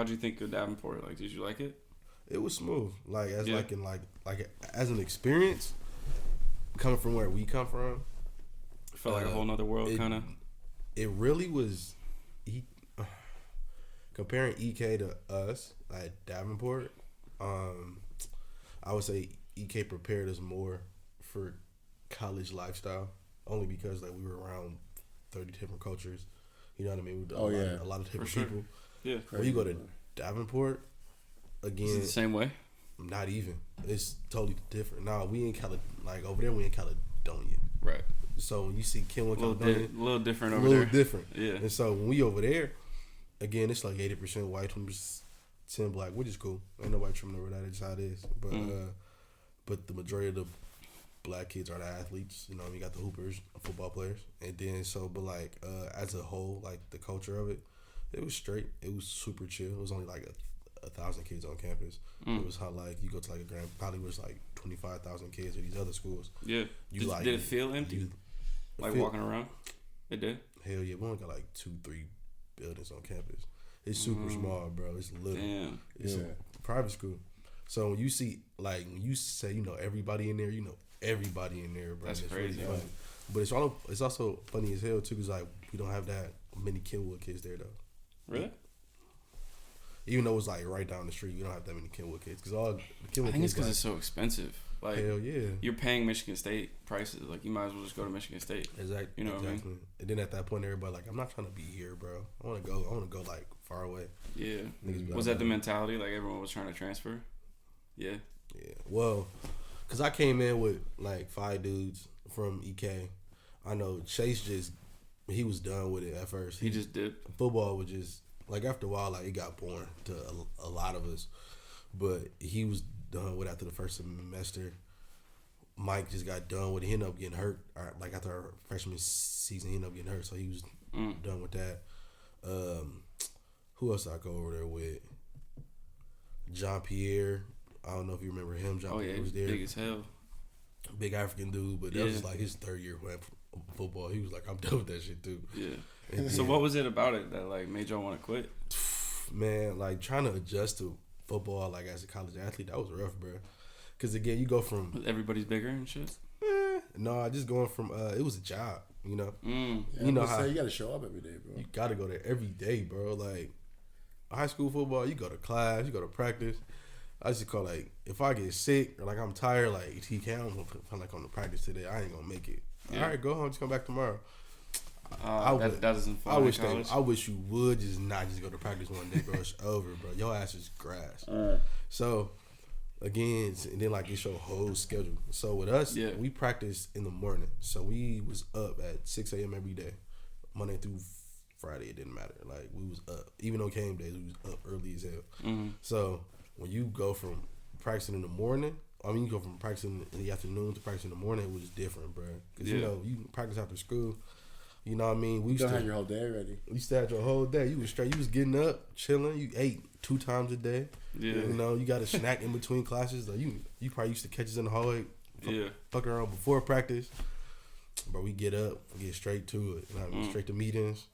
how'd you think of Davenport? Like, did you like it? It was smooth. Like as as an experience, coming from where we come from, It felt like a whole nother world, kind of. It really was. Comparing EK to us at Davenport, I would say EK prepared us more for college lifestyle, only because like we were around 30 different cultures. You know what I mean? A lot of different people. Yeah. When you go to Davenport, again, is it the same way? Not even. It's totally different. No, we in like over there we in Caledonia. Right. So when you see Kenwood, Caledonia, a little different over there. A little different. Yeah. And so when we over there, again, it's like 80% white, 20% black, which is cool. Ain't nobody trimming over that. It's how it is. But but the majority of the black kids are the athletes. You know, you got the hoopers, football players, and then but like as a whole, like the culture of it, it was straight. It was super chill. It was only like 1,000 kids on campus. It was how like you go to like a grand, probably was like 25,000 kids at these other schools. Yeah. Did it feel empty? Walking around? It did? Hell yeah. We only got like 2-3 buildings on campus. It's super small, bro. It's little. Damn. It's a private school. So when you see, like, when you say, you know, everybody in there, you know, everybody in there, bro. That's crazy. Really but it's also funny as hell, too, because, like, we don't have that many Kenwood kids there, though. Really? Even though it's, like, right down the street, we don't have that many Kenwood kids. Because all the Kenwood I think it's kids, because it's so expensive. Like, hell yeah. You're paying Michigan State prices. Like, you might as well just go to Michigan State. Exactly. You know what I mean? And then at that point, everybody like, I'm not trying to be here, bro. I want to go like far away. Yeah. Was that the mentality? Like everyone was trying to transfer? Yeah. Yeah. Well, because I came in with like 5 dudes from EK. I know Chase he was done with it at first. He just did. Football was just, like after a while, like it got boring to a lot of us. But he was done with it after the first semester. Mike just got done with it. He ended up getting hurt. Like after our freshman season, he ended up getting hurt. So he was done with that. Who else I go over there with? John Pierre. I don't know if you remember him. John Pierre was there. Big as hell. Big African dude, but that was like his 3rd year playing football. He was like, I'm done with that shit too. Yeah. So what was it about it that like made y'all want to quit? Man, like trying to adjust to football like as a college athlete, that was rough, bro. Because again, you go from everybody's bigger and shit. No, just going from it was a job, you know. Yeah, you know how you got to show up every day, bro. You got to go there every day, bro. Like high school football, you go to class, you go to practice. I used to call like if I get sick or like I'm tired, like I'm like on the practice today, I ain't gonna make it. Yeah. All right, go home, just come back tomorrow. That doesn't fun. I wish you would just not just go to practice one day, bro. It's over, bro. Your ass is grass. So again, and then like it's your whole schedule. So with us, we practice in the morning. So we was up at 6 a.m. every day, Monday through Friday. It didn't matter. Like we was up, even though game days we was up early as hell. So when you go from practicing in the morning, I mean you go from practicing in the afternoon to practicing in the morning, it was different, bro. Because you know you practice after school. You know what I mean? You don't have your whole day ready. You still had your whole day. You was straight. You was getting up, chilling. You ate 2 times a day. Yeah. You know, you got a snack in between classes. Like you probably used to catch us in the hallway. Fucking around before practice. But we get up, get straight to it. You know what I mean? Straight to meetings.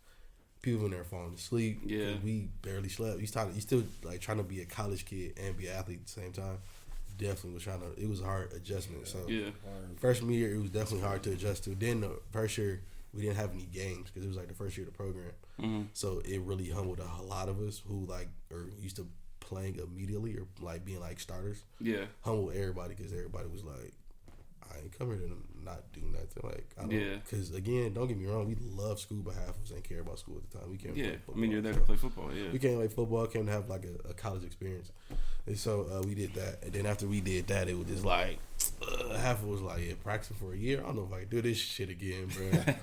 People in there falling asleep. Yeah. We barely slept. You still like trying to be a college kid and be an athlete at the same time. Definitely was it was a hard adjustment. So freshman year, it was definitely hard to adjust to. Then the first year, we didn't have any games because it was like the first year of the program. So it really humbled a lot of us who like are used to playing immediately or like being like starters. Yeah. Humbled everybody because everybody was like, I ain't come here to not do nothing. Like, I don't, because again, don't get me wrong, we love school, but half of us ain't care about school at the time. We can't play football. I mean, you're there to play football, We can't play football, came to have like a college experience. And so we did that. And then after we did that, it was just like, half of it was like, practicing for a year. I don't know if I can do this shit again, bro.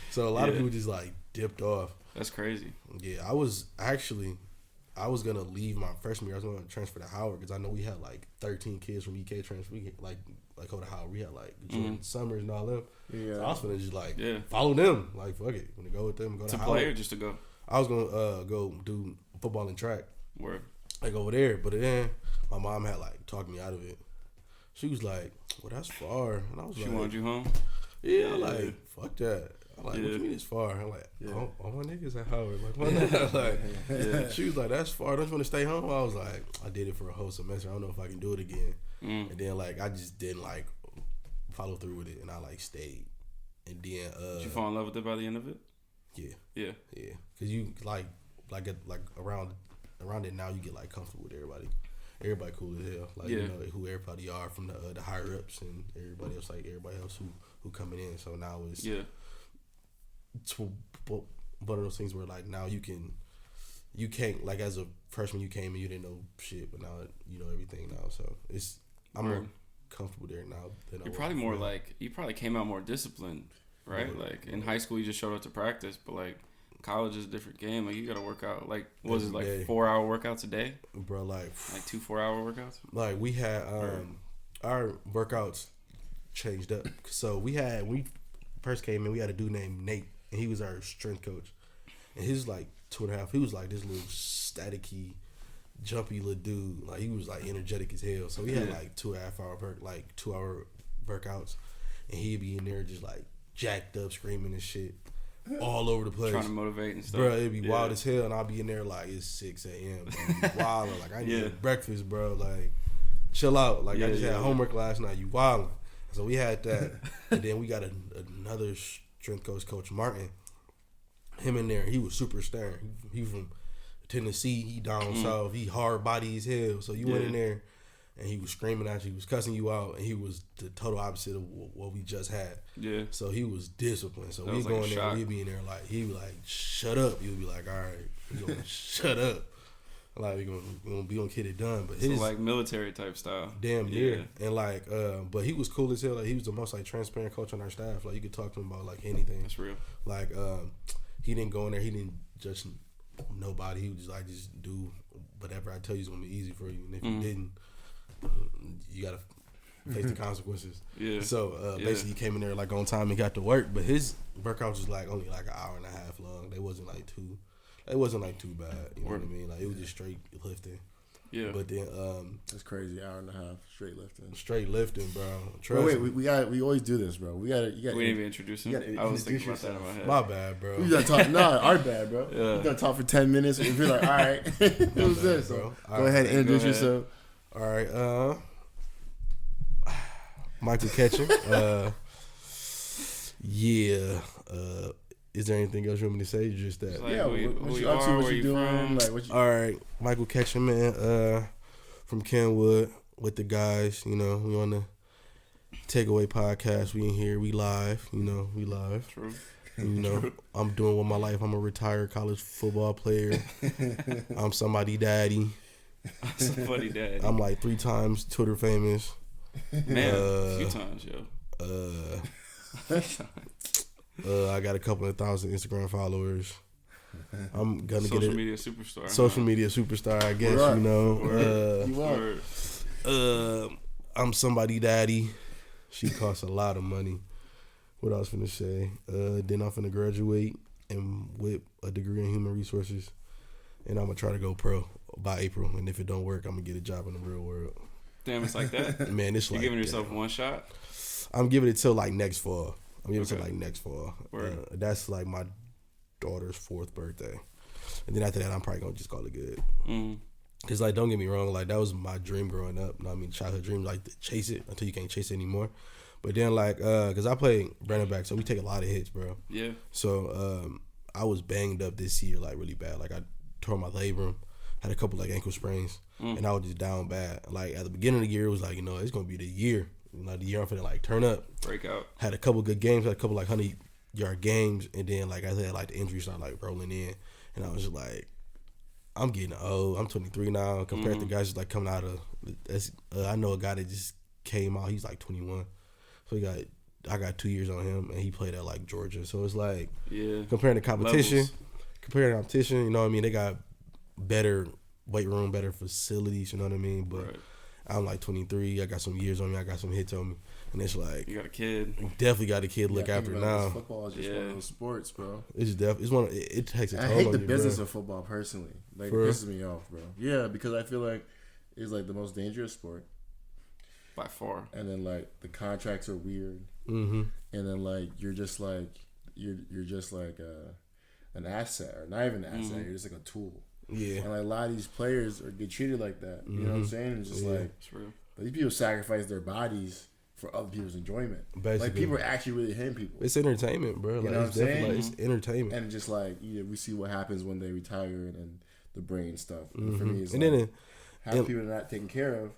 So a lot of people just like dipped off. That's crazy. Yeah, I was going to leave my freshman year. I was going to transfer to Howard because I know we had like 13 kids from EK transfer. We like go to Howard. We had like Jordan Summers and all them. Yeah. So I was going to just like follow them. Like, fuck it. I'm going to go with them. Go to Howard. Play or just to go? I was going to go do football and track. Where? Like over there. But then my mom had like talked me out of it. She was like, well, that's far. And I was she wanted you home? Yeah, like, fuck that. I'm like, what you mean it's far? I'm like, all my niggas at Howard. Like, why not? Like, she was like, that's far. Don't you want to stay home? I was like, I did it for a whole semester. I don't know if I can do it again. And then like, I just didn't like follow through with it, and I like stayed. And then did you fall in love with it by the end of it? Yeah. Cause you like around it now, you get like comfortable with everybody. Everybody cool as hell. Like you know who everybody are from the higher ups and everybody else who coming in. So now it's one of those things where like now you can't like as a freshman you came and you didn't know shit, but now you know everything now. So I'm more comfortable there now. You're probably more like you probably came out more disciplined, right? Like in high school you just showed up to practice, but like college is a different game. Like you gotta work out. Like what was it like 4-hour workouts a day, bro? Like 2 4-hour workouts. Like we had our workouts changed up. So when we first came in, we had a dude named Nate, and he was our strength coach. And he's like 2.5. He was like this little staticky, jumpy little dude. Like he was like energetic as hell. So we had like 2.5 hour 2-hour workouts, and he'd be in there just like jacked up, screaming and shit. All over the place, trying to motivate and stuff. Bro, it'd be wild as hell, and I'll be in there like it's 6 a.m. Wilding, like I need breakfast, bro. Like chill out. Like I just had homework last night. You wilding. So we had that, and then we got another strength coach Martin. Him in there, he was super stern. He from Tennessee. He down south. He hard body as hell. So you went in there, and he was screaming at you. He was cussing you out, and he was the total opposite of what we just had. Yeah. So he was disciplined. So we go in there, we'd be in there like he was like, "Shut up." You'd be like, "All right, we gonna shut up." Like we gonna get it done. But his like military type style. Damn near. And like, but he was cool as hell. Like he was the most like transparent coach on our staff. Like you could talk to him about like anything. That's real. Like he didn't go in there. He didn't judge nobody. He was just just do whatever I tell you is gonna be easy for you. And if you didn't, you gotta face the consequences. Yeah. So basically, he came in there like on time and got to work. But his workouts was like only like an hour and a half long. They wasn't like too. It wasn't like too bad. You know what I mean? Like it was just straight lifting. Yeah. But then that's crazy. Hour and a half straight lifting. Straight lifting, bro. Wait, we always do this, bro. We didn't even introduce him. I was thinking about that in my head. My bad, bro. We gotta talk. Nah, our bad, bro. Yeah. We gotta talk for 10 minutes and be like, all right, who's this? Bro. Go ahead and introduce yourself. All right, Michael Ketchum. Is there anything else you want me to say? Just that. Like, what you up to? What you doing? Like, what you... All right, Michael Ketchum, man. From Kenwood with the guys. You know, we on the Takeaway Podcast. We in here. We live. You know, we live. True. You know, true. I'm doing with my life. I'm a retired college football player. I'm somebody daddy. Somebody daddy. I'm like 3 times Twitter famous. Man, a few times, yo. I got a couple of thousand Instagram followers. I'm gonna social get media superstar. Social media superstar, I guess. Right. You know. I'm somebody daddy. She costs a lot of money. What I was finna say? Then I'm finna graduate and with a degree in human resources, and I'm gonna try to go pro by April. And if it don't work, I'm gonna get a job in the real world. Damn, it's like that. Man, it's you giving yourself one shot. I'm giving it till like next fall. I'm giving it till like next fall. That's like my daughter's 4th birthday, and then after that, I'm probably gonna just call it good. Cause like, don't get me wrong, like that was my dream growing up. I mean, childhood dream, like to chase it until you can't chase it anymore. But then like, cause I play running back, so we take a lot of hits, bro. Yeah. So I was banged up this year, like really bad. Like I tore my labrum, had a couple like ankle sprains, and I was just down bad. Like at the beginning of the year, it was like, you know, it's gonna be the year. Like the year I'm finna like turn up, break out. Had a couple good games, had a couple like 100-yard games, and then like I had like the injuries started like rolling in, and I was just like, I'm getting old. I'm 23 now compared to guys just like coming out of. I know a guy that just came out. He's like 21, so I got 2 years on him, and he played at like Georgia. So it's like comparing the competition, you know what I mean? They got better weight room, better facilities. You know what I mean? But I'm like 23. I got some years on me. I got some hits on me, and it's like you got a kid. Definitely got a kid to look after now. Football is just one of those sports, bro. It's one. It takes a toll on you. I hate the business of football personally. Like it pisses me off, bro. Yeah, because I feel like it's like the most dangerous sport by far. And then like the contracts are weird. And then like you're just like you're just like an asset, or not even an asset. You're just like a tool. Yeah. And like a lot of these players get treated like that. You know what I'm saying? It's just like these people sacrifice their bodies for other people's enjoyment. Basically. Like people are actually really hitting people. It's entertainment, bro. You know what I'm saying? Like, it's entertainment. And just like we see what happens when they retire and the brain stuff. And for me, it's half people are not taken care of,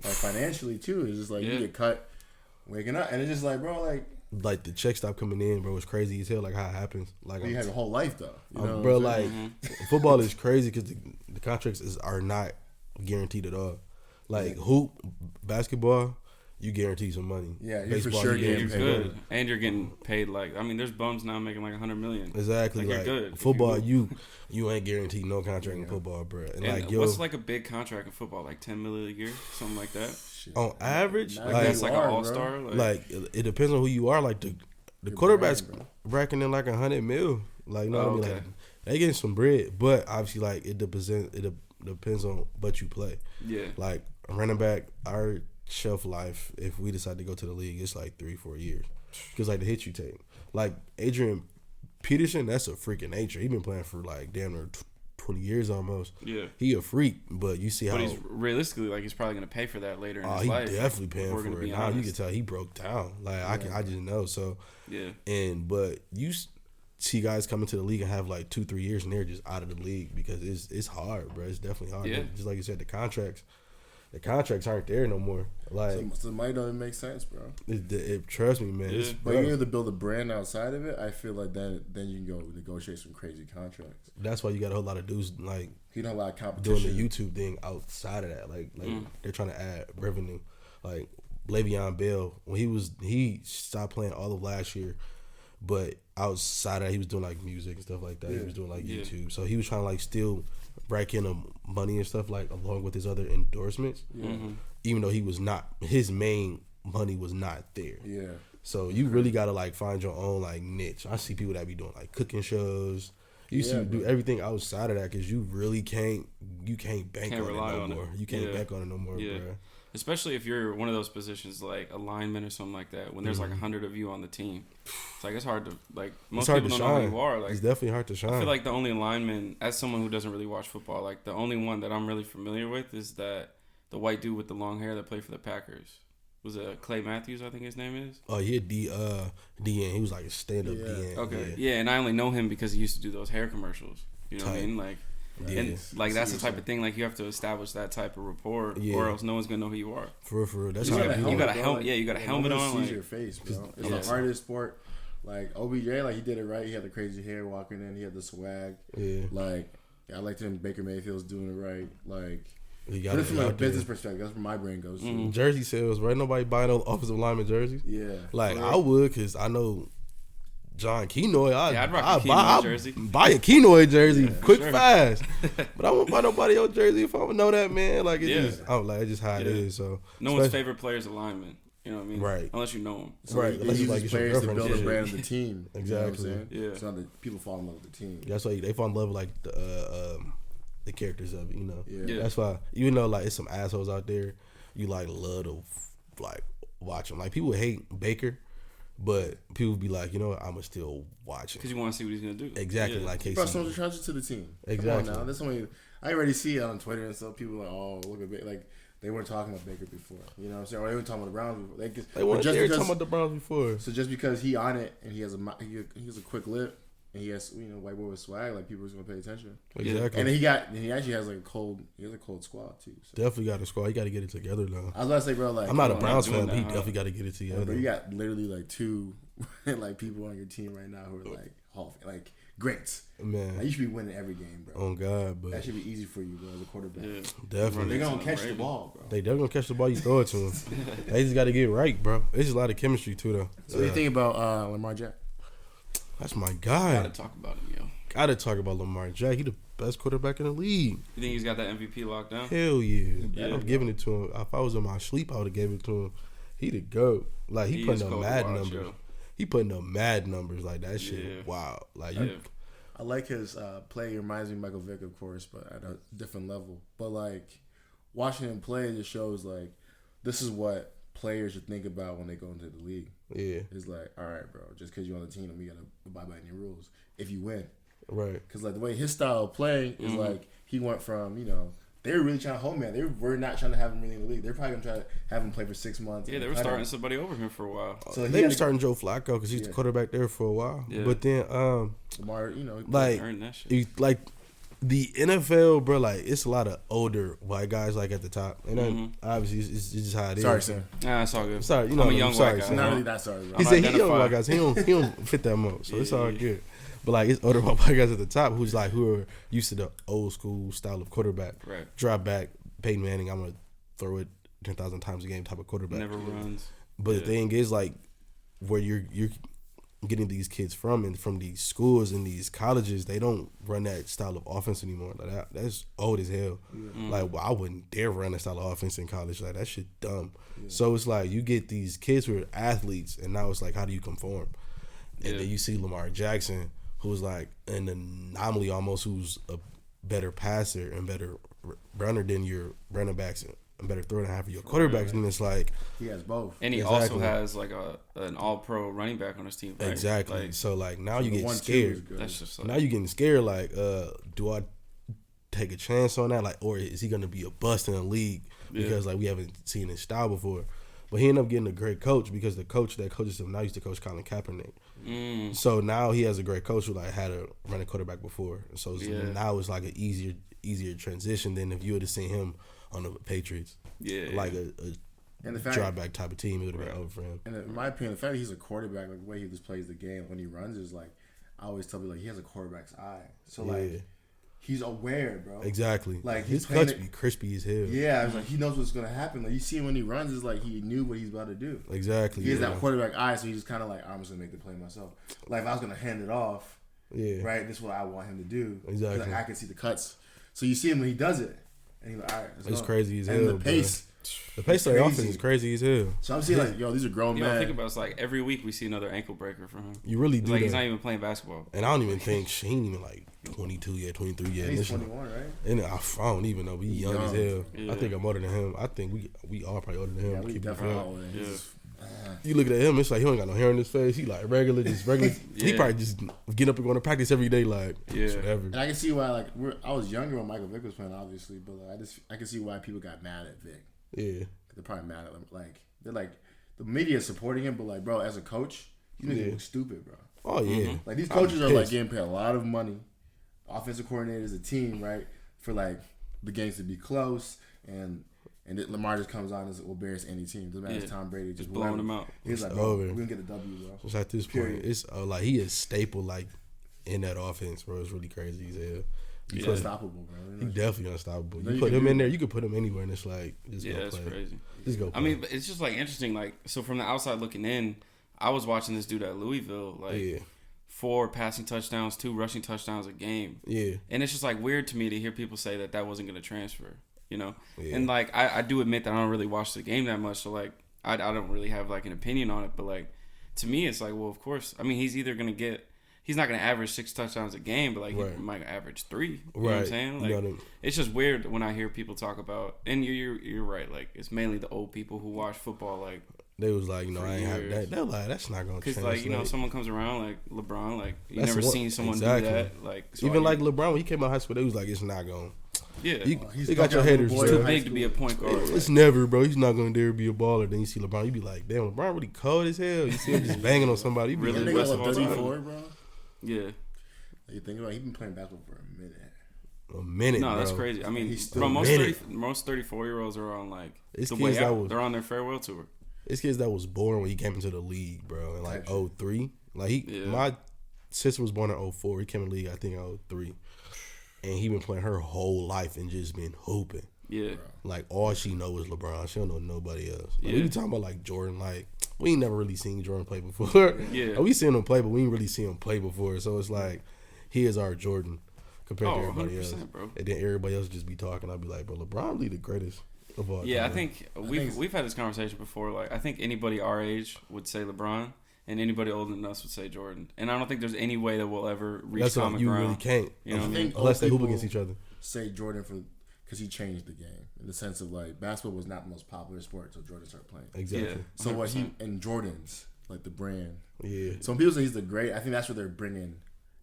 like financially too. It's just like you get cut waking up, and it's just like, bro, like the check stop coming in, bro. It's crazy as hell. Like how it happens. Like you have a whole life though, you know bro. Like football is crazy because the contracts are not guaranteed at all. Like hoop, basketball, you guarantee some money. Yeah, you for sure getting paid. Good, and you're getting paid like there's bums now making like $100 million. Exactly, like you're good. Football, you ain't guaranteed no contract in football, bro. And like what's like a big contract in football, like $10 million a year, something like that. On average, like that's like an all-star. Like it depends on who you are. Like the quarterbacks racking in like $100 million. Like you know what I mean? Like they getting some bread, but obviously like it depends on what you play. Yeah, like a running back, our shelf life, if we decide to go to the league, it's like 3-4 years. Because like the hits you take, like Adrian Peterson, that's a freak of nature. He been playing for like damn near 20 years almost. Yeah, he a freak, but you see how. But he's realistically like he's probably gonna pay for that later in his life. He definitely paying for it. Now you can tell he broke down. Like I just know. So yeah, but you see guys coming to the league and have like 2-3 years and they're just out of the league because it's hard, bro. It's definitely hard. Yeah. Just like you said, the contracts aren't there no more. Like so money don't make sense, bro. Trust me, man. Yeah. But you have to build a brand outside of it. I feel like then you can go negotiate some crazy contracts. That's why you got a whole lot of dudes like a lot of competition doing the YouTube thing outside of that. Like they're trying to add revenue. Like Le'Veon Bell, when he stopped playing all of last year, but outside of that he was doing like music and stuff like that. Yeah. He was doing like YouTube, so he was trying to like still rake in money and stuff like along with his other endorsements. Even though he was not, his main money was not there. Yeah. So you really gotta like find your own like niche. I see people that be doing like cooking shows. You see do everything outside of that because you really can't bank on it no more. You can't bank on it no more, bro. Especially if you're one of those positions like a lineman or something like that. When there's like 100 of you on the team, it's like it's hard to like most people don't know who you are. Like it's definitely hard to shine. I feel like the only lineman, as someone who doesn't really watch football, like the only one that I'm really familiar with is that the white dude with the long hair that played for the Packers. Was it Clay Matthews? I think his name is. Oh, he had DN. He was like a stand-up DN. Okay, yeah, and I only know him because he used to do those hair commercials. You know what I mean? Like. And like that's the type of thing like you have to establish that type of rapport or else no one's gonna know who you are. For real. That's you got a helmet. Yeah, you got a helmet on. Sees your face, bro. It's the hardest sport. Like OBJ, like he did it right. He had the crazy hair walking in. He had the swag. Yeah. Like I liked him. Baker Mayfield's doing it right. Like. But from like a business perspective, that's where my brain goes. Jersey sales, right? Nobody buying no offensive lineman jerseys. Yeah. Like I would, cause I know. John Kenoy, I'd rock a Kenoy jersey. Buy a Kenoy jersey, quick, fast. But I won't buy nobody else's jersey if I would know that, man. Like it's just how it is. So no one's favorite player is a lineman. You know what I mean? Right. Unless you know him. So right. Unless you like players to build a brand of the team. Exactly. You know what I'm saying? Yeah. So people fall in love with the team. That's why they fall in love with like the characters of it. You know. Yeah. That's why even though like it's some assholes out there, you like love to like watch them. Like people hate Baker. But people be like, you know what, I'ma still watch it. Because you want to see what he's going to do. Exactly, like Casey. Bro, someone's attracted to the team. Exactly. Come on now. That's only, I already see it on Twitter and stuff. People are like, oh, look at Baker. Like, they weren't talking about Baker before. You know what I'm saying? Or they were talking about the Browns before. They weren't talking about the Browns before. So just because he on it and he has a quick lip and he has, white boy with swag, like people are going to pay attention. Exactly. And he actually has like a cold squad too. So. Definitely got a squad. You got to get it together though. I was about to say, bro, like I'm not a Browns fan, but he definitely got to get it together. Bro, you got literally like two like people on your team right now who are like greats. Man, you should be winning every game, bro. Oh God, but that should be easy for you, bro, as a quarterback. Yeah, definitely. They're gonna catch the ball, bro. They definitely gonna catch the ball. You throw it to them. They just got to get right, bro. It's a lot of chemistry too, though. So what do you think about Lamar Jack? That's my guy. Gotta talk about him, yo. Gotta talk about Lamar Jack. He the best quarterback in the league. You think he's got that MVP locked down? Hell yeah. I'm giving it to him. If I was in my sleep, I would have gave it to him. He the GOAT. Like he putting up mad numbers. Yo. He putting up mad numbers like that shit. Yeah. Wow. Like I like his play. He reminds me of Michael Vick, of course, but at a different level. But like watching him play just shows like this is what players should think about when they go into the league. Yeah. It's like, all right, bro, just because you're on the team, we got to abide by any rules if you win. Right. Because, like, the way his style of playing is, like, he went from, they were really trying to hold him. They were not trying to have him really in the league. They're probably going to try to have him play for 6 months. Yeah, they were starting somebody over him for a while. So they were starting Joe Flacco because he's the quarterback there for a while. Yeah. But then, Lamar, like, the NFL, bro, like, it's a lot of older white guys, like, at the top. And then, obviously, it's just how it is. Sorry, sir. Nah, it's all good. Sorry, I'm a young white guy. I'm not really that sorry, bro. He said he young white guys. He don't fit that mold, so it's all good. But, like, it's older white guys at the top who are used to the old school style of quarterback. Right. Drop back, Peyton Manning, I'm going to throw it 10,000 times a game type of quarterback. Never runs. But the thing is, like, where you're getting these kids from and from these schools and these colleges, they don't run that style of offense anymore. Like that's old as hell. Yeah. Like, well, I wouldn't dare run that style of offense in college. Like, that shit dumb. Yeah. So it's like you get these kids who are athletes, and now it's like, how do you conform? And then you see Lamar Jackson, who's like an anomaly almost, who's a better passer and better runner than your running backs and better throwing half of your quarterbacks. And it's like he has both, and he also has like an all-pro running back on his team. Right? Exactly. Like, so like now you get scared. That's just like, now you're getting scared. Like, do I take a chance on that? Like, or is he gonna be a bust in the league because like we haven't seen his style before? But he ended up getting a great coach because the coach that coaches him now used to coach Colin Kaepernick. So now he has a great coach who like had a running quarterback before. So now it's like an easier transition than if you would have seen him on the Patriots. Yeah. Like a drop back type of team, it would have been over for him. And in my opinion, the fact that he's a quarterback, like the way he just plays the game when he runs is like, I always tell people like he has a quarterback's eye. So like he's aware, bro. Exactly. Like his cuts be crispy as hell. Yeah, it's like he knows what's gonna happen. Like you see him when he runs, it's like he knew what he's about to do. Exactly. He has that quarterback eye, so he's just kind of like, I'm just gonna make the play myself. Like if I was gonna hand it off, right, this is what I want him to do. Exactly. Like I can see the cuts. So you see him when he does it, and he's like, all right, it's crazy as hell. And the pace. The pace of the offense is crazy as hell. So I'm seeing like, yo, these are grown men. Think about it, it's like every week we see another ankle breaker from him. You really do. Like he's not even playing basketball. And I don't even think he ain't even like 22 yet, 23 yet. He's 21, right? And I don't even know. But he's young as hell. Yeah. I think I'm older than him. I think we all probably older than him. Yeah, we definitely older than him. You look at him, it's like he don't got no hair on his face. He like regular. He probably just get up and go to practice every day, like whatever. And I can see why, like, I was younger when Michael Vick was playing, obviously, but like, I can see why people got mad at Vick. Yeah, they're probably mad at him. Like they're like the media is supporting him, but like, bro, as a coach, you make him look stupid, bro. Oh yeah, like these coaches are like getting paid a lot of money. Offensive coordinators, a team, right, for like the games to be close and Lamar just comes on and will embarrass any team. Doesn't matter if Tom Brady just blowing him out. He's like, bro, we're gonna get the W, bro. It's at this point, it's like he is staple like in that offense, bro. It's really crazy as hell. He's unstoppable, bro. He's definitely unstoppable. You put him in there, you could put him anywhere, and it's like just go play. That's crazy. Just go play. I mean, it's just like interesting. Like, so from the outside looking in, I was watching this dude at Louisville, like 4 passing touchdowns, 2 rushing touchdowns a game. Yeah, and it's just like weird to me to hear people say that wasn't going to transfer. You know, and like I do admit that I don't really watch the game that much, so like I don't really have like an opinion on it. But like to me, it's like, well, of course. I mean, he's not gonna average 6 touchdowns a game, but like he might average 3. You know what I'm saying? Like it's just weird when I hear people talk about, and you're right. Like it's mainly the old people who watch football. Like they was like, I ain't have that. They're like, that's not gonna. Because like someone comes around like LeBron, like you never seen someone do that. Like so even like LeBron when he came out of high school, they was like, it's not going. Yeah, he got your haters. He's too big to be a point guard. It's never, bro. He's not gonna dare be a baller. Then you see LeBron, you be like, damn, LeBron really cold as hell. You see him just banging on somebody. You be really like, 34, bro. Yeah. You think about it, he's been playing basketball for a minute. No, bro. That's crazy. I mean, bro, most 34-year-olds are on like the way out. They're on their farewell tour. It's kids that was born when he came into the league, bro, in like 03. Like my sister was born in 04. He came in the league, I think, in 03. And he been playing her whole life and just been hooping. Yeah. Like, all she know is LeBron. She don't know nobody else. Like, we be talking about, like, Jordan. Like, we ain't never really seen Jordan play before. Yeah. We seen him play, but we ain't really seen him play before. So, it's like, he is our Jordan compared to everybody else. Bro. And then everybody else just be talking. I'll be like, bro, LeBron really the greatest of all time. Yeah, I think we've had this conversation before. Like, I think anybody our age would say LeBron. And anybody older than us would say Jordan. And I don't think there's any way that we'll ever reach common ground. You really can't. You know what I mean? Unless they hoop against each other. Say Jordan because he changed the game in the sense of like basketball was not the most popular sport until Jordan started playing. Exactly. Yeah, so 100%. And Jordans like the brand. Yeah. So when people say he's the GREAT, I think that's what they're bringing.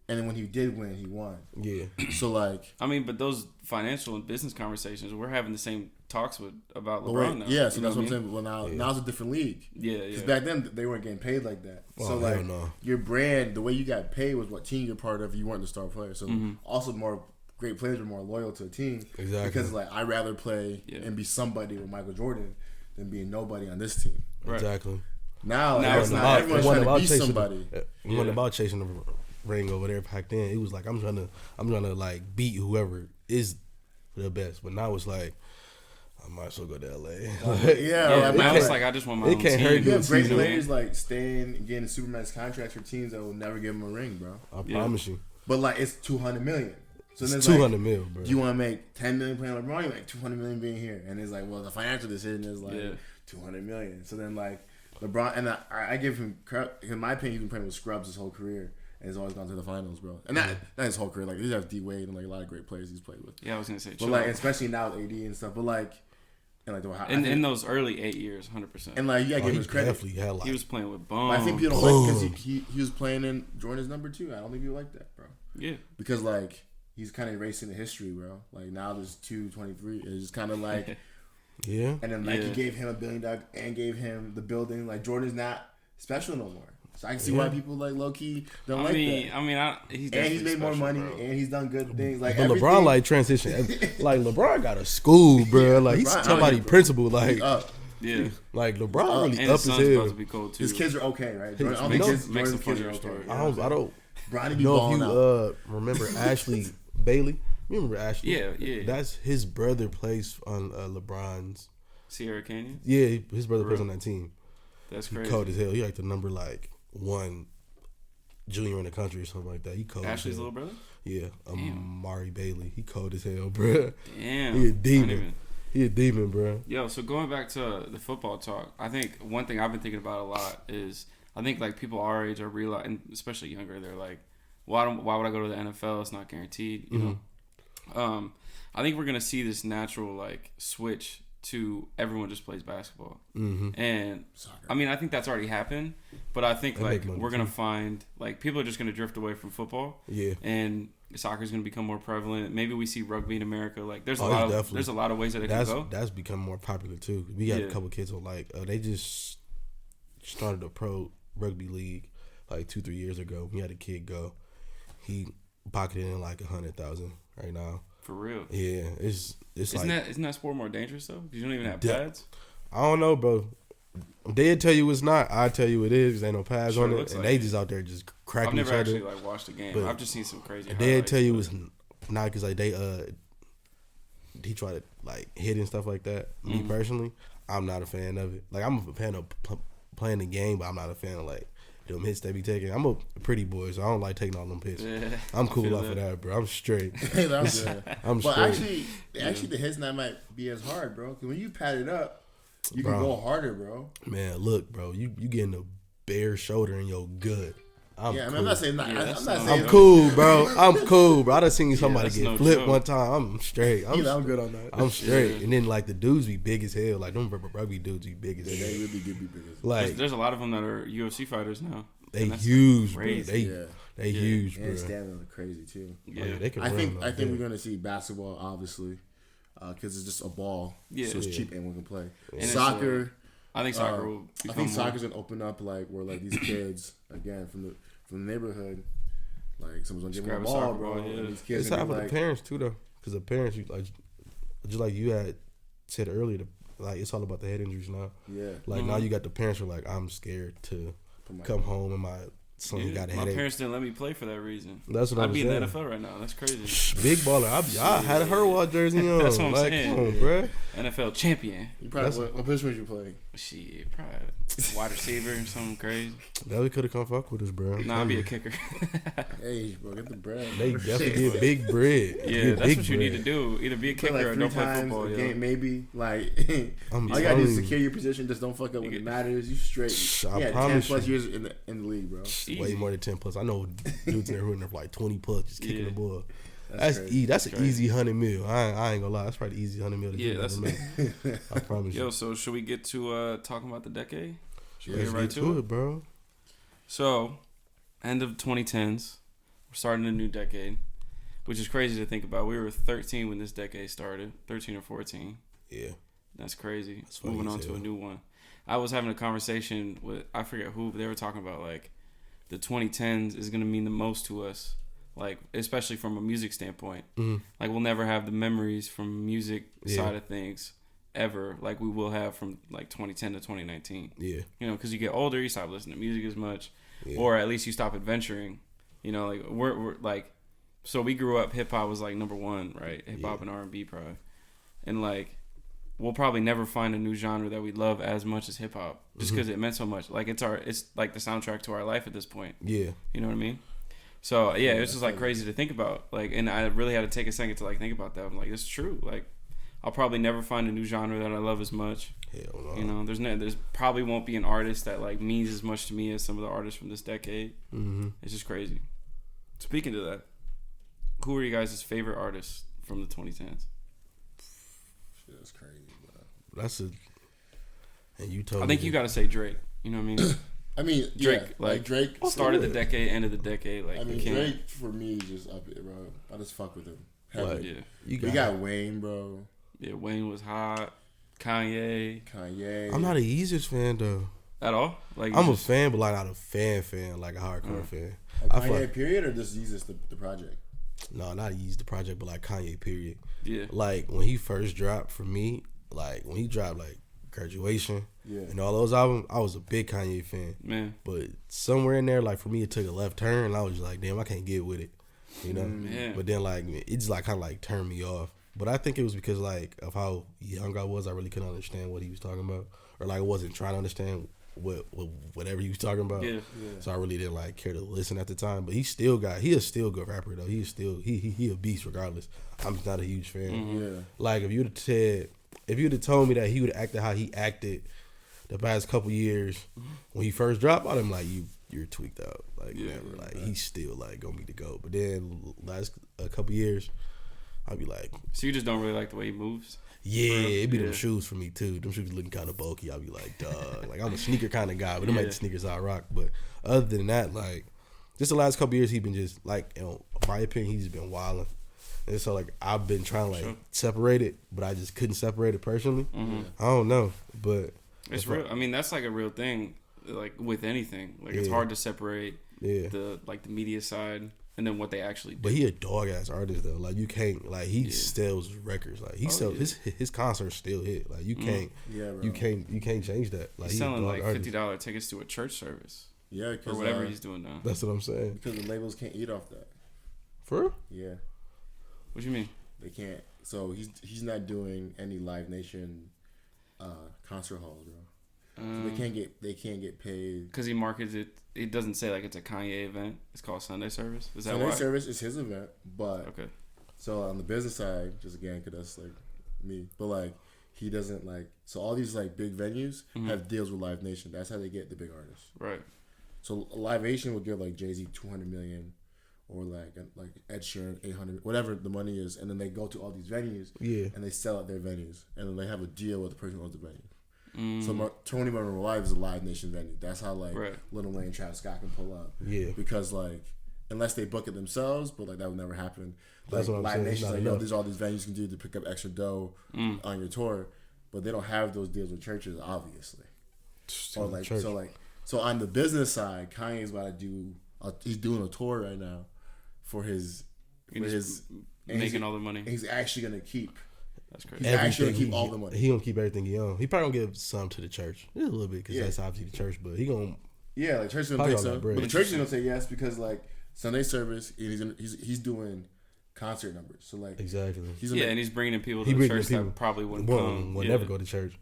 And then when he did win, he won. Yeah. So like, I mean, but those financial and business conversations, we're having the same talks about LeBron now. Yeah, so that's what I'm saying. Well, now it's a different league. Yeah, Because back then they weren't getting paid like that. So like, your brand, the way you got paid was what team you're part of. You weren't the star player. So also more great players are more loyal to a team. Exactly. Because like, I'd rather play and be somebody with Michael Jordan than being nobody on this team. Right. Exactly. Now it's not. Everyone's trying to be somebody. It wasn't about chasing the ring over there back then. It was like I'm trying to like beat whoever is the best. But now it's like I might as well go to LA. Now it's like I just want my own team. You have great players like staying and getting Supermax contracts for teams that will never give them a ring, bro. I promise you. But like it's $200 million. So it's $200 million, bro. Do you want to make $10 million playing LeBron? You like $200 million being here, and it's like, well, the financial decision is like $200 million. So then like LeBron, and I give him credit. In my opinion, he's been playing with scrubs his whole career. And he's always gone to the finals, bro. And not his whole career. Like, he has D Wade and like a lot of great players he's played with. Yeah, I was gonna say. But like, especially now with AD and stuff. But like, and like in those early 8 years, 100%. And like, you gotta give him his credit. He was playing with Boom. I think people don't like because he was playing in Jordan's number 2. I don't think people like that, bro. Yeah. Because like he's kind of erasing the history, bro. Like now there's 223. It's just kind of like yeah. And then like he gave him $1 billion and gave him the building. Like Jordan's not special no more. So I can see why people like low key don't like that. He's made more money and he's done good things. Like but LeBron like transition. Like LeBron got a school, bro. Like he's somebody principal. Like like LeBron really up his hell. His kids are okay, right? Jordan's kids are okay. I don't Bronny be balling out. Remember Ashley Bailey? You remember Ashley? Yeah. That's his brother plays on LeBron's Sierra Canyon. Yeah, his brother plays on that team. That's crazy. He cold as hell. He like the number 1 junior in the country or something like that. He cold. Ashley's little brother? Yeah. Mari Bailey. He cold as hell, bro. Damn. He a demon. He a demon, bro. Yo, so going back to the football talk, I think one thing I've been thinking about a lot is I think like people our age are realizing, especially younger, they're like, why would I go to the NFL? It's not guaranteed, you know. I think we're gonna see this natural like switch to everyone just plays basketball, and soccer. I mean I think that's already happened, but I think like we're gonna find like people are just gonna drift away from football, and soccer is gonna become more prevalent. Maybe we see rugby in America. Like there's a lot of ways that it can go. That's become more popular too. We got a couple kids who like they just started a pro rugby league like 2-3 years ago. We had a kid go, he pocketed in like 100,000 right now. For real? Yeah, isn't that sport more dangerous though? Because you don't even have pads. I don't know, bro. They'll tell you it's not. I tell you it is. Because ain't no pads on it, and they just out there just cracking each other. I've never actually like watched a game. But I've just seen some crazy. They'll tell you it's not because like he tried to like hit and stuff like that. Me personally, I'm not a fan of it. Like I'm a fan of playing the game, but I'm not a fan of like them hits they be taking. I'm a pretty boy, so I don't like taking all them hits. Yeah, I'm cool off of that, bro. I'm straight. I'm straight. But actually, the hits not might be as hard, bro. Because when you pad it up, you can go harder, bro. Man, look, bro. You getting a bare shoulder and you're good. I'm not saying that. I'm cool, bro. I'm cool, bro. I done seen somebody get flipped one time. I'm straight. I'm good on that. I'm straight. And then like the dudes be big as hell. Like them rugby dudes be big as hell. They really do be big as hell. Like there's a lot of them that are UFC fighters now. They huge, bro. They huge, bro. And stamina crazy too. Yeah, they can I think we're gonna see basketball obviously, because it's just a ball. Yeah, so it's cheap and we can play. And soccer. I think soccer will. I think soccer's gonna open up like where like these kids again from the neighborhood, like someone's gonna give them a ball, bro. And these kids it's happening to parents too, though, because the parents like just like you had said earlier, like it's all about the head injuries now. Yeah, like now you got the parents who are like, I'm scared to come home and my son got a headache. My parents didn't let me play for that reason. That's what I'd be in the NFL right now. That's crazy. Big baller. I had a Hurwald jersey on. That's what I'm saying. Come on, bro. NFL champion. You probably what position would you play? Shit, probably wide receiver or something crazy. That we could have come fuck with us, bro. Nah, I'd be a kicker. Hey, bro, get the bread. They definitely get big bread. Yeah, that's what you need to do. Either be a kicker or don't play football. Game, maybe like all you gotta do is secure your position. Just don't fuck up when it matters. You straight. I promise 10+ years in the league, bro. Way more than 10+. I know dudes in there who are like 20+, just kicking the ball. That's an easy $100 million. I ain't gonna lie. That's probably easy $100 million. Yeah, that's make. I promise you. Yo, so should we get to talking about the decade? Let's get to it, bro. So, end of 2010s, we're starting a new decade, which is crazy to think about. We were 13 when this decade started, 13 or 14. Yeah. That's crazy. That's moving on to a new one. I was having a conversation with, I forget who, but they were talking about, like, the 2010s is going to mean the most to us, like, especially from a music standpoint. Mm-hmm. Like, we'll never have the memories from music side of things ever like we will have from, like, 2010 to 2019. Yeah. You know, because you get older, you stop listening to music as much, or at least you stop adventuring. You know, like, we're like, so we grew up, hip-hop was, like, number one, right? Hip-hop and R&B probably. And, like, we'll probably never find a new genre that we love as much as hip hop, just because it meant so much. Like it's like the soundtrack to our life at this point. Yeah, you know what I mean. So yeah, it's just like crazy to think about. Like, and I really had to take a second to like think about that. I'm like, it's true. Like, I'll probably never find a new genre that I love as much. Hell no. You know, there's probably won't be an artist that like means as much to me as some of the artists from this decade. Mm-hmm. It's just crazy. Speaking to that, who are you guys' favorite artists from the 2010s? Shit, that's crazy. That's a, and you told. I think you got to say Drake. You know what I mean? I mean, Drake. Yeah, like Drake started the decade, ended the decade. Like, I mean, Drake for me just up it, bro. I just fuck with him. Like, yeah, we got Wayne, bro. Yeah, Wayne was hot. Kanye. I'm not a Yeezus fan though. At all? Like, I'm a fan, but like not a fan, like a hardcore fan. Kanye period or just Yeezus the project? No, not Yeezus the project, but like Kanye period. Yeah. Like when he first dropped for me. Like, when he dropped, like, Graduation and all those albums, I was a big Kanye fan. Man. But somewhere in there, like, for me, it took a left turn, and I was just like, damn, I can't get with it, you know? But then, like, it just, like, kind of, like, turned me off. But I think it was because, like, of how young I was, I really couldn't understand what he was talking about. Or, like, I wasn't trying to understand whatever he was talking about. Yeah. So I really didn't, like, care to listen at the time. But he is still a good rapper, though. He is still, he a beast regardless. I'm just not a huge fan. Mm-hmm. Yeah. Like, if you'd have told me that he would have acted how he acted the past couple years when he first dropped, I'd have been like, you're tweaked out. Like, never. Like, he's still, like, gonna be the GOAT. But then last a couple years, I'd be like... So you just don't really like the way he moves? Yeah, it'd be them shoes for me, too. Them shoes looking kind of bulky. I'd be like, dog. Like, I'm a sneaker kind of guy, but them like the sneakers I rock. But other than that, like, just the last couple years, he's been just, like, in my opinion, he's just been wilding. And so, like, I've been trying to, like, separate it, but I just couldn't separate it personally. Mm-hmm. I don't know, but... It's real. I mean, that's, like, a real thing, like, with anything. Like, it's hard to separate the media side and then what they actually do. But he a dog-ass artist, though. Like, you can't... Like, he sells records. Like, he sells... His concerts still hit. Like, you can't... You can't change that. Like, he's selling, like, $50 tickets to a church service. Yeah, or whatever he's doing now. That's what I'm saying. Because the labels can't eat off that. For real? Yeah. What do you mean? They can't. So he's not doing any Live Nation concert halls, bro. So they can't get paid because he markets it. It doesn't say like it's a Kanye event. It's called Sunday Service. Is that Sunday why? Service is his event, but okay. So on the business side, just again, cause that's like me, but like he doesn't like. So all these like big venues have deals with Live Nation. That's how they get the big artists. Right. So Live Nation would give like Jay-Z $200 million. Or like Ed Sheeran, 800, whatever the money is, and then they go to all these venues, and they sell out their venues, and then they have a deal with the person who owns the venue. So Tony Martin Live is a Live Nation venue. That's how like Lil Wayne, Travis Scott can pull up. Yeah, because like unless they book it themselves, but like that would never happen. Like, Live Nation's like, yo, there's all these venues you can do to pick up extra dough on your tour, but they don't have those deals with churches, obviously. Or like so on the business side, Kanye's about to do. He's doing a tour right now. For his making all the money. He's actually gonna keep. That's crazy. He's actually gonna keep all the money. He gonna keep everything he owns. He probably gonna give some to the church, just a little bit, because that's obviously the church. But he gonna like church is gonna take some. But the church is gonna say yes because like Sunday service, he's doing concert numbers. So like exactly. And he's bringing in people to the church that probably wouldn't come. Will never go to church.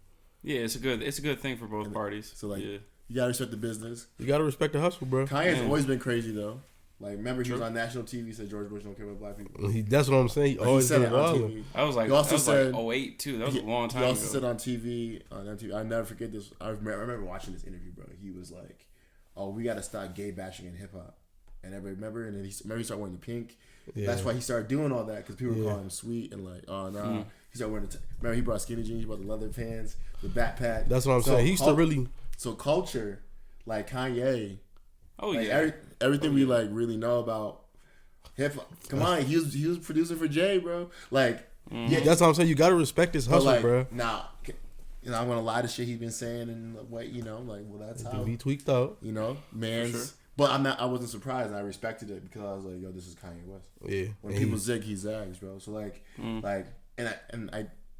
Yeah, it's a good thing for both parties. So like you gotta respect the business. You gotta respect the hustle, bro. Kanye's always been crazy though. Like, remember he was on national TV, said George Bush don't care about black people. That's what I'm saying. He always said it on TV. I was like, that was like 08 too. That was a long time ago. He also said on MTV, I never forget this. I remember watching this interview, bro. He was like, "Oh, we got to stop gay bashing in hip hop." And everybody remember, and then he started wearing the pink. Yeah. That's why he started doing all that because people were calling him sweet and like, oh no. He started wearing remember he brought skinny jeans, he brought the leather pants, the backpack. That's what I'm saying. He used to really. So culture, like Kanye. Oh like, yeah. Everything we like really know about hip hop. Come on, he was producing for Jay, bro. Like, yeah, that's what I'm saying. You gotta respect his hustle, like, bro. Nah, I'm gonna lie to shit he's been saying and what like, well, that's how he tweaked out. Man's. Sure. But I wasn't surprised. I respected it because I was like, yo, this is Kanye West. Yeah. When people zig, he zags, bro. So like,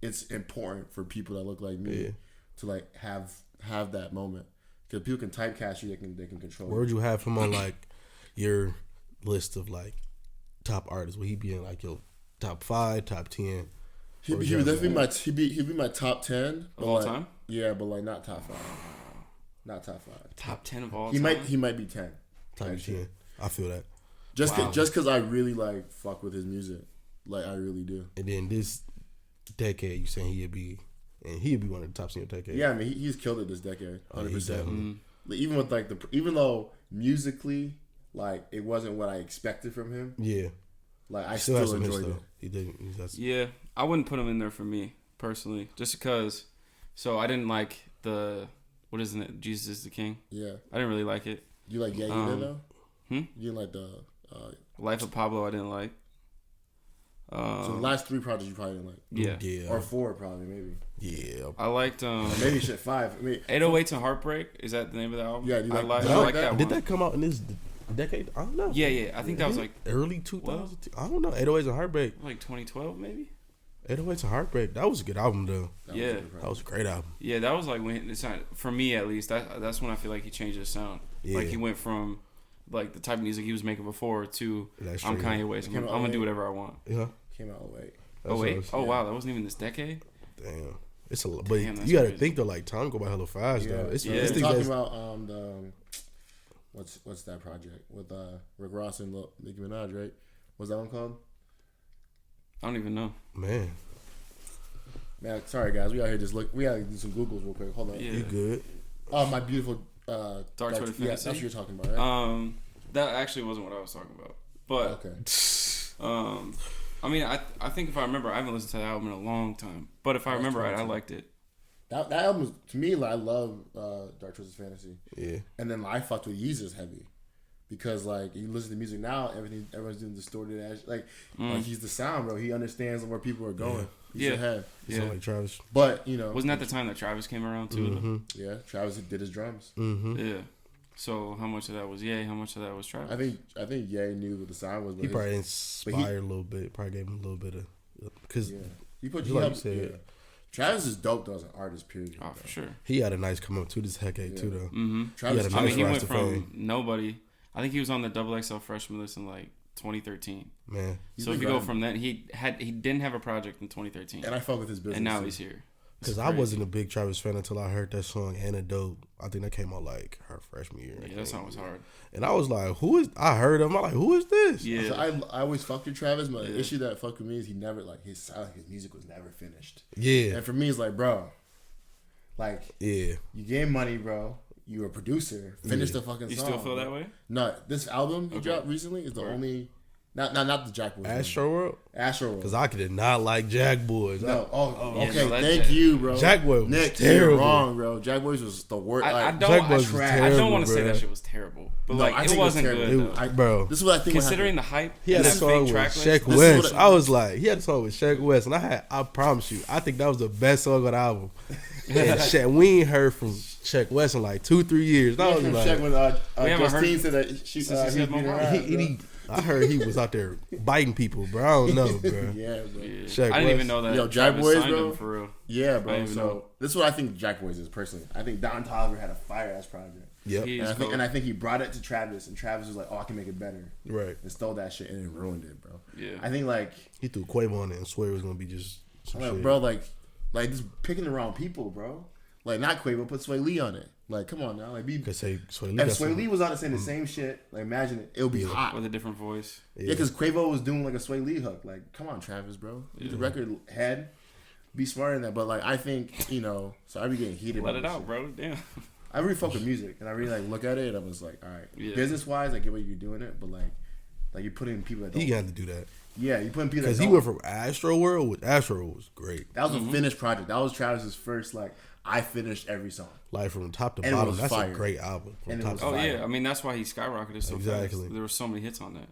it's important for people that look like me to like have that moment because people can typecast you. They can control. Where would you have him on like your list of like top artists? Would he be in like your top 5, top 10? He would definitely he'd be my top 10 of all time. Yeah, but like not top 5. Not top 5. Top 10 of all time. He might be 10. Top 10. I feel that. Just because I really like fuck with his music, like I really do. And then this decade, you saying he'd be one of the tops in your decade. Yeah, I mean he's killed it this decade, 100%. Mm-hmm. Even with like even though musically, like it wasn't what I expected from him. Yeah, like I still enjoyed it. He did. Yeah, I wouldn't put him in there for me personally, just because. So I didn't like what isn't it? Jesus is the King. Yeah, I didn't really like it. You like you did though? You didn't like the Life of Pablo. I didn't like. So the last 3 projects you probably didn't like. Yeah. Or 4 probably maybe. Yeah. I liked maybe shit 5. I mean 808s and Heartbreak. Is that the name of the album? Yeah, I like that one. Did that come out in this decade? I don't know. Yeah. I think that was like early 2000. I don't know. 808s and Heartbreak. Like 2012 maybe. 808s and Heartbreak. That was a good album though. That was a great album. Yeah, that was like when it's not for me at least. That's when I feel like he changed his sound. Yeah. Like he went from like the type of music he was making before to I'm Kanye West. I'm gonna do whatever I want. Yeah. Came out 08. Oh wait. Oh wow, that wasn't even this decade. Damn. It's a lot, but you gotta think though. Like time go by hella fast though. We're talking about the what's that project with Rick Ross and Nicki Minaj, right? What's that one called? I don't even know. Man, sorry guys, we out here just we gotta do some Googles real quick. Hold on. Yeah. You good? Oh, my beautiful Dark Twisted Fantasy. Yeah, that's what you're talking about, right? That actually wasn't what I was talking about. But okay. I mean, I think if I remember, I haven't listened to that album in a long time. But if I remember right, I liked it. That album was, to me, like, I love Dark Twisted Fantasy. Yeah. And then I fucked with Yeezus heavy. Because, like, you listen to music now, everyone's doing distorted ass. Like he's the sound, bro. He understands where people are going. He's ahead. He's like Travis. But, you know. Wasn't that the time that Travis came around, too? Mm-hmm. Yeah, Travis did his drums. Mm-hmm. Yeah. So, how much of that was Ye? How much of that was Travis? I think Ye knew what the sound was. He probably inspired a little bit. Probably gave him a little bit of. Because, Travis is dope, though, as an artist, period. Oh, for sure. He had a nice come up to this decade, too, though. Mm-hmm. Travis, he went from nobody. I think he was on the XXL freshman list in like 2013. Man, so if you go from that, he didn't have a project in 2013, and I fuck with his business, and now he's here. Because I wasn't a big Travis fan until I heard that song Antidote. I think that came out like her freshman year. Yeah, that song was hard. And I was like, I heard him. I'm like, who is this? Yeah, so I always fucked with Travis, but the issue that fucked with me is he never his music was never finished. Yeah, and for me, it's like, bro, like, you gave money, bro. You were a producer. Finish the fucking song. You still feel that way? No, this album he dropped recently is the only. Not the Jack Boys. Astroworld? Astroworld. Because I did not like Jack Boys. No. Okay. Thank you, bro. Jack Boys Nick, was terrible. You're wrong, bro. Jack Boys was the worst. I don't want to say that shit was terrible. But it wasn't good, bro. This is what I think. Considering the hype. He had a song with Sheck West. I was like, he had a song with Sheck West. And I promise you, I think that was the best song on the album. And we ain't heard from Sheck West in like 2-3 years. I was like, Justine said that I heard he was out there biting people, bro. I don't know, bro. Yeah, bro. I didn't even know that. Yo, Jack Boys, bro. For real. Yeah, bro. So this is what I think Jack Boys is personally. I think Don Toliver had a fire ass project. Yep. And I think he brought it to Travis, and Travis was like, "Oh, I can make it better." Right. And stole that shit and it ruined it, bro. Yeah. I think like he threw Quavo on it and swear it was gonna be just some shit. Bro, like just picking the wrong people, bro. Like not Quavo, put Sway Lee on it. Like, come on now, like be. Could say Sway Lee. If Sway Lee was on it saying the same shit, like imagine it, it'll be hot with a different voice. Yeah, because Quavo was doing like a Sway Lee hook. Like, come on, Travis, bro. He's the record head. Be smart in that, but like I think so I be getting heated. Let it out, bro. Damn. I really fuck with music, and I really like look at it, and I'm just like, all right, business wise, I get what you're doing it, but like Like you're putting people that he got to do that. Yeah, you putting people because he went from Astro World, which Astro World was great. That was a finished project. That was Travis's first like I finished every song. Like from top to bottom, that's fire. A great album. Yeah, I mean that's why he skyrocketed so fast. There were so many hits on that.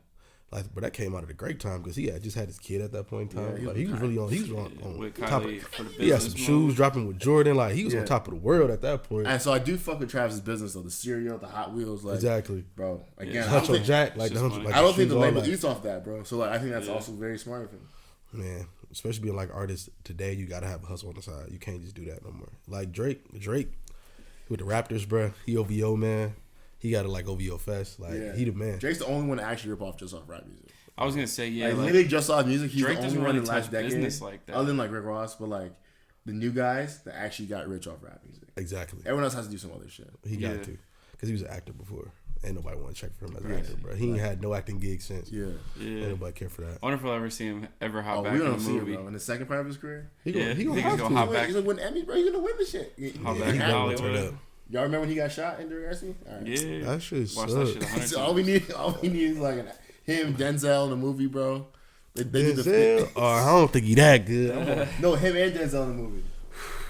Like, but that came out at a great time because he had just had his kid at that point in time. Yeah, he was really on. He was on with top Kylie for the business. He had some shoes dropping with Jordan. Like he was on top of the world at that point. And so I do fuck with Travis's business though. The cereal, the Hot Wheels, like exactly, bro. Again, I don't think Jack, like I don't think the label eats off that, bro. So like I think that's also very smart of him. Man, especially being like artists today, you gotta have a hustle on the side. You can't just do that no more. Like Drake with the Raptors, bro. He OVO man. He got a like OVO fest. Like he the man. Drake's the only one to actually rip off just off rap music. I was gonna say like literally just off music. He's Drake the only one in the last decade, like that. Other than like Rick Ross, but like the new guys that actually got rich off rap music. Exactly. Everyone else has to do some other shit. He got to because he was an actor before. Ain't nobody want to check for him as an actor, bro. He ain't had no acting gigs since. Yeah. Ain't nobody care for that. I wonder if I'll ever see him ever hop back in a movie. Bro. In the second part of his career, he gonna hop back. He's gonna win Emmy, bro. He's gonna win the shit. Hop back in Hollywood. Y'all remember when he got shot in Degrassi? Right. Yeah, that shit watch that shit 100 times. All we need is like him, Denzel in the movie, bro. They did I don't think he that good. No, him and Denzel in the movie.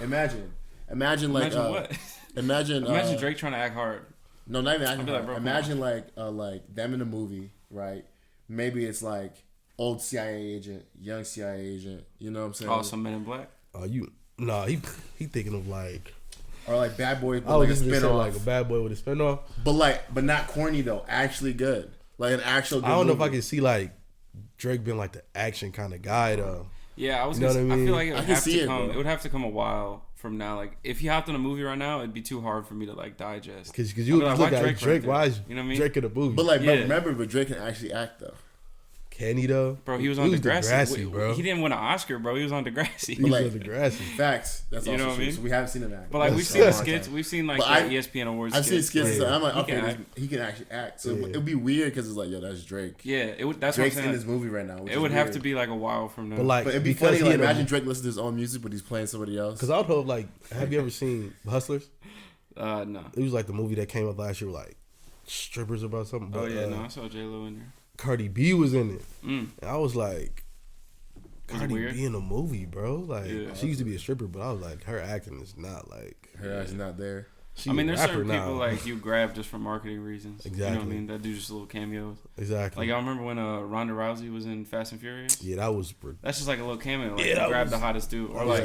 Imagine like what? Imagine Drake trying to act hard. No, not even acting hard. Like, imagine like them in the movie, right? Maybe it's like old CIA agent, young CIA agent. You know what I'm saying? Oh, some Men in Black. He thinking of like. Or like Bad Boy, but like a spinoff. Like a Bad Boy with a spinoff. But not corny though. Actually good. Like an actual good I don't know movie. if I can see like Drake being like the action kind of guy though. Yeah, I feel like it would have to come. It would have to come a while from now. Like if he hopped in a movie right now, it'd be too hard for me to like digest. Because you look at Drake. Why is you know what I mean? Drake in the movie? But like, remember, Drake can actually act though. Can he though? Bro, he was on Degrassi, bro. He didn't win an Oscar, bro. He was on Degrassi. He was on Degrassi. Facts. That's also true. I mean? So we haven't seen him act. But like we've seen skits. We've seen like ESPN Awards. I've seen skits. So I'm like, okay, he can actually act. So it'd be weird because it's like, yo, that's Drake. Yeah, that's Drake's in this movie right now. It would have to be like a while from now. But it'd be funny. Like, imagine Drake listens to his own music, but he's playing somebody else. Because I would hope, like, have you ever seen Hustlers? No. It was like the movie that came up last year, with, like strippers about something. But, no, I saw J-Lo in there. Cardi B was in it. And I was like, Cardi B in a movie, bro. Like, she used to be a stripper, but I was like, her acting is not like her acting's not there. I mean, there's certain people like you grab just for marketing reasons. Exactly. You know what I mean? That do just little cameos. Exactly. Like y'all remember when Ronda Rousey was in Fast and Furious? Yeah, that was. That's just like a little cameo. Like you grab the hottest dude, or like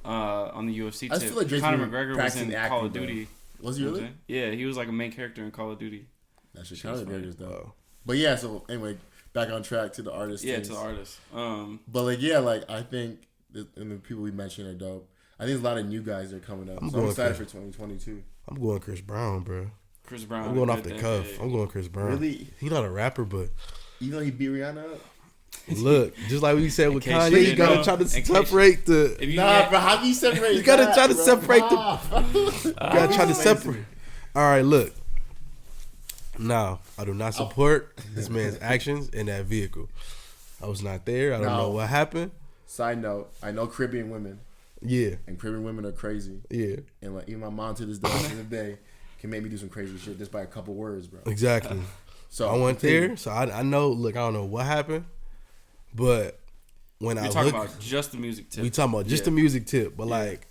on the UFC tip. Feel like Conor McGregor was in Call of Duty. Was he really? Yeah, he was like a main character in Call of Duty. That shit Conor McGregor's though. But yeah, so anyway, back on track to the artists. Yeah, to the artists. But like, yeah, like I think, and the people we mentioned are dope. I think there's a lot of new guys that are coming up. So I'm excited for 2022. I'm going Chris Brown, bro. Chris Brown. I'm going off the cuff. I'm going Chris Brown. Really? He's not a rapper, but you know he beat Rihanna up. Look, just like we said with Kanye, you gotta try to separate the. Bro, how do you separate? You gotta try to separate the. You gotta try to separate. All right, look. Now, I do not support this man's actions in that vehicle. I was not there. I don't know what happened. Side note: I know Caribbean women. Yeah. And Caribbean women are crazy. Yeah. And like even my mom to this day can make me do some crazy shit just by a couple words, bro. Exactly. So I went there. So I know. Look, I don't know what happened, but when I talking about just the music tip. We talking about just the music tip, but like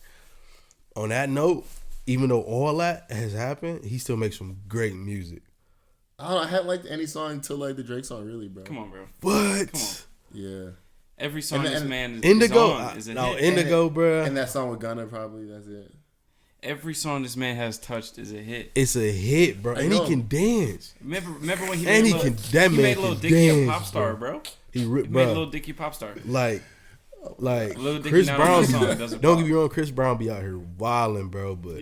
on that note, even though all that has happened, he still makes some great music. I hadn't liked any song until like the Drake song, really, bro. Come on, bro. What? Come on. Yeah. Every song this man is Indigo, on is a hit. Indigo, bro. And that song with Gunna, probably. That's it. Every song this man has touched is a hit. It's a hit, bro. And he can dance. Remember when he made Lil Dicky a pop star, bro. He made Lil Dicky pop star. Like Chris Brown. Don't get me wrong, Chris Brown be out here wilding, bro. But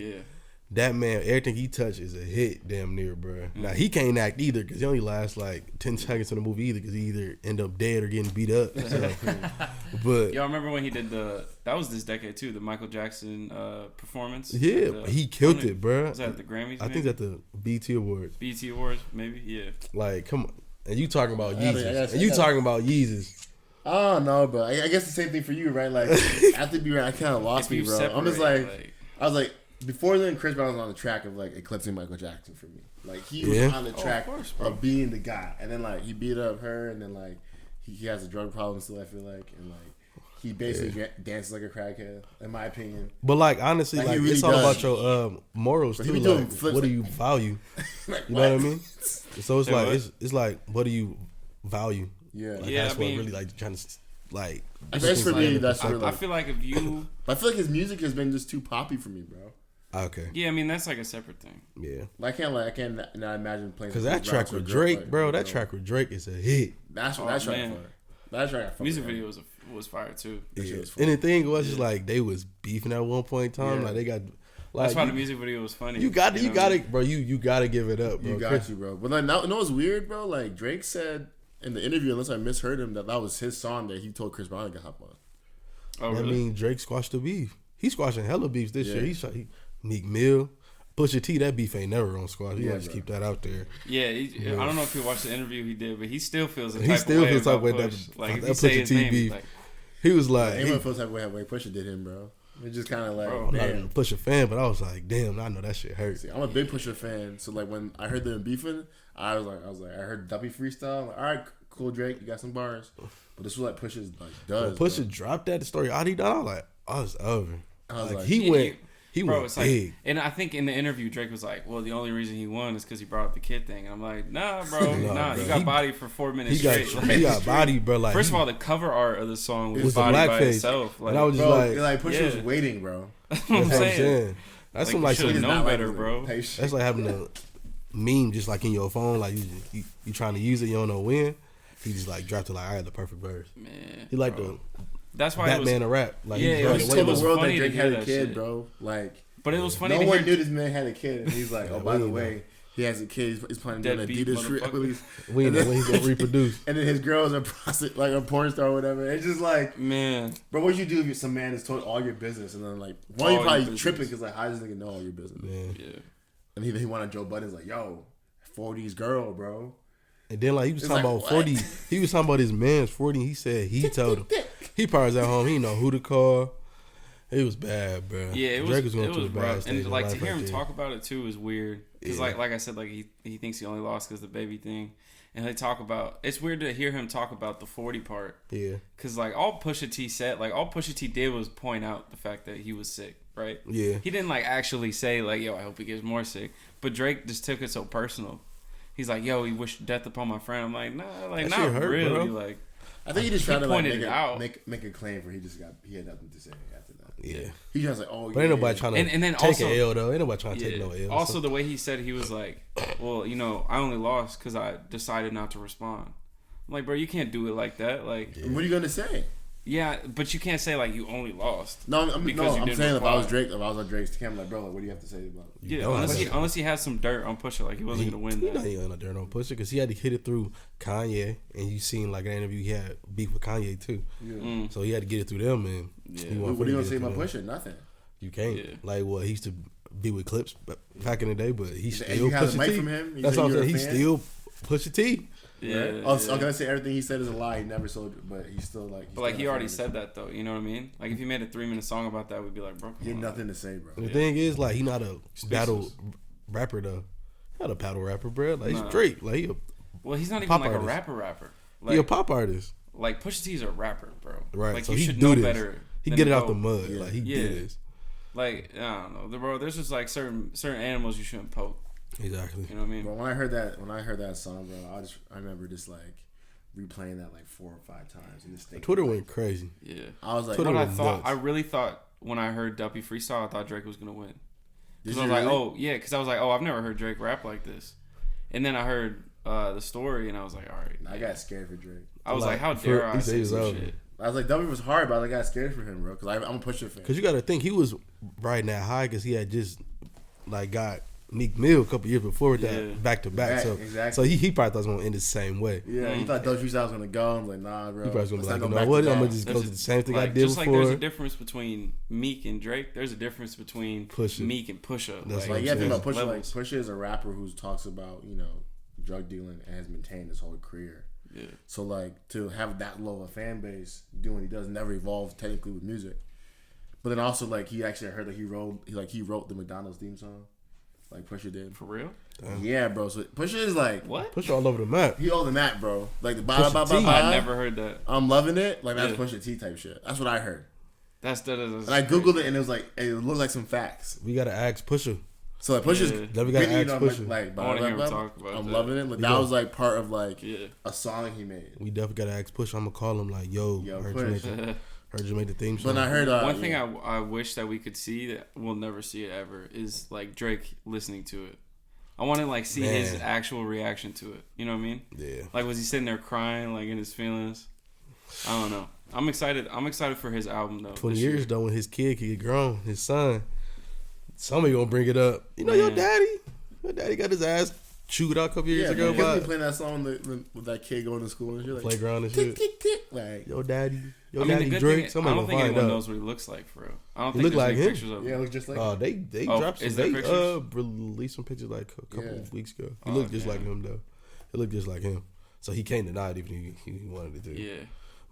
that man, everything he touches is a hit, damn near, bro. Mm-hmm. Now he can't act either because he only lasts like 10 seconds in the movie either because he either end up dead or getting beat up. So. But y'all remember when he did that was this decade too, the Michael Jackson performance? Yeah, he killed it, bro. Was that at the Grammys? I think it's at the BET Awards. BET Awards, maybe, yeah. Like, come on, and you talking about Yeezus? Talking about Yeezus? Oh no, but I guess the same thing for you, right? Like after be right, I kind of lost me, bro. I'm just like, I was like. before then, Chris Brown was on the track of like eclipsing Michael Jackson for me. Like he was on the track of being the guy, and then like he beat up her, and then like he has a drug problem still. I feel like, and like he basically dances like a crackhead, in my opinion. But like honestly, like really it's all about your morals too. Like, what do you value? Like, you know what I mean? So it's like it's like what do you value? Yeah, like, that's what really like trying to like. That's for me. That's for I feel like if you, I feel like his music has been just too poppy for me, bro. Okay. Yeah, I mean that's like a separate thing. Yeah. Like I can't not imagine playing. Because that track with Drake, bro, that track with Drake is a hit. That's track fire. That track. Music video was fire too. Yeah. And the thing was just like they was beefing at one point in time. Yeah. Like they got. Like, that's why the music video was funny. You got it, bro. You got to give it up, bro. You got you, bro. But like, you know what's weird, bro? Like Drake said in the interview, unless I misheard him, that was his song that he told Chris Brown to hop on. Oh, really? I mean, Drake squashed the beef. He's squashing hella beefs this year. He Meek Mill, Pusha T. That beef ain't never on squash. You just keep that out there. Yeah, I don't know if you watched the interview he did, but he still feels the type of way about Push. Like that Pusha T beef. Like, he was like, anyone feels type of way Pusha did him, bro. It's just kind of like, I'm not a Pusha fan, but I was like, damn, I know that shit hurts. See, I'm a big Pusha fan, so like when I heard them beefing, I was like, I heard Duppy freestyle. I'm like, all right, cool, Drake, you got some bars, but this was like Pusha's like does. When Pusha dropped that story, Adi done. I was like, oh, it's over. I was like, he went big. Like, and I think in the interview, Drake was like, well, the only reason he won is because he brought up the kid thing. And I'm like, nah, bro, nah. You got body for 4 minutes straight. He got body, bro. Like, first of all, the cover art of the song was body by itself. Like, and I was just like Pusha was waiting, bro. That's what I'm saying. That's like, some know better, bro. That's like having a meme just like in your phone. Like you trying to use it, you don't know when. He just like dropped it like, I had the perfect verse. Man, he like the. That's why Batman to rap. Like, it was told the world that Drake had a kid, bro. Like, but it was funny. No one knew this man had a kid, and he's like, oh, by the way, he has a kid. He's planning to do an Adidas release. We know when he's gonna reproduce. And then his girl's a prostitute, like a porn star or whatever. It's just like, man, bro, what you do if some man has told all your business, and then like, one, you probably tripping because like, how does this nigga know all your business? Man. Yeah. And he went on Joe Budden's like, yo, 40's girl, bro. And then like he was talking about 40. He was talking about his man's 40. He said he told him he probably was at home. He know who to call. It was bad, bro. Yeah, Drake was going through a bad stage. And like to hear him talk about it too is weird. Because like I said, like he thinks he only lost because the baby thing. And they talk about, it's weird to hear him talk about the 40 part. Yeah. Because like all Pusha T said, like all Pusha T did was point out the fact that he was sick, right? Yeah. He didn't like actually say like, yo, I hope he gets more sick. But Drake just took it so personal. He's like, yo, he wished death upon my friend. I'm like, nah, like that not really. Bro. Like, I think he just tried to like make a claim where he had nothing to say after that. Yeah, he just like, oh, but ain't nobody trying to and then take an L though. Ain't nobody trying to take no L. Also, the way he said, he was like, well, you know, I only lost because I decided not to respond. I'm like, bro, you can't do it like that. Like, what are you gonna say? Yeah, but you can't say like you only lost. No, I'm saying if I was Drake, if I was on Drake's camera, like, bro, like, what do you have to say about it? Yeah, unless he has some dirt on Pusha, like he wasn't gonna win. He ain't no dirt on Pusha because he had to hit it through Kanye, and you seen like an interview he had beef with Kanye too. Yeah. So he had to get it through them, and what are you gonna say about Pusha? Nothing. You can't. Yeah. Like, well, he used to be with Clips back in the day, but he's still you have Pusha a mic T. From him? That's what I'm saying. He's still Pusha T. Yeah. Right? I'm gonna say everything he said is a lie. He never sold it, but he's still like. But like he already said that though. You know what I mean? Like if he made a 3-minute song about that, we'd be like, bro, he had nothing to say, bro. The thing is, like, he not a battle rapper though. Not a battle rapper, bro. Like he's Drake. Like he's not even like a rapper. Like, he a pop artist. Like Pusha T's a rapper, bro. Right. Like so you he should do know this. better. He get it out the mud. Yeah. Like he did this. Like I don't know, bro. There's just like certain animals you shouldn't poke. Exactly. You know what I mean? But when I heard that song, bro, I remember just like replaying that like 4 or 5 times. And just Twitter went crazy. Yeah. I was like, I really thought when I heard Duppy freestyle, I thought Drake was gonna win. Because I was like, I've never heard Drake rap like this. And then I heard the story, and I was like, all right. I got scared for Drake. I was like, how dare I say some shit? I was like, Duppy was hard, but I got scared for him, bro. Because I'm a Pusha fan. Because you got to think, he was riding that high because he had just like got Meek Mill a couple years before with that back-to-back. So he probably thought it was going to end the same way. Yeah, he thought Dope Freestyle was going to go. I'm like, nah, bro. He probably was going to be like, you know what? I'm going to just go to the same thing I did just before. Just like there's a difference between Meek and Drake, there's a difference between Meek and Pusha. That's like, you have to think about Pusha. Like, Pusha is a rapper who talks about, you know, drug dealing and has maintained his whole career. Yeah. So like to have that low of a fan base doing what he does, never evolved technically with music. But then also like he actually heard that he wrote the McDonald's theme song, like Pusha did. For real? Yeah, bro. So Pusha is like what? Pusha all over the map. He all over the map, bro. Like the I never heard that. I'm loving it. Like that's Pusha T type shit. That's what I heard. That's and I googled it and it was like it looked like some facts. We gotta ask Pusha. So like Pusha's we gotta ask Pusha. Like I want to hear him talk about I'm loving it. Like that was like part of like a song he made. We definitely gotta ask Pusha. I'm gonna call him like, yo heard you make the theme song. But I heard one thing I wish that we could see that we'll never see it ever is like Drake listening to it. I want to like see his actual reaction to it. You know what I mean? Yeah. Like was he sitting there crying like in his feelings? I don't know. I'm excited for his album though. 20 years though, when his kid can get grown, his son, somebody gonna bring it up. You know, your daddy got his ass chewed out a couple years ago. Yeah, playing that song with that kid going to school and shit. Like, playground and shit. Like, your daddy Drake. Somebody I don't think anyone anyone knows what he looks like for real. I don't think look like him. Pictures of him. Yeah, it looks just like him. They dropped some. They released some pictures like a couple of weeks ago. He looked just like him though. He looked just like him. So he can't deny it even if he wanted to. Yeah.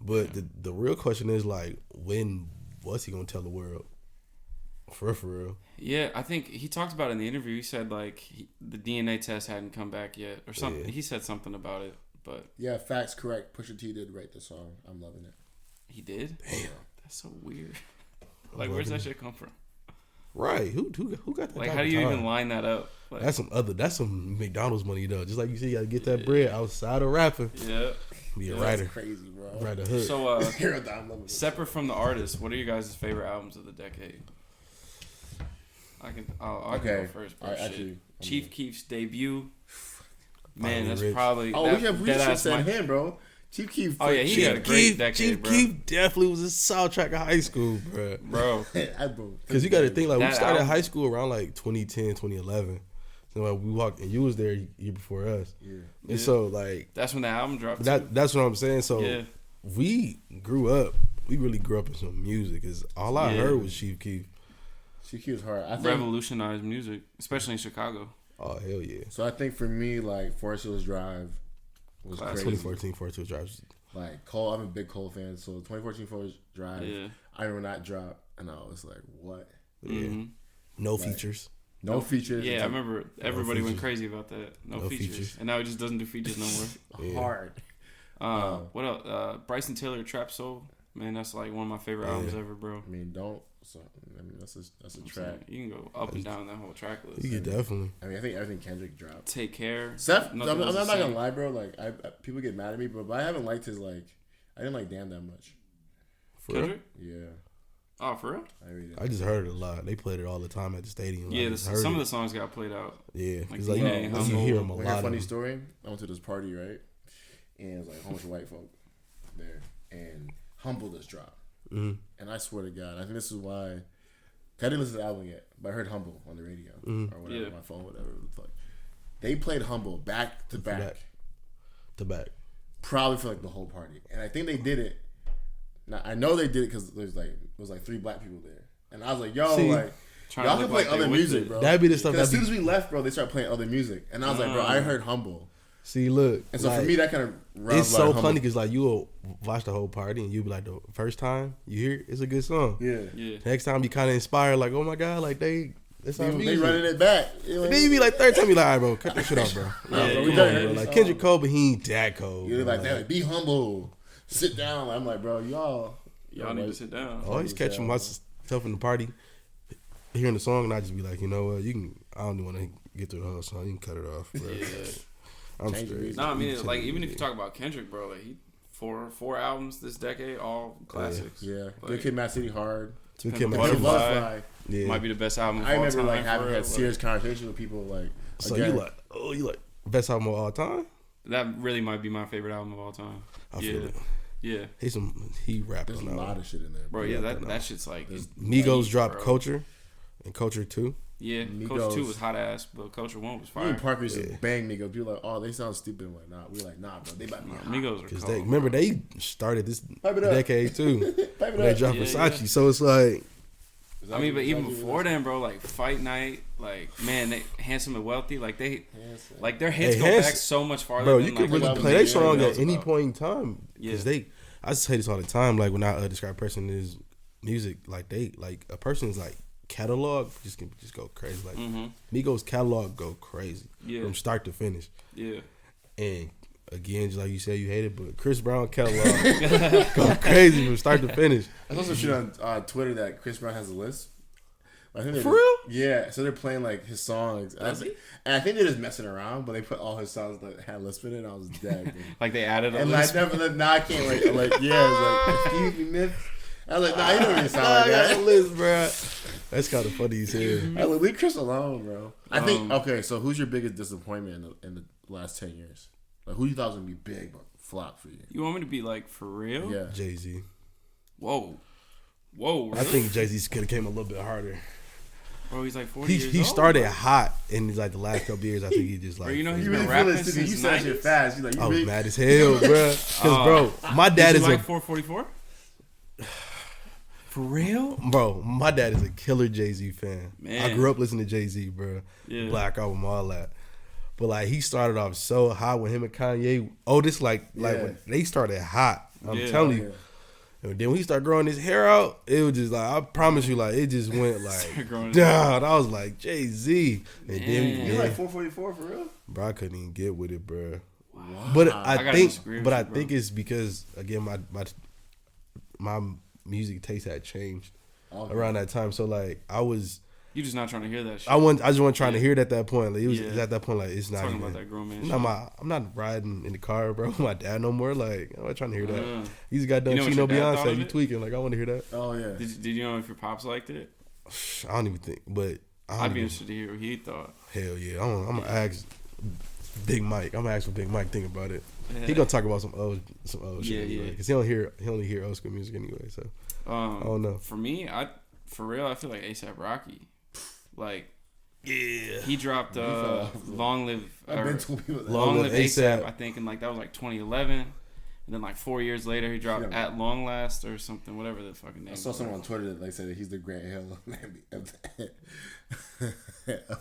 But the real question is like, when was he gonna tell the world? For real. Yeah, I think he talked about it in the interview. He said like the DNA test hadn't come back yet or something. Yeah. He said something about it, but yeah, facts correct. Pusha T did write the song. I'm loving it. He did? Damn, that's so weird. Like, where's that shit come from? Right? Who got that? Like, how do you even line that up? Like, that's some McDonald's money though. Just like you said, you gotta get that bread outside of rapping. Yeah. Be a writer. That's crazy, bro. Write a hook. So, separate from the artist, what are you guys' favorite albums of the decade? I can go first. Actually, Chief Keef's debut. Man, that's probably. Oh, we should send him, bro. Chief Keef. Oh yeah, he had a great decade, Chief bro. Keef definitely was a soundtrack of high school, bro. Because you got to think like we started high school around like 2010, 2011. So like we walked, and you was there year before us. Yeah. And so like that's when the album dropped. That's what I'm saying. So we grew up. We really grew up in some music. Cause all I heard was Chief Keef. Chief Keef was hard. I think revolutionized music, especially in Chicago. Oh hell yeah! So I think for me, like Forest Hills Drive was crazy. 2014 Forest Hills Drive. Like Cole, I'm a big Cole fan. So 2014 Forest Drive, I remember that drop, and I was like, what? Yeah. No features. No features. Yeah, I remember everybody went crazy about that. No features. And now he just doesn't do features no more. Hard. What else? Bryson Tiller, Trap Soul. Man, that's like one of my favorite albums ever, bro. I mean, that's a track. You can go up and down that whole track list. You can definitely. I mean, I think everything Kendrick dropped. Take Care. Seth, I'm not gonna lie, bro. Like, people get mad at me, but I haven't liked his I didn't like Damn that much. For Kendrick? Real? Yeah. Oh, for real? I just heard it a lot. They played it all the time at the stadium. Yeah, some of the songs got played out. Yeah, because you hear them a lot. Funny story. I went to this party, right, and it was like a whole bunch of white folk there, and Humble just dropped. Mm-hmm. And I swear to God, I think this is why. I didn't listen to the album yet, but I heard Humble on the radio or whatever, my phone, whatever. They played Humble back to back. Probably for like the whole party, and I think they did it. Now I know they did it because it was like 3 black people there, and I was like, "Yo, y'all can play other music, bro." That'd be the stuff. As soon as we left, bro, they started playing other music, and I was like, "Bro, I heard Humble." See, look, and so for me, that kind of it's so funny because like you will watch the whole party and you'll be like, the first time you hear it, it's a good song. Yeah. Next time you kind of inspired, like, oh my god, like they running it back. And then you be like, third time you like, all right, bro, cut that shit off, bro. Bro. Like Kendrick Cole, but he ain't that cold. You're like, be humble, sit down. I'm like, bro, y'all need to sit down. I always catch myself in the party, hearing the song, and I just be like, you know what, I don't even want to get through the whole song. You can cut it off, bro. I'm straight. No, I mean, like, even if you talk about Kendrick, bro, like, he four albums this decade, all classics. Yeah. Good Kid, Mad City, Hard. Good Kid, Mad City, Butterfly. Yeah. Might be the best album of all time. I remember, like, having had serious conversations with people, like, so again. you like best album of all time? That really might be my favorite album of all time. I feel it. Yeah. He rapped on that. There's a lot of shit in there. Bro, yeah, that shit's like... Migos dropped Culture and Culture 2. Yeah, Culture 2 was hot ass, but Culture 1 was fire. Me and Parker used to bang Migos. People were like, oh, they sound stupid. I'm like, nah. We were like, nah, bro. They about to be hot. Migos are cold. Remember, they started this decade too. They dropped Versace. So it's like... I mean, but even before then, bro, like Fight Night, like, man, they Handsome and Wealthy, like their hits go back so much farther. Bro, you could really play that song at any point in time. Because I say this all the time, like when I describe a person as music, like a person's like catalog just can just go crazy. Like Migos catalog go crazy from start to finish. Yeah, and again, just like you said, you hate it, but Chris Brown catalog go crazy from start to finish. I saw some shit on Twitter that Chris Brown has a list. I think For real? Yeah, so they're playing like his songs, and I think they're just messing around, but they put all his songs that had lists in it. And I was dead. Like they added a and list. And now I can't wait. I'm like, yeah, it's like excuse me, Myth. I was like, nah, you don't even sound like that. List, bro. That's kind of funny as hell. I like, leave Chris alone, bro. I think okay. So who's your biggest disappointment in the last 10 years? Like who you thought was gonna be big but flop for you? You want me to be like for real? Yeah, Jay-Z. Whoa. Really? I think Jay-Z could have came a little bit harder. Bro, he's like 40 years old. He started hot in like the last couple years. I think he just like. Bro, you know he's been rapping since you said shit fast. You like, I was mad as hell, bro. Because bro, my dad is like 444. For real? Bro, my dad is a killer Jay-Z fan. Man. I grew up listening to Jay-Z, bro. Yeah. Black Album, all that. But like he started off so hot with him and Kanye. This like when they started hot. I'm telling you. And then when he started growing his hair out, it was just like I promise you, like it just went like down. I was like Jay-Z, and then you're like 444 for real, bro. I couldn't even get with it, bro. Wow. But I think it's because again my music taste had changed around that time. So like you just not trying to hear that shit. I just wasn't trying to hear it at that point. Like, it was at that point like it's not talking even about that grown man. I'm not riding in the car, bro, with my dad no more. Like I'm not trying to hear that. You just got done cheating on Beyonce. You tweaking. Like I want to hear that. Oh yeah. Did you know if your pops liked it? I don't even think, but I'd be interested to hear what he thought. Hell yeah, I'm gonna ask Big Mike. I'm gonna ask what Big Mike think about it. He gonna talk about some old shit anyway, because he only hear old school music anyway. So I don't know. For me, for real, I feel like A$AP Rocky. Like, yeah, he dropped Long Live A$AP, I think, and like that was like 2011, and then like 4 years later he dropped At Long Last or something, whatever the fucking name. I saw someone on Twitter that said that he's the Grant Hill of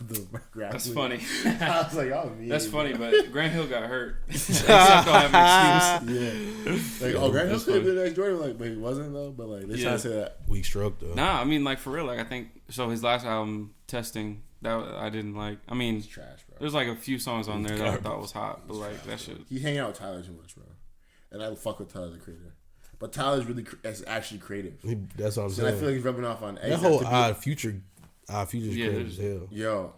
the rap. That's funny. I was like, y'all mean. That's funny, but Grant Hill got hurt. A$AP don't have an excuse. Yeah, like Grant Hill could have been the next Jordan, like, but he wasn't though. But like they trying to say that weak stroke though. Nah, I mean like for real, like I think so. His last album, Testing, that I didn't like. I mean, it's trash, bro. There's like a few songs on there that I thought was hot, but like that shit. He hang out with Tyler too much, bro. And I fuck with Tyler the Creator, but Tyler's really actually creative. That's what I'm saying. I feel like he's rubbing off on that whole Odd Future's creative as hell. Yo,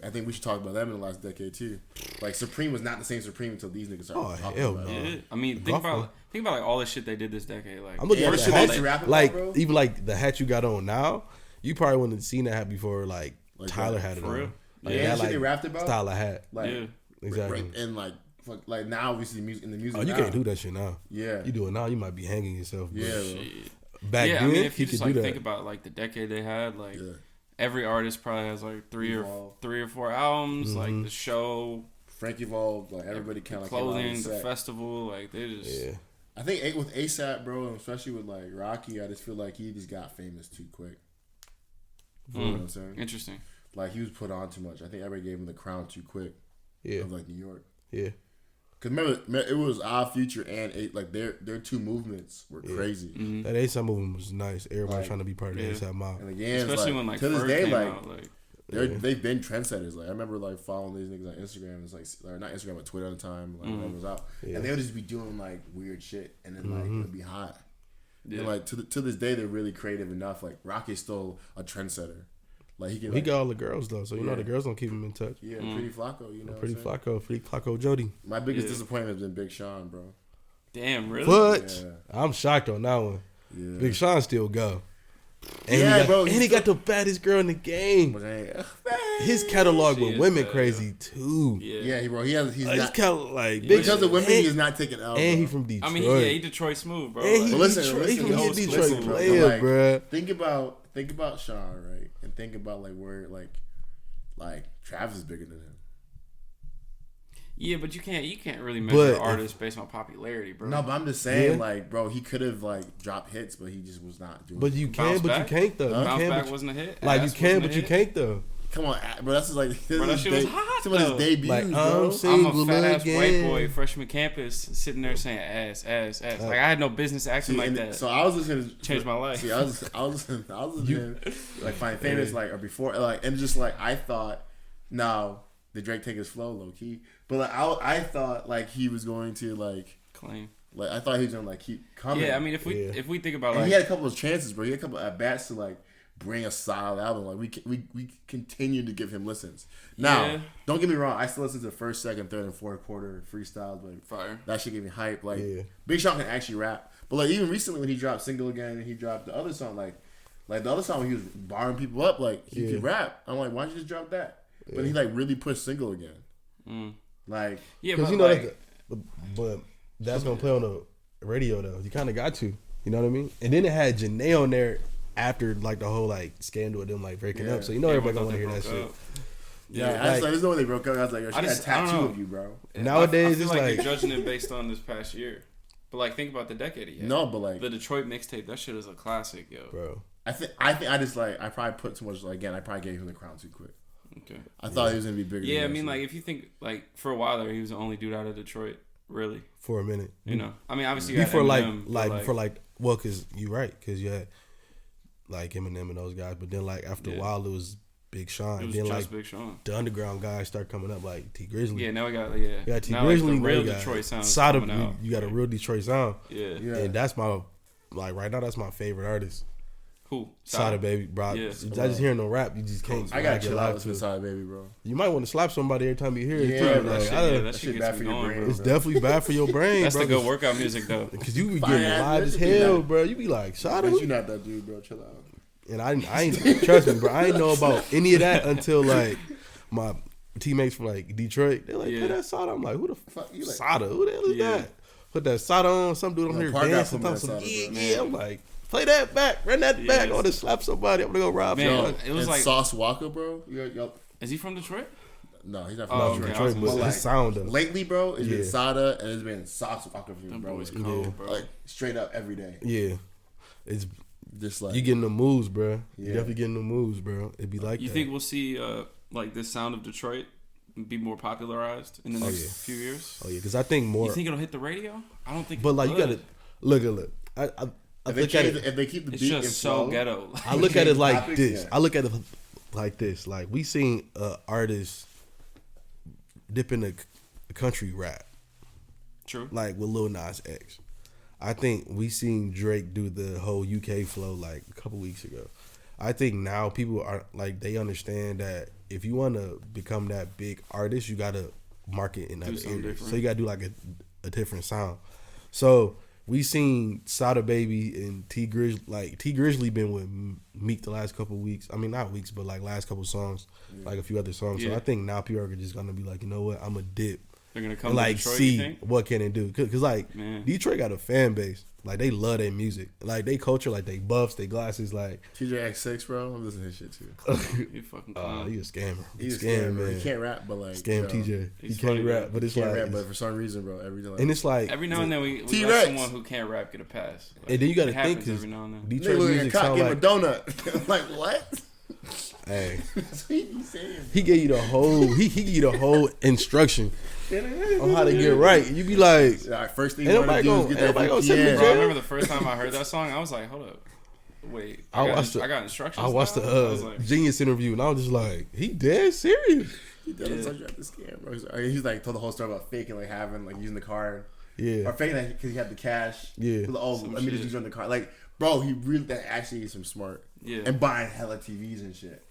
I think we should talk about them in the last decade too. Like Supreme was not the same Supreme until these niggas started talking about it. Yeah. I mean, think about like all the shit they did this decade. Like I'm looking at the hat, like even like the hat you got on now, you probably wouldn't have seen that hat before. Like Tyler had it on. Real? Like, yeah, that, like, they rapped about style of hat. Like, exactly. And like now we see music in the music. Oh, you now. can't do that shit now. Yeah, you do it now, you might be hanging yourself. Yeah, back then, I mean, if you just like do think about like the decade they had, like every artist probably has like three or four albums. Like the show, Frankie Evolved, like everybody kind of clothing, the festival, like they just. Yeah. I think with A$AP, bro, and especially with like Rocky, I just feel like he just got famous too quick. You know what I'm saying? Interesting. Like he was put on too much. I think everybody gave him the crown too quick. Yeah. Of like New York. Yeah. Cause remember it was Odd Future and like their two movements were crazy. Mm-hmm. That A$AP movement was nice. Everybody trying to be part of the A$AP mob. And again, especially when like to this day, like out, they've been trendsetters. Like I remember like following these niggas on Instagram. It's like or not Instagram but Twitter at the time. Like when it was out, and they would just be doing like weird shit, and then like it would be hot. Yeah. And like to this day, they're really creative enough. Like Rocky's still a trendsetter. Like he got all the girls though, so you know the girls don't keep him in touch. Yeah, Pretty Flacco, you know. Pretty Flacco Jody. My biggest disappointment has been Big Sean, bro. Damn, really? But I'm shocked on that one. Yeah. Big Sean still go. And he got the baddest girl in the game. His catalog with women crazy too. Yeah, bro. He's not like because of women. He is not taking out. And he from Detroit. I mean, he Detroit smooth, bro. And he a Detroit player, bro. Think about Sean, right? And think about like where like Travis is bigger than him. Yeah, but you can't really measure artists based on popularity, bro. No, but I'm just saying, like, bro, he could have like dropped hits, but he just was not doing. But you can, but you can't though. Bounce Back wasn't a hit. Like you can, but you can't though. Come on, bro. That's just like that shit was hot. Some of his debuts, like, bro. I'm a fat ass white boy, freshman campus, sitting there saying ass. Like I had no business acting like that. So I was listening to change my life. See, I was listening like Find Famous, like or before, like and just like I thought, no, did Drake take his flow low key? But like I thought like he was going to like claim. Like I thought he was gonna like keep coming. Yeah, I mean if we think about and like he had a couple of chances, bro. He had a couple of at bats to like bring a solid album. Like we continue to give him listens. Now, don't get me wrong. I still listen to the first, second, third, and fourth quarter freestyles. Like fire. That shit gave me hype. Like Big Sean can actually rap. But like even recently when he dropped Single Again and he dropped the other song, like the other song when he was barring people up, like he could rap. I'm like, why don't you just drop that? But he like really pushed Single Again. Like because you know like, but that's gonna play on the radio though. You kind of got to. You know what I mean? And then it had Janae on there. After like the whole like scandal of them like breaking up, so you know everybody gonna want to hear that shit. Yeah, I was like, there's no way they broke up. I was like, yo, she got a tattoo of you, bro. Nowadays, I feel it's like you're judging it based on this past year. But like, think about the decade he had. No, but like the Detroit mixtape, that shit is a classic, yo. Bro. I think I just like I probably put too much. Like, again, I probably gave him the crown too quick. Okay. I thought he was gonna be bigger. Yeah, I mean, like if you think like for a while there, he was the only dude out of Detroit, really. For a minute, you know. I mean, obviously, before well, because you're right, because you had. Like Eminem and those guys, but then like after a while it was Big Sean. It was then just like Big Sean. The underground guys start coming up like T Grizzly. Yeah, now we got T now Grizzly, like the real Detroit sound. You got a real Detroit sound. Yeah, and that's my like right now that's my favorite artist. Who? Sada Baby, bro. Yeah. I just hearing no rap, you just can't. I got chill out with Sada Baby, bro. You might want to slap somebody every time you hear it. Yeah, too. That shit bad for your brain. It's definitely bad for your brain. That's bro. the good workout music though. Because you be getting live as hell, bro. You be like, Sada. You not that dude, bro. Chill out. And I ain't trust me, bro. I ain't know about any of that until like my teammates from like Detroit. They're like, play that Sada. I'm like, who the fuck? You like Sada? Who the hell is that? Put that Sada on. Some dude on here dancing. I'm like, play that back. Run that back. I want to slap somebody. I'm gonna go rob somebody. It was like Sauce Walker, bro. Is he from Detroit? No, he's not from Detroit. But like, his sound though. Lately, bro, it's been Sada and it's been Sauce Walker for me, bro. It's cold, bro. Like straight up every day. Yeah, it's. Just like you getting the moves, bro. You definitely getting the moves, bro. It'd be like you think we'll see like this sound of Detroit be more popularized in the next few years? Oh yeah, because I think more. You think it'll hit the radio? I don't think. But like you gotta look. I look at it. If they keep the it's beat, just so ghetto. I look at it like this. I look at it like this. Like we seen artists dip in the country rap. True. Like with Lil Nas X. I think we seen Drake do the whole UK flow like a couple weeks ago. I think now people are like they understand that if you want to become that big artist, you got to market in other areas. So you got to do like a different sound. So we seen Sada Baby and T Grizzly. Like T Grizzly been with Meek the last couple weeks. I mean not weeks, but like last couple songs, like a few other songs. So I think now people are just gonna be like, you know what, I'm a dip. They're gonna come and like to Detroit, see what can it do, cause like Detroit got a fan base, like they love their music, like they culture, like they buffs, they glasses, like TJX6, bro. I'm listening to his shit too. You fucking he a scammer. He's a scammer, man. He can't rap, but like scam TJ. He can't rap, but it's like rap, but for some reason, bro, and it's like every now and then we let someone who can't rap get a pass. Like, and then you got to think because Detroit music sound like a donut. Like what? Hey, he gave you the whole. He gave you the whole instruction on how to get right. You be like, first thing you want to do is get that VPN. Bro, I remember the first time I heard that song, I was like, hold up, wait. I got instructions. I watched the Genius interview, and I was just like, he dead serious. He does such a scam, bro. He's like told the whole story about faking like having like using the card. Yeah. Or faking that because he had the cash. Yeah. Let me just use on the card. Like, bro, he really that actually is some smart. Yeah. And buying hella TVs and shit.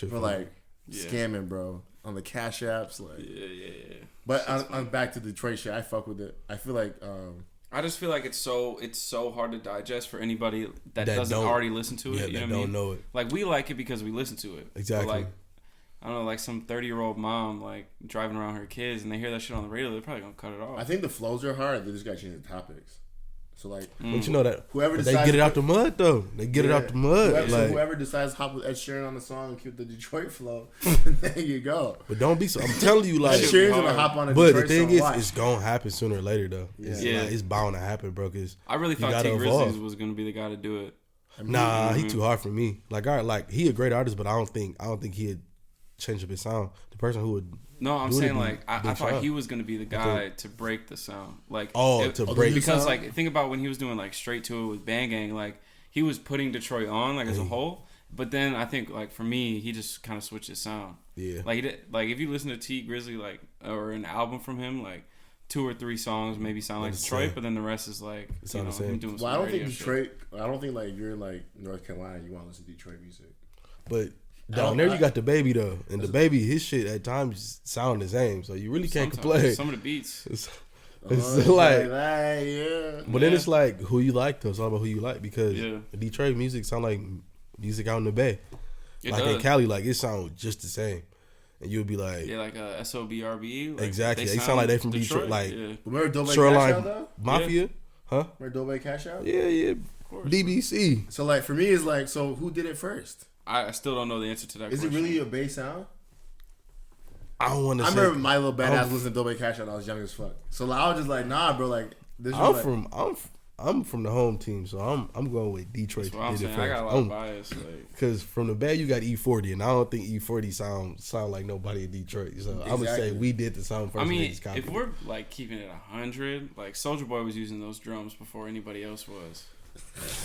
For like scamming, bro, on the cash apps, like But I'm back to Detroit shit. I fuck with it. I feel like I just feel like it's so hard to digest for anybody that doesn't already listen to it. You know what I mean? Know it. Like we like it because we listen to it. Exactly. But like I don't know, like some 30-year-old mom like driving around her kids and they hear that shit on the radio, they're probably gonna cut it off. I think the flows are hard. They just gotta change the topics. So like, but you know that whoever decides they get it out the mud though. They get it out the mud. Whoever decides to hop with Ed Sheeran on the song and keep the Detroit flow, there you go. But don't be so. I'm telling you, like Ed Sheeran's gonna hop on a Detroit Detroit the thing song. is, it's gonna happen sooner or later though. It's bound to happen, bro. Cause I really thought T Grizzlies was gonna be the guy to do it. Nah, he too hard for me. Like he a great artist, but I don't think he'd change up his sound. The person who would. No, I'm saying like I thought he was gonna be the guy to break the sound. Like to break because like think about when he was doing like Straight to It with Bang Gang, like he was putting Detroit on like as a whole. But then I think like for me, he just kind of switched his sound. Yeah. Like if you listen to T Grizzly like or an album from him, like 2 or 3 songs maybe sound like Detroit, but then the rest is like him doing some I don't think Detroit. I don't think like you're in like North Carolina, you want to listen to Detroit music. But down there you got the Baby though, and the Baby his shit at times sound the same, so you really can't complain. Some of the beats. It's like that, yeah. But then it's like who you like though. It's all about who you like because Detroit music sound like music out in the Bay. In Cali, like it sounds just the same. And you'll be like, like SOBRB. Like, exactly. They sound like they from Detroit. Like, remember Dobe Shoreline Cash Out though? Mafia, huh? Remember Dobe Cash Out? Yeah. Of course. DBC. So like for me, it's like, so who did it first? I still don't know the answer to that. Is question. It really a bass sound? I don't want to. I remember My Little Badass listening to Dobe Cash Out when I was young as fuck. So like, I was just like, nah, bro. Like this. I'm from the home team, so I'm going with Detroit. That's what I'm saying. I got a lot of bias. Because from the Bay you got E40, and I don't think E40 sound like nobody in Detroit. So I'm gonna say we did the sound first. I mean, if we're like keeping it 100, like Soulja Boy was using those drums before anybody else was.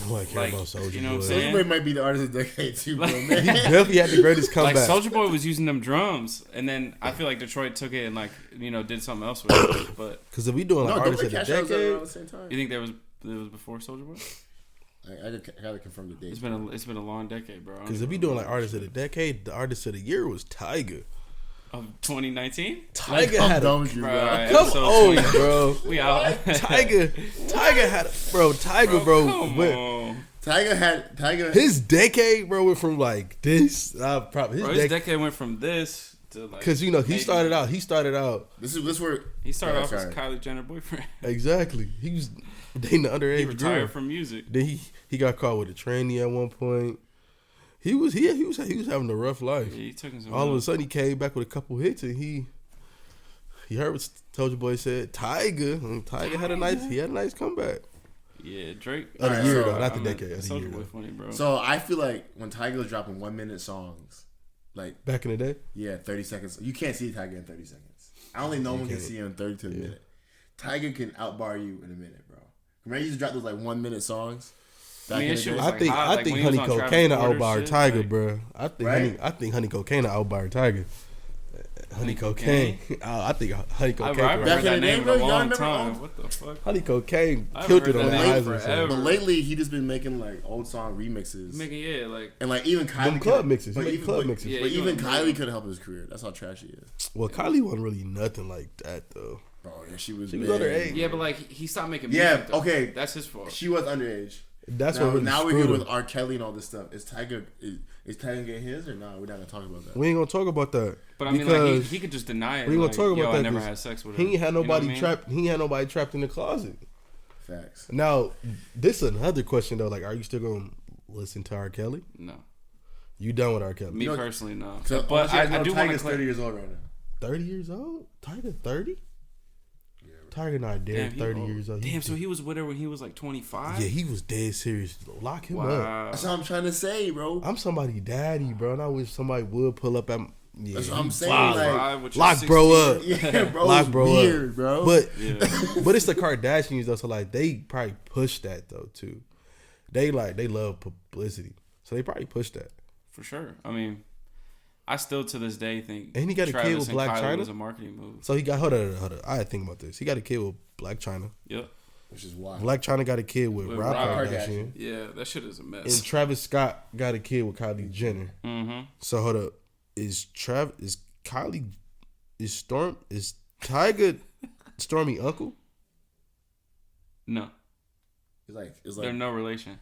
I care about Soulja Boy. You know what I'm saying? Soulja Boy might be the artist of the decade too, bro. Man. He definitely had the greatest comeback. Like Soulja Boy was using them drums, and then I feel like Detroit took it and like did something else with it. But because if we doing like artists of the decade, around the same time. You think there was before Soulja Boy? I gotta confirm the date. It's been a long decade, bro. Because if we doing like artists of the decade, the artist of the year was Tyga. Of 2019? Tyga had bro. Come on, bro. We out. Tyga had Tyga, bro. Come on. Tyga. His decade, bro, went from like this. His decade went from this to like. Because he started out. This where he started off as Kylie Jenner boyfriend. Exactly. He was dating the underage. He retired from music. Then he got caught with a tranny at one point. He was having a rough life. Yeah, he took him all of a sudden he came back with a couple hits and he heard what Soulja Boy said. Tyga had a nice comeback. Yeah, Drake. Of the year though, not the decade. Soulja Boy funny, bro. So I feel like when Tyga was dropping 1-minute songs, like back in the day, 30 seconds. You can't see Tyga in 30 seconds. I don't think no one can see him in 30 to a minute. Tyga can outbar you in a minute, bro. Remember he used to drop those like 1-minute songs. I think Honey Cocaine outbar Tyga, bro. I think Honey Cocaine outbar Tyga. Honey Cocaine. I think Honey Cocaine. I've heard that name in a long time. What the fuck? Honey Cocaine killed it on the Heisman. But lately he just been making like old song remixes. And like even Kylie club mixes. But even Kylie could help his career. That's how trash he is. Well, Kylie wasn't really nothing like that though. Bro, yeah, she was underage. Yeah, but like he stopped making music. Yeah, though. Okay, that's his fault. She was underage. That's what really now we're here with R. Kelly and all this stuff. Is Tyga getting his or not? We're not gonna talk about that. We ain't gonna talk about that. But I mean, like he could just deny it. We ain't gonna talk about that. I never had sex with her. He ain't had nobody trapped. He ain't had nobody trapped in the closet. Facts. Now, this is another question though. Like, are you still gonna listen to R. Kelly? No. You done with R. Kelly? Me personally, no. So, but I do want to. 30 years old right now. 30 years old? Tyga 30? Tiger not dead. 30 years old. Damn, so he was with her when he was like 25? Yeah, he was dead serious. Lock him up. That's what I'm trying to say, bro. I'm somebody daddy, bro, and I wish somebody would pull up at. Yeah, that's what I'm saying. Lock bro up. Yeah, bro. Lock bro weird, up. Bro. But it's the Kardashians though, so like they probably push that though too. They love publicity, so they probably push that for sure. I mean. I still to this day think and he got Travis a kid with Black China. Was a marketing move. So he got hold on. I had to think about this. He got a kid with Black China. Yep. Which is wild. Black China got a kid with Rob Kardashian. Yeah, that shit is a mess. And Travis Scott got a kid with Kylie Jenner. Mm-hmm. So hold up. Is Tyga Stormy uncle? No. It's like they're no relation.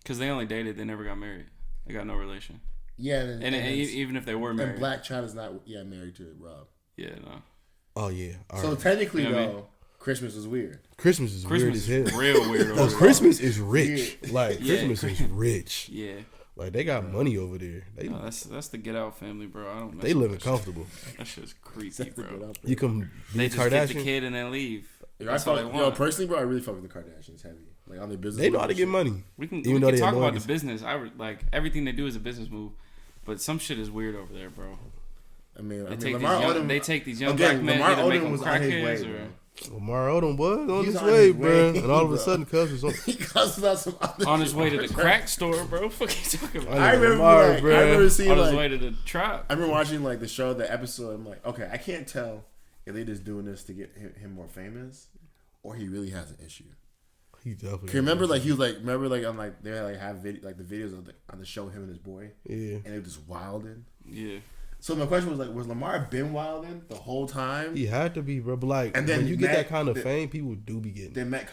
Because they only dated, they never got married. They got no relation. Yeah, and even if they were married, and Black China's not married to Rob. Yeah, no. Oh yeah. So technically, though, Christmas is weird. Christmas is weird as hell. Real weird. Christmas is rich. Like Christmas is rich. Yeah. Like they got money over there. That's the Get Out family, bro. I don't. They living comfortable. That shit's creepy, bro. You can they just Kardashian. get the kid and then leave. Personally, bro, I really fuck with the Kardashians heavy. Like on their business. They know how to get money. We can talk about the business. Like everything they do is a business move, but some shit is weird over there, bro. They take these young black men either make them crackheads or. Lamar Odom was on his way, bro. And all of a sudden, Cuz was on his way to the crack store, bro. Fuck you talking about? I remember seeing on his way to the trap. I remember watching like the episode. I'm like, okay, I can't tell if they just doing this to get him more famous, or he really has an issue. He definitely. Remember, like he was like, on like they like have the videos on the show him and his boy. Yeah. And it was just wilding. Yeah. So my question was like, was Lamar been wilding the whole time? He had to be, bro. But like, and then when you get that kind of fame, people do be getting. They met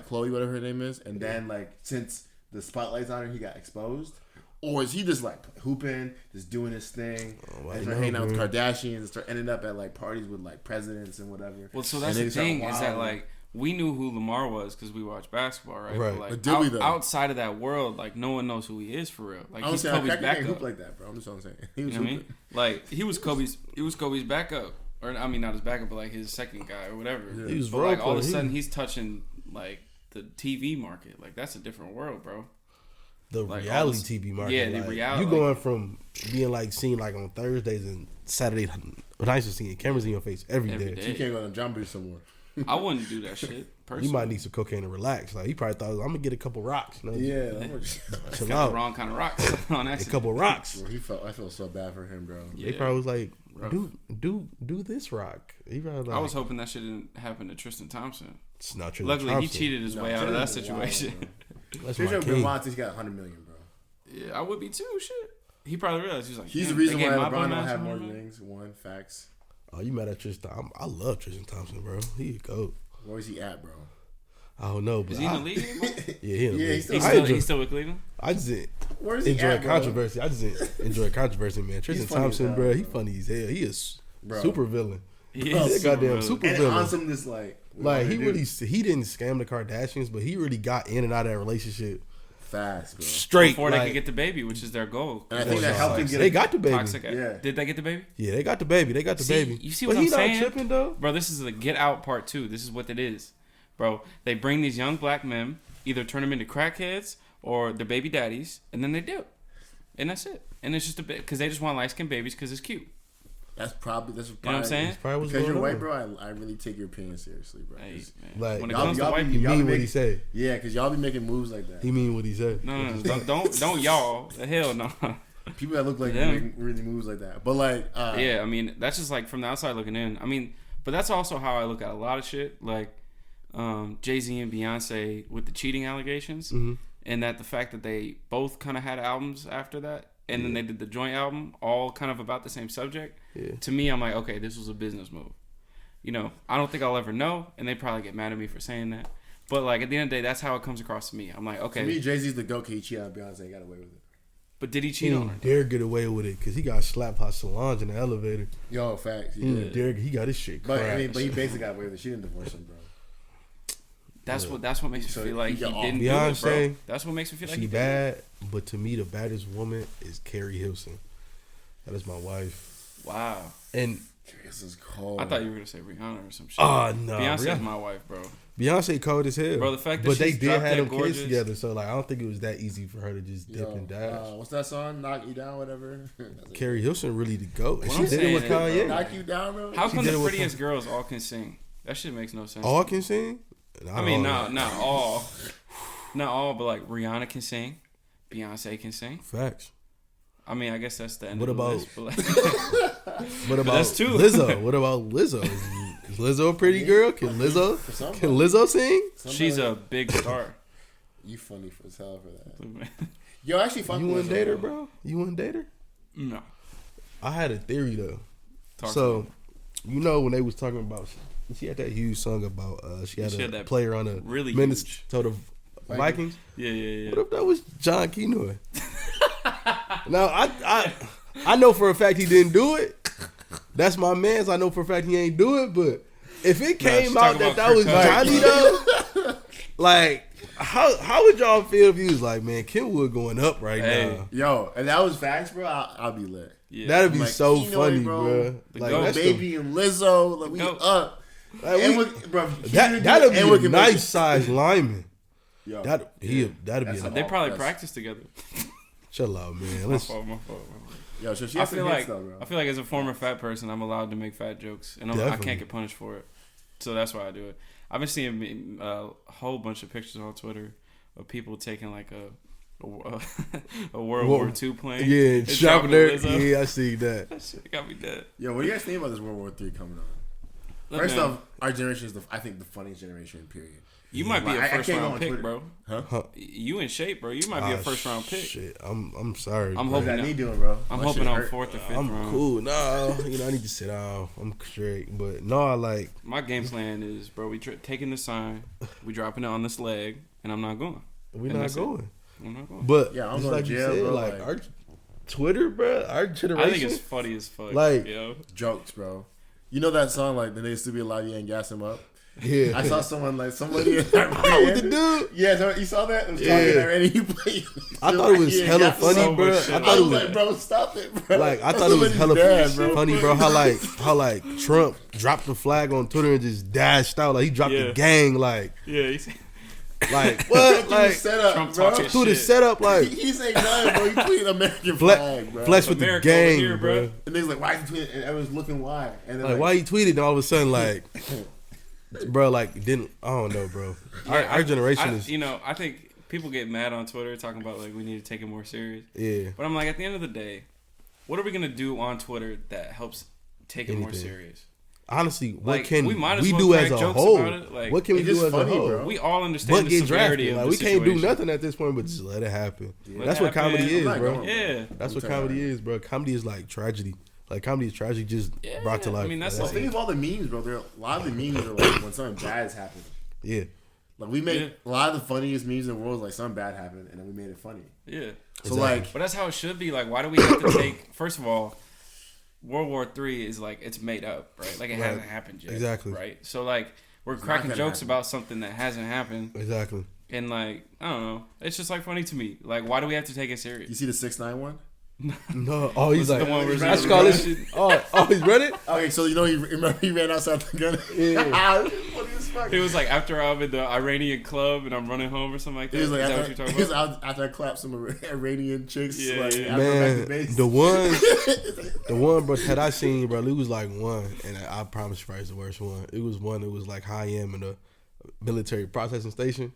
Chloe, whatever her name is, and then like since the spotlight's on her, he got exposed. Or is he just like hooping, just doing his thing, and hanging out with Kardashians, and start ending up at like parties with like presidents and whatever? Well, so that's the thing is that like we knew who Lamar was because we watched basketball, right? Right. But, like, did we though? Outside of that world, like no one knows who he is for real. Like he's Kobe's backup. Hoop like that, bro. I'm just saying. He was, you know what I mean? Like he was Kobe's backup, or I mean not his backup, but like his second guy or whatever. Yeah. He was but like all of a sudden he's touching like the TV market. Like that's a different world, bro. The like reality TV market. Yeah, the reality. You going from being like seen like on Thursdays and Saturday nights to seeing cameras in your face every day. You can't go to John B somewhere. I wouldn't do that shit. Personally. You might need some cocaine to relax. Like he probably thought, I'm gonna get a couple rocks. You know? Yeah, chill out. The wrong kind of rocks on accident. A couple rocks. Well, I feel so bad for him, bro. Yeah. They probably was like, do this rock. He probably like, I was hoping that shit didn't happen to Tristan Thompson. It's not Tristan Luckily, Thompson. he cheated his way out of that situation. That's my king. He's got $100 million, bro. Yeah, I would be too. Shit. He probably realized he was like, he's the reason why LeBron don't have more rings. One facts. Oh, you mad at Tristan? I love Tristan Thompson, bro. He a goat. Where is he at, bro? I don't know, but is he in the league anymore? Yeah, he in the league. He's still with Cleveland. I just Where's he enjoy at, controversy. I just enjoy controversy, man. Tristan Thompson, bro, he funny as hell. He is super villain. He is a goddamn super villain. On some this like he didn't scam the Kardashians, but he really got in and out of that relationship fast, bro. Straight before they could get the baby, which is their goal. And I think that helped him get. They got the baby. Yeah. Did they get the baby? Yeah, they got the baby. Baby. You see what I'm saying? Not tripping though, bro. This is the Get Out part 2. This is what it is, bro. They bring these young black men, either turn them into crackheads or their baby daddies, and then they do, and that's it. And it's just a bit because they just want light skinned babies because it's cute. That's probably you know what I'm saying? Because you're white, bro. I really take your opinion seriously, bro. Hey, like when it comes to white people, he mean what he say. Yeah, because y'all be making moves like that. He mean what he said. No, don't y'all. Hell no. People that look like make really moves like that, but like, yeah, I mean that's just like from the outside looking in. I mean, but that's also how I look at a lot of shit, like Jay-Z and Beyonce with the cheating allegations, and that the fact that they both kind of had albums after that. And then they did the joint album, all kind of about the same subject. Yeah. To me, I'm like, okay, this was a business move. You know, I don't think I'll ever know, and they probably get mad at me for saying that. But like at the end of the day, that's how it comes across to me. I'm like, okay. To me, Jay-Z's the GOAT. He cheated on Beyonce, got away with it. But did he cheat on her? He dare get away with it because he got slapped by Solange in the elevator. Yo, facts. He got his shit. But I mean, he basically got away with it. She didn't divorce him, bro. That's what makes me feel like he didn't Beyonce, do it, bro. That's what makes me feel like she bad. But to me, the baddest woman is Carrie Hilson. That is my wife. Wow. And this is cold. I thought you were gonna say Rihanna or some shit. Oh no, Beyonce's my wife, bro. Beyonce cold as hell, bro. The fact that they did have them gorgeous kids together, so like I don't think it was that easy for her to just dip and dash. What's that song? Knock You Down, whatever. Carrie Hilson really the GOAT. She did it with Kanye. Knock You Down, bro. How come the prettiest girls all can sing? That shit makes no sense. All can sing? I mean, not all, but like Rihanna can sing, Beyonce can sing. Facts. I mean, I guess that's the end of the list. But like, that's two. Lizzo? What about Lizzo? Is Lizzo a pretty girl? Can Lizzo sing? She's a big star. You funny as hell for that. Yo, actually, you wouldn't date her, bro? You wouldn't date her? No. I had a theory though. So, you know when they was talking about, she had that huge song about she had a player on a really Minnesota Vikings. Yeah. What if that was John Kenoy? Now I know for a fact he didn't do it. That's my man's. I know for a fact he ain't do it. But if it came out that was Johnny though, like how would y'all feel if he was like, man, Kenwood going up right now? Yo, and that was facts, bro. I'll be lit. Yeah. That'd be like, so funny, bro. Like that's Baby and Lizzo, like we up. That'll be a nice size lineman. That'd be. They probably practice together. Chill out, man. My fault. Yo, so I feel like as a former fat person, I'm allowed to make fat jokes, and I can't get punished for it. So that's why I do it. I've been seeing a whole bunch of pictures on Twitter of people taking like a World War II plane. Yeah, dropping there. Yeah, I see that. That shit got me dead. Yo, what do you guys think about this World War III coming on? First off, our generation is I think the funniest generation. Period. You might be a first round pick, bro. Huh? You in shape, bro. You might be a first round pick. Shit, I'm sorry. I'm hoping that doing, bro. I'm hoping on 4th or 5th round. I'm cool. No, I need to sit down. I'm straight, but no, I like. My game plan is, bro. We taking the sign, we dropping it on this leg, and I'm not going. I'm not going. But yeah, I'm going like to jail, said, bro. Like our Twitter, bro. Our generation. I think it's funny as fuck. Like jokes, bro. You know that song, like, "There needs to be a lot, you ain't gas him up." Yeah, I saw somebody with the dude. Yeah, you saw that? It was talking already. I thought it was hella funny, bro. I thought it was like, bro, stop it, bro. Like, I thought it was hella funny, bro. How like Trump dropped the flag on Twitter and just dashed out. Like he dropped the gang. Like like what? Like Trump talking through the setup. Like he ain't nothing, bro. He tweeted American flag, bro. Flex with the gang, here, bro. And they was like, why he tweeted? And everyone's looking why. And like why he tweeted? And all of a sudden, like. Bro, like, I don't know, bro. Our generation is... I think people get mad on Twitter talking about, like, we need to take it more serious. Yeah. But I'm like, at the end of the day, what are we going to do on Twitter that helps take it more serious? Honestly, what like, can we do as a whole? Like, what can we do as a whole? Bro. We all understand the severity of the we situation. can't do nothing at this point but just let it happen. Yeah. That's what comedy is, bro. Yeah. That's what comedy is, bro. Comedy is like tragedy. Like, comedy is tragedy just brought to life. I mean, that's think of all the memes, bro. A lot of the memes are like when something bad has happened. Yeah. Like, we made a lot of the funniest memes in the world is like something bad happened, and then we made it funny. Yeah. So, like... But that's how it should be. Like, why do we have to take... First of all, World War III is like, it's made up, right? Like, it hasn't happened yet. Exactly. Right? So, like, we're cracking jokes about something that hasn't happened. Exactly. And, like, I don't know. It's just, like, funny to me. Like, why do we have to take it serious? You see the 6ix9ine one? No, he's like, the one where I call this shit. Oh, he's running. Okay, so he ran outside the gun. Yeah. It was like after I'm in the Iranian club and I'm running home or something like that. He was like, is that what you're talking about? After I clapped some Iranian chicks. Yeah, like, yeah. Man, the one, bro, that I seen, bro, it was like one, and I promise you, it's the worst one. It was one that was like high end in the military processing station.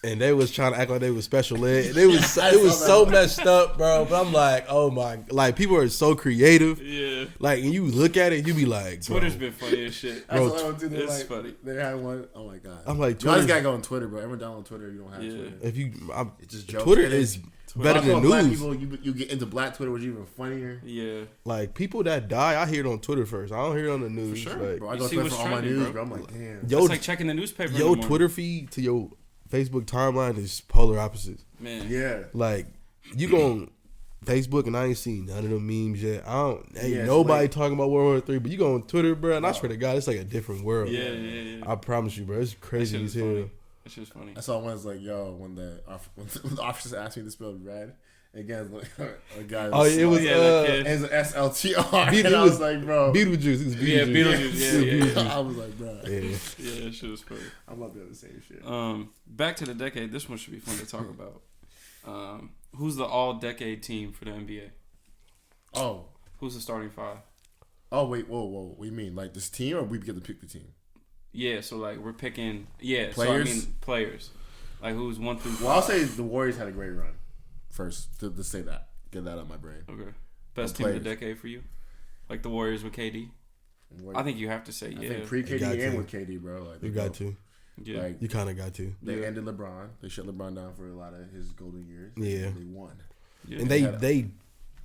And they was trying to act like they was special ed. And it was so messed up, bro. But I'm like, oh my, like people are so creative. Yeah. Like, and you look at it, you be like, bro. Twitter's been funny as shit. Bro, it's funny. They had one. Oh my god. I'm like, you just gotta go on Twitter, bro. Everyone download Twitter. You don't have Twitter. If you, it's just jokes. Twitter is better than black news. People, you get into black Twitter, which is even funnier. Yeah. Like people that die, I hear it on Twitter first. I don't hear it on the news. For sure. Like, bro, I go Twitter for all my news, bro. I'm like, damn. It's like checking the newspaper. Your Twitter feed to your Facebook timeline is polar opposites. Man. Yeah. Like, you go on Facebook and I ain't seen none of them memes yet. Ain't nobody talking about World War III, but you go on Twitter, bro, and I swear to God, it's like a different world. Yeah. I promise you, bro. It's crazy as hell. It's just funny. I saw one that's like, yo, when the officers asked me to spell red, again, like, a guy was it was it's an SLTR. And I was like, bro. Beetlejuice. It was Beetlejuice. Yeah. I was like, bro. Yeah, that shit was funny. I'm about to do the same shit. Back to the decade. This one should be fun to talk about. Who's the all-decade team for the NBA? Oh. Who's the starting five? Oh, wait, whoa. What do you mean? Like this team, or we get to pick the team? Yeah, so like we're picking, players? So I mean players. Like who's 1 through 5? Well, I'll say the Warriors had a great run first to say that. Get that out of my brain. Okay. Best team of the decade for you? Like the Warriors with KD? I think you have to say, I think pre-KD and with KD, bro. Like, you got to. Yeah. Like, you kind of got to. They ended LeBron. They shut LeBron down for a lot of his golden years. Yeah. They won. Yeah. And they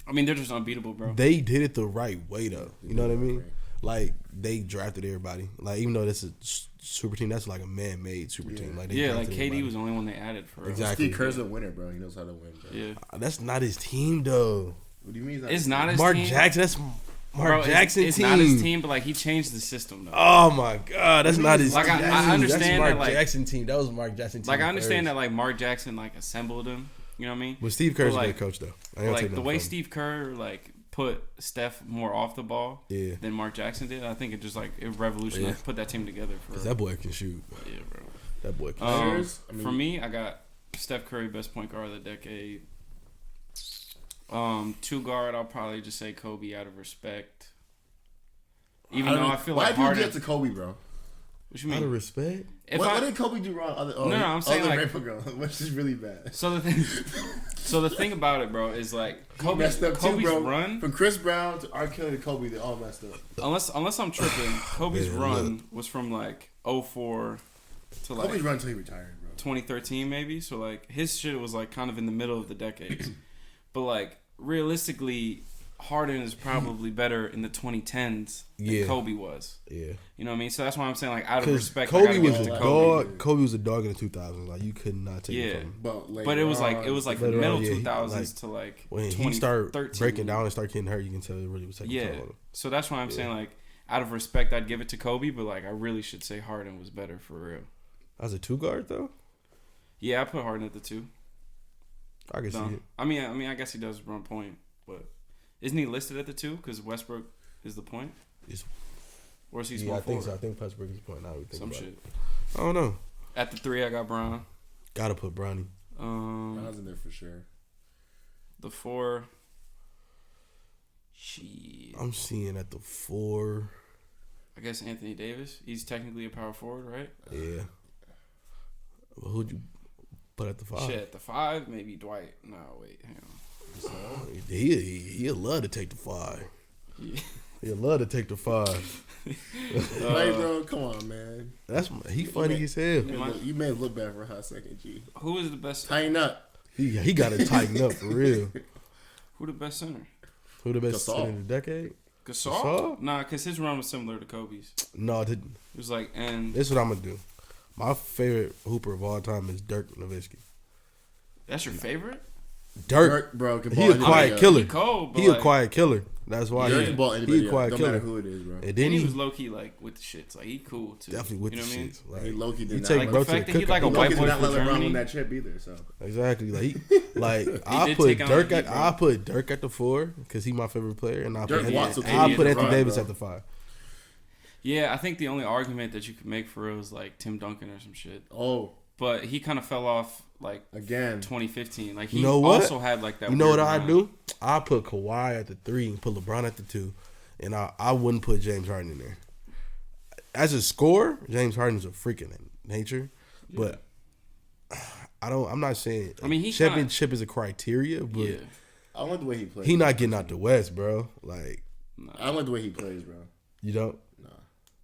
I mean, they're just unbeatable, bro. They did it the right way, though. You know what I mean? Like, they drafted everybody. Like, even though that's a super team, that's like a man-made super team. Like, like KD was the only one they added for. Exactly. Steve Kerr's a winner, bro. He knows how to win, bro. Yeah. That's not his team, though. What do you mean? It's not his Mark team? Jackson, that's Mark Jackson it's team. It's not his team, but like he changed the system though. Oh my God, that's not his like, team. I understand that's Mark that like Jackson team. That was Mark Jackson team. Like I understand that like Mark Jackson like assembled him. You know what I mean? Well, Steve Kerr's a great coach though. Like the way Steve Kerr like put Steph more off the ball than Mark Jackson did. I think it just like it revolutionized, put that team together. Because that boy can shoot. Yeah, bro. That boy can shoot. For me, I got Steph Curry, best point guard of the decade. 2 guard, I'll probably just say Kobe out of respect. Even though I feel like why do you get to Kobe, bro? What you mean? Out of respect? What did Kobe do wrong? No, I'm saying like girl, which is really bad. So the thing about it, bro, is like Kobe's run from Chris Brown to R. Kelly to Kobe, they all messed up. Unless I'm tripping, Kobe's run was from like 2004 to like Kobe's run until he retired, bro. 2013 maybe. So like his shit was like kind of in the middle of the decades, but like realistically, Harden is probably better in the 2010s than Kobe was. Yeah. You know what I mean? So that's why I'm saying, like, out of respect, Kobe was a dog. Kobe was a dog in the 2000s. Like, you could not take it from him. But it was like the middle 2000s to like when he started breaking down and start getting hurt, you can tell it really was taking control of him. So that's why I'm saying, like, out of respect, I'd give it to Kobe, but like I really should say Harden was better for real. As a 2 guard though? Yeah, I put Harden at the 2. I can see it. I mean, I guess he does run point, but isn't he listed at the 2 because Westbrook is the point? Or is he small forward? I think so. I think Westbrook is the point. Now we think some about shit. It. I don't know. At the 3, I got Bron. Gotta put Bronny. Bron's in there for sure. The 4. Shit. I'm seeing at the 4. I guess Anthony Davis. He's technically a power forward, right? Yeah. Well, who'd you put at the 5? Shit, at the 5, maybe Dwight. No, wait, hang on. He'll love to take the 5. Yeah. He'll love to take the 5. Like, bro, come on, man. He funny as hell. You may look bad for a hot second, G. Who is the best? Tighten up. He got to tighten up for real. Who the best center? Who the best center in the decade? Gasol? Nah, because his run was similar to Kobe's. No, it didn't. It was like, and this is what I'm gonna do. My favorite hooper of all time is Dirk Nowitzki. That's your favorite? Dirk, bro, he a quiet killer. He a quiet killer. That's why he a quiet killer. No matter who it is, bro. And then he was low key like with the shits. Like he cool too. Definitely with the shits. Like, he low key did not like the fact that he like a white boy not let LeBron win that chip either. So exactly, I put Dirk at the 4 because he's my favorite player, and I put Anthony Davis at the 5. Yeah, I think the only argument that you could make for it was like Tim Duncan or some shit. Oh. But he kind of fell off like again 2015. Like he also had like that. You know what I do? I put Kawhi at the 3 and put LeBron at the 2, and I wouldn't put James Harden in there. As a scorer, James Harden's a freaking nature, but I'm not saying. I mean, championship is a criteria, but I like the way he plays. He not getting out the West, bro. Like I like the way he plays, bro. You don't? Nah.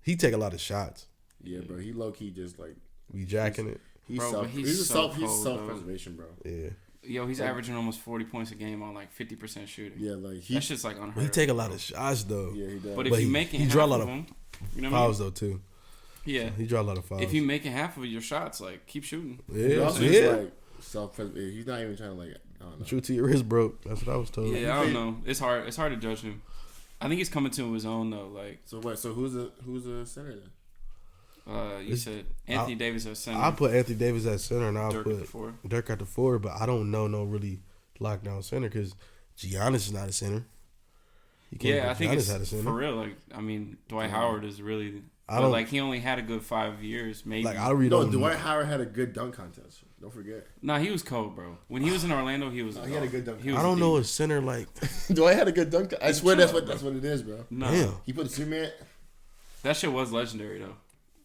He take a lot of shots. Yeah, bro. He low key just like be jacking it. He's self-preservation, bro. Yeah. Yo, he's averaging almost 40 points a game on like 50% shooting. Yeah, like that's just like unheard of. He take a lot of shots though. Yeah, he does. But if you making half draw a lot of them, fouls though too. Yeah, he draw a lot of fouls. If you making half of your shots, like keep shooting. Yeah, like self-preservation. He's not even trying to like. I don't know. Shoot till your wrist broke. That's what I was told. Yeah, I don't know. It's hard. It's hard to judge him. I think he's coming to his own though. Like so, what? So who's the center then? You said Anthony Davis at center. I put Anthony Davis at center, and I'll Dirk put at the 4. Dirk at the 4. But I don't know no really lockdown center because Giannis is not a center. Yeah, I think it's for real. Like, I mean, Dwight Howard is really. Like he only had a good 5 years, maybe. Like I really don't. Dwight Howard had a good dunk contest. Don't forget. Nah, he was cold, bro. When he was in Orlando, he was. He had a good dunk. I don't know a center like. Dwight had a good dunk. I swear that's what it is, bro. No, he put a Superman. That shit was legendary though.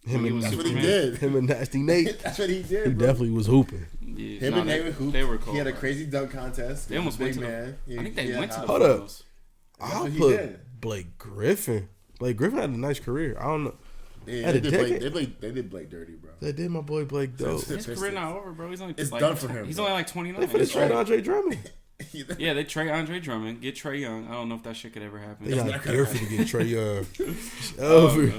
That's what he did. Him and Nasty Nate. That's what he did. He definitely was hooping. Yeah, him and Nate were hooping. They were cold. He had a crazy dunk contest. They almost went to man. I think they went to the Hold up. I'll put Blake Griffin. Blake Griffin had a nice career. I don't know. Yeah, they did Blake dirty, bro. They did my boy Blake dope. His career not over, bro. He's only it's done for him. He's bro. only like 29. They finna trade Andre Drummond. Yeah, they trade Andre Drummond, get Trae Young. I don't know if that shit could ever happen. They not careful to get Trae Young. Over.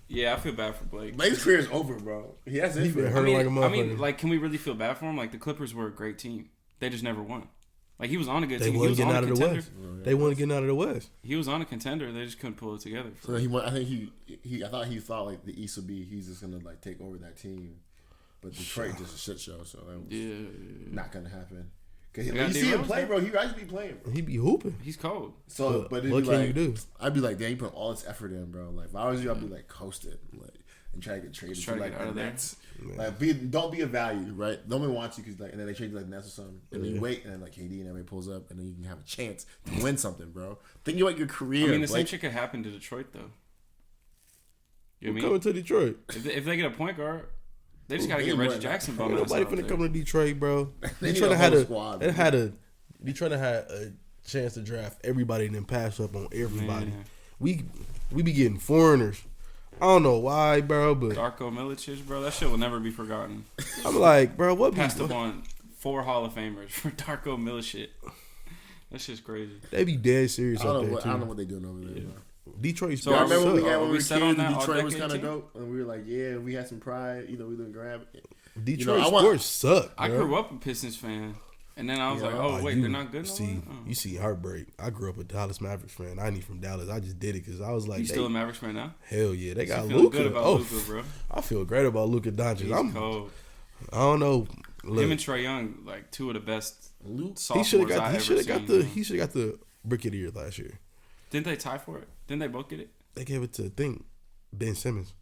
Yeah, I feel bad for Blake. Blake's career is over, bro. He has it. I mean, like, can we really feel bad for him? Like, the Clippers were a great team. They just never won. Like, he was on a good team. They wasn't getting out of the West. They wasn't getting out of the West. He was on a contender. They just couldn't pull it together. So I think he thought like the East would be. He's just gonna like take over that team, but Detroit just a shit show. So that was not gonna happen. Cause you see him play, bro. He actually be playing. Bro. He be hooping. He's cold. So, but what can you do? I'd be like, damn, you put all this effort in, bro. Like, if I was you, I'd be like, coasted, like, and try to get traded to like the Nets. Like, don't be a value, right? Nobody wants you because like, and then they trade you like the Nets or something, and then you wait, and then like KD and everybody pulls up, and then you can have a chance to win something, bro. Think about your career. I mean, the same shit could happen to Detroit though. You know what I mean? Coming to Detroit. If they get a point guard. They just gotta get Reggie Jackson. Nobody finna come to Detroit, bro. Detroit had a chance to draft everybody and then pass up on everybody. Man. We be getting foreigners. I don't know why, bro, but Darko Milicic, bro, that shit will never be forgotten. I'm like, bro, what passed up on 4 Hall of Famers for Darko Milicic. That shit's crazy. They be dead serious I out there too. I don't know what they doing over there, bro. Detroit. So I remember when we were kids, Detroit was kind of dope, and we were like, yeah, we had some pride. You know, we didn't grab it. Detroit sports suck. I grew up a Pistons fan, and then I was like, oh wait, they're not good. You see heartbreak. I grew up a Dallas Mavericks fan. I ain't from Dallas. I just did it because I was like, you still a Mavericks fan now? Hell yeah, they got Luka. Good about Luka, bro. I feel great about Luka Doncic. I'm cold. I don't know. Look, him and Trae Young, like 2 of the best sophomores He should have got the Brick of the Year last year. Didn't they tie for it? Didn't they both get it? They gave it to Ben Simmons.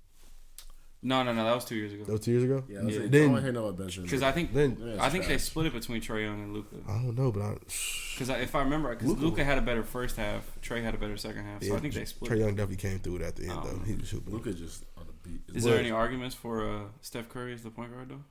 No, that was 2 years ago. That was 2 years ago. Yeah, I don't hear no Ben Simmons. Because I think they split it between Trae Young and Luka. I don't know, but because if I remember, because Luka had a better first half, Trae had a better second half, so I think they split. Trae Young definitely came through it at the end though. He was super. Luka just on the beat. Is there any arguments for Steph Curry as the point guard though?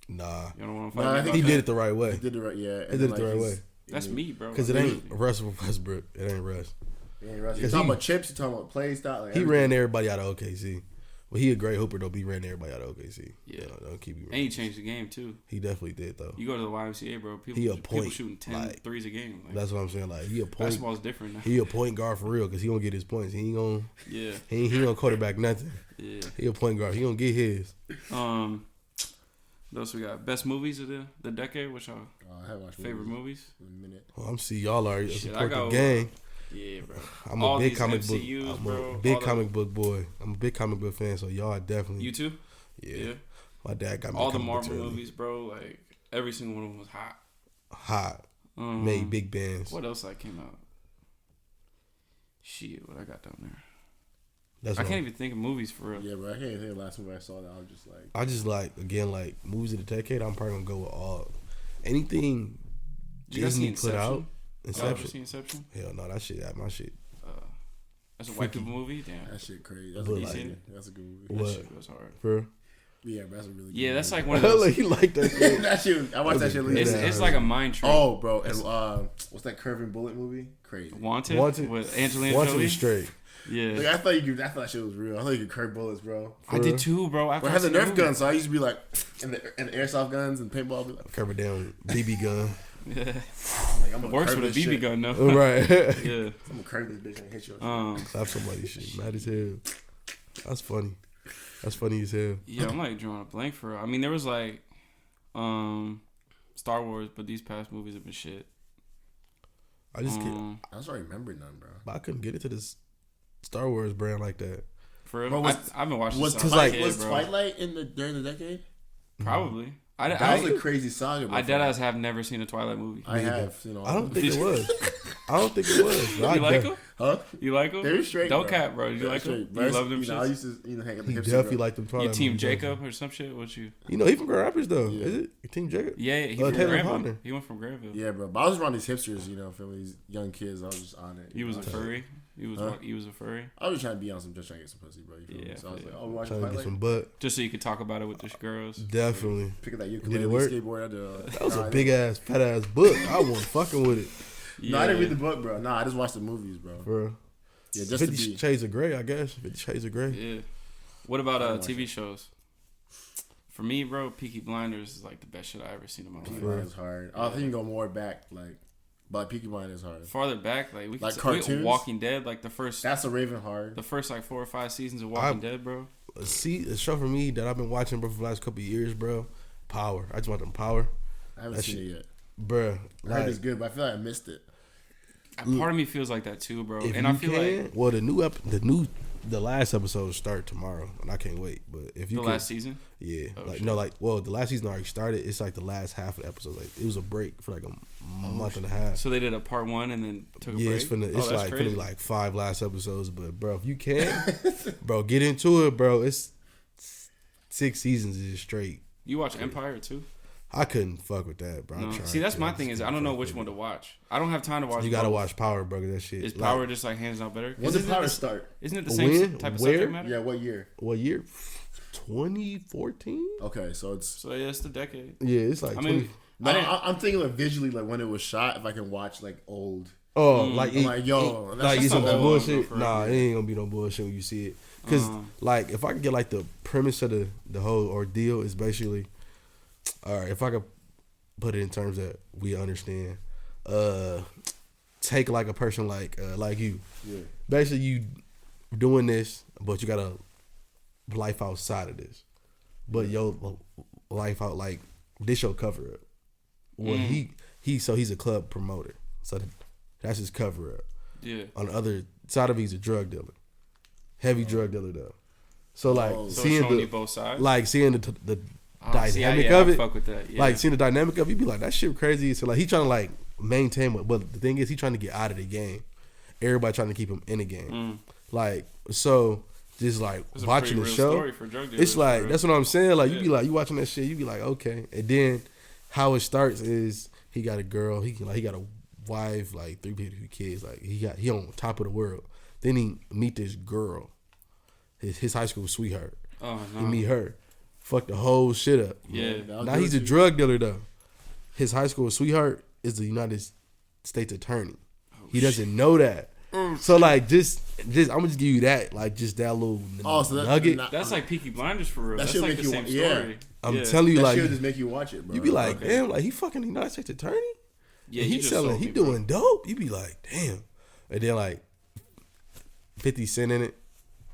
Nah. You don't want to fight? I think he did it the right way. He did it right. Yeah, he did it the right way. That's me, bro. Because it ain't Russell Westbrook. It ain't Russ. You talking about chips? You talking about play style? Like he ran everybody out of OKC. Well, he a great hooper though. But he ran everybody out of OKC. Yeah, don't keep you. And he changed the game too. He definitely did though. You go to the YMCA, bro. People shooting 10 threes a game. Like, that's what I'm saying. Like he a point. Basketball's different now. He a point guard for real because he gonna get his points. He ain't gonna. Yeah. He ain't gonna quarterback nothing. Yeah. He a point guard. He gonna get his. Those we got best movies of the decade. What's y'all favorite movies? Well, I'm see y'all are support the gang. Yeah, bro. I'm a big comic book. I'm a big comic book boy. I'm a big comic book fan. So y'all are definitely. You too? Yeah. My dad got me all the Marvel movies, bro. Like every single one of them was hot. Hot. Made big bands. What else came out? Shit, what I got down there? I can't even think of movies for real. Yeah, bro. I can't think of the last movie I saw that I was just like. Again movies of the decade. I'm probably gonna go with all anything Disney put out. Inception. Hell no, that shit. My shit. That's a white people movie. Damn, that shit crazy. That's a good movie. That shit was hard. For yeah, but that's a really good movie. That's like one of those. Like, you like that shit. That shit. I watched that shit. It's like a mind trick. Oh, bro, and what's that Curving Bullet movie? Crazy. Wanted with Angelina Jolie. Wanted straight. Yeah, like, I thought that shit was real. I thought you could curve bullets, bro. I did too, bro. I had the Nerf gun, so I used to be like, and the airsoft guns and paintball. Be like, curve it down, BB gun. Yeah, I'm works with a BB shit. Gun, though. Right? Yeah, I'm gonna curve this bitch and hit you. Slap somebody's shit. Mad as hell. That's funny. That's funny as hell. Yeah, I'm like drawing a blank for real. I mean, there was like, Star Wars, but these past movies have been shit. I just can't. I just don't remember none, bro. But I couldn't get into this Star Wars brand like that. For real, I've been watching. Was Twilight during the decade? Probably. That was a crazy saga. I deadass have never seen a Twilight movie. I have. I don't think it was. You like them? Huh? You like them? They're straight. Don't cap, bro. You like them? You love them? I used to, hang out the hipster. Definitely like them. You team Jacob or some shit? What you? He from Grand Rapids though. Yeah. Is it? You team Jacob? Yeah, he from Granville. He went from Granville. Yeah, bro. But I was around these hipsters, from these young kids. I was just on it. He was a furry. He was a furry. I was trying to be on some, just trying to get some pussy, bro. You feel me? So I was like, watch trying to get some butt, just so you could talk about it with the girls. Definitely. Pick up that ukulele skateboard. That was a big ass, fat ass book. I wasn't fucking with it. Yeah. No, I didn't read the book, bro. No, I just watched the movies, bro. Bro. Yeah, just 50 Shades of Grey, I guess. 50 Shades of Grey. Yeah. What about TV shows? For me, bro, Peaky Blinders is like the best shit I ever seen in my life. Peaky Blinders is hard. I think you can go more back, but Peaky Blinders is hard. Farther back, we cartoons. Walking Dead, the first. That's a Raven hard. The first 4 or 5 seasons of Walking Dead, bro. A show for me that I've been watching, bro, for the last couple of years, bro. Power. I just watched Power. I haven't seen it yet, bro. I heard it's good, but I feel like I missed it. Part of me feels like that too, bro. And I feel like the new The last episode start tomorrow, and I can't wait. But if you last season, yeah, the last season already started. It's like the last half of the episode. Like it was a break for like a month and a half. So they did a part 1 and then took a break. It's finna like 5 last episodes. But bro, if you can, bro, get into it, bro. It's 6 seasons is straight. You watch Empire too? I couldn't fuck with that, bro. No. See, that's my thing is I don't know which one to watch. I don't have time to watch. You gotta watch Power, bro. That shit. Is Power just like hands down better? When did Power start? Isn't it the same type of subject matter? Yeah, what year? 2014. Okay, so it's it's the decade. Yeah, it's like. I'm thinking like visually, like when it was shot. If I can watch like old. Oh, like it's some bullshit. Nah, it ain't gonna be no bullshit when you see it. Cause like if I can get like the premise of the whole ordeal is basically, all right. If I could put it in terms that we understand, take like a person like you. Yeah. Basically, you doing this, but you got a life outside of this. But your life out like this your cover up. Well, he's a club promoter, so that's his cover up. Yeah. On the other side of it, he's a drug dealer, heavy drug dealer though. So like seeing both sides, like seeing the dynamic of it, fuck with that. Yeah. Like seeing the dynamic of it, you be like that shit crazy. So like he trying to like maintain, but the thing is he trying to get out of the game. Everybody trying to keep him in the game. Like so. Just like watching the show, it's like that's what I'm saying. Like you be like you watching that shit, you be like okay, and then how it starts is he got a girl, he got a wife, like 3 kids, like he on top of the world. Then he meet this girl, his high school sweetheart. Oh no, he meet her, fuck the whole shit up. Yeah, now he's a drug dealer though. His high school sweetheart is the United States attorney. He doesn't know that. So like just I'm gonna just give you that like just that little nugget. That's like Peaky Blinders for real. That's like the same story. I'm telling you, that like shit just make you watch it, bro. You be like, damn, like he fucking the United States attorney. Yeah, he selling, he doing dope. You be like, damn, and then like 50 Cent in it.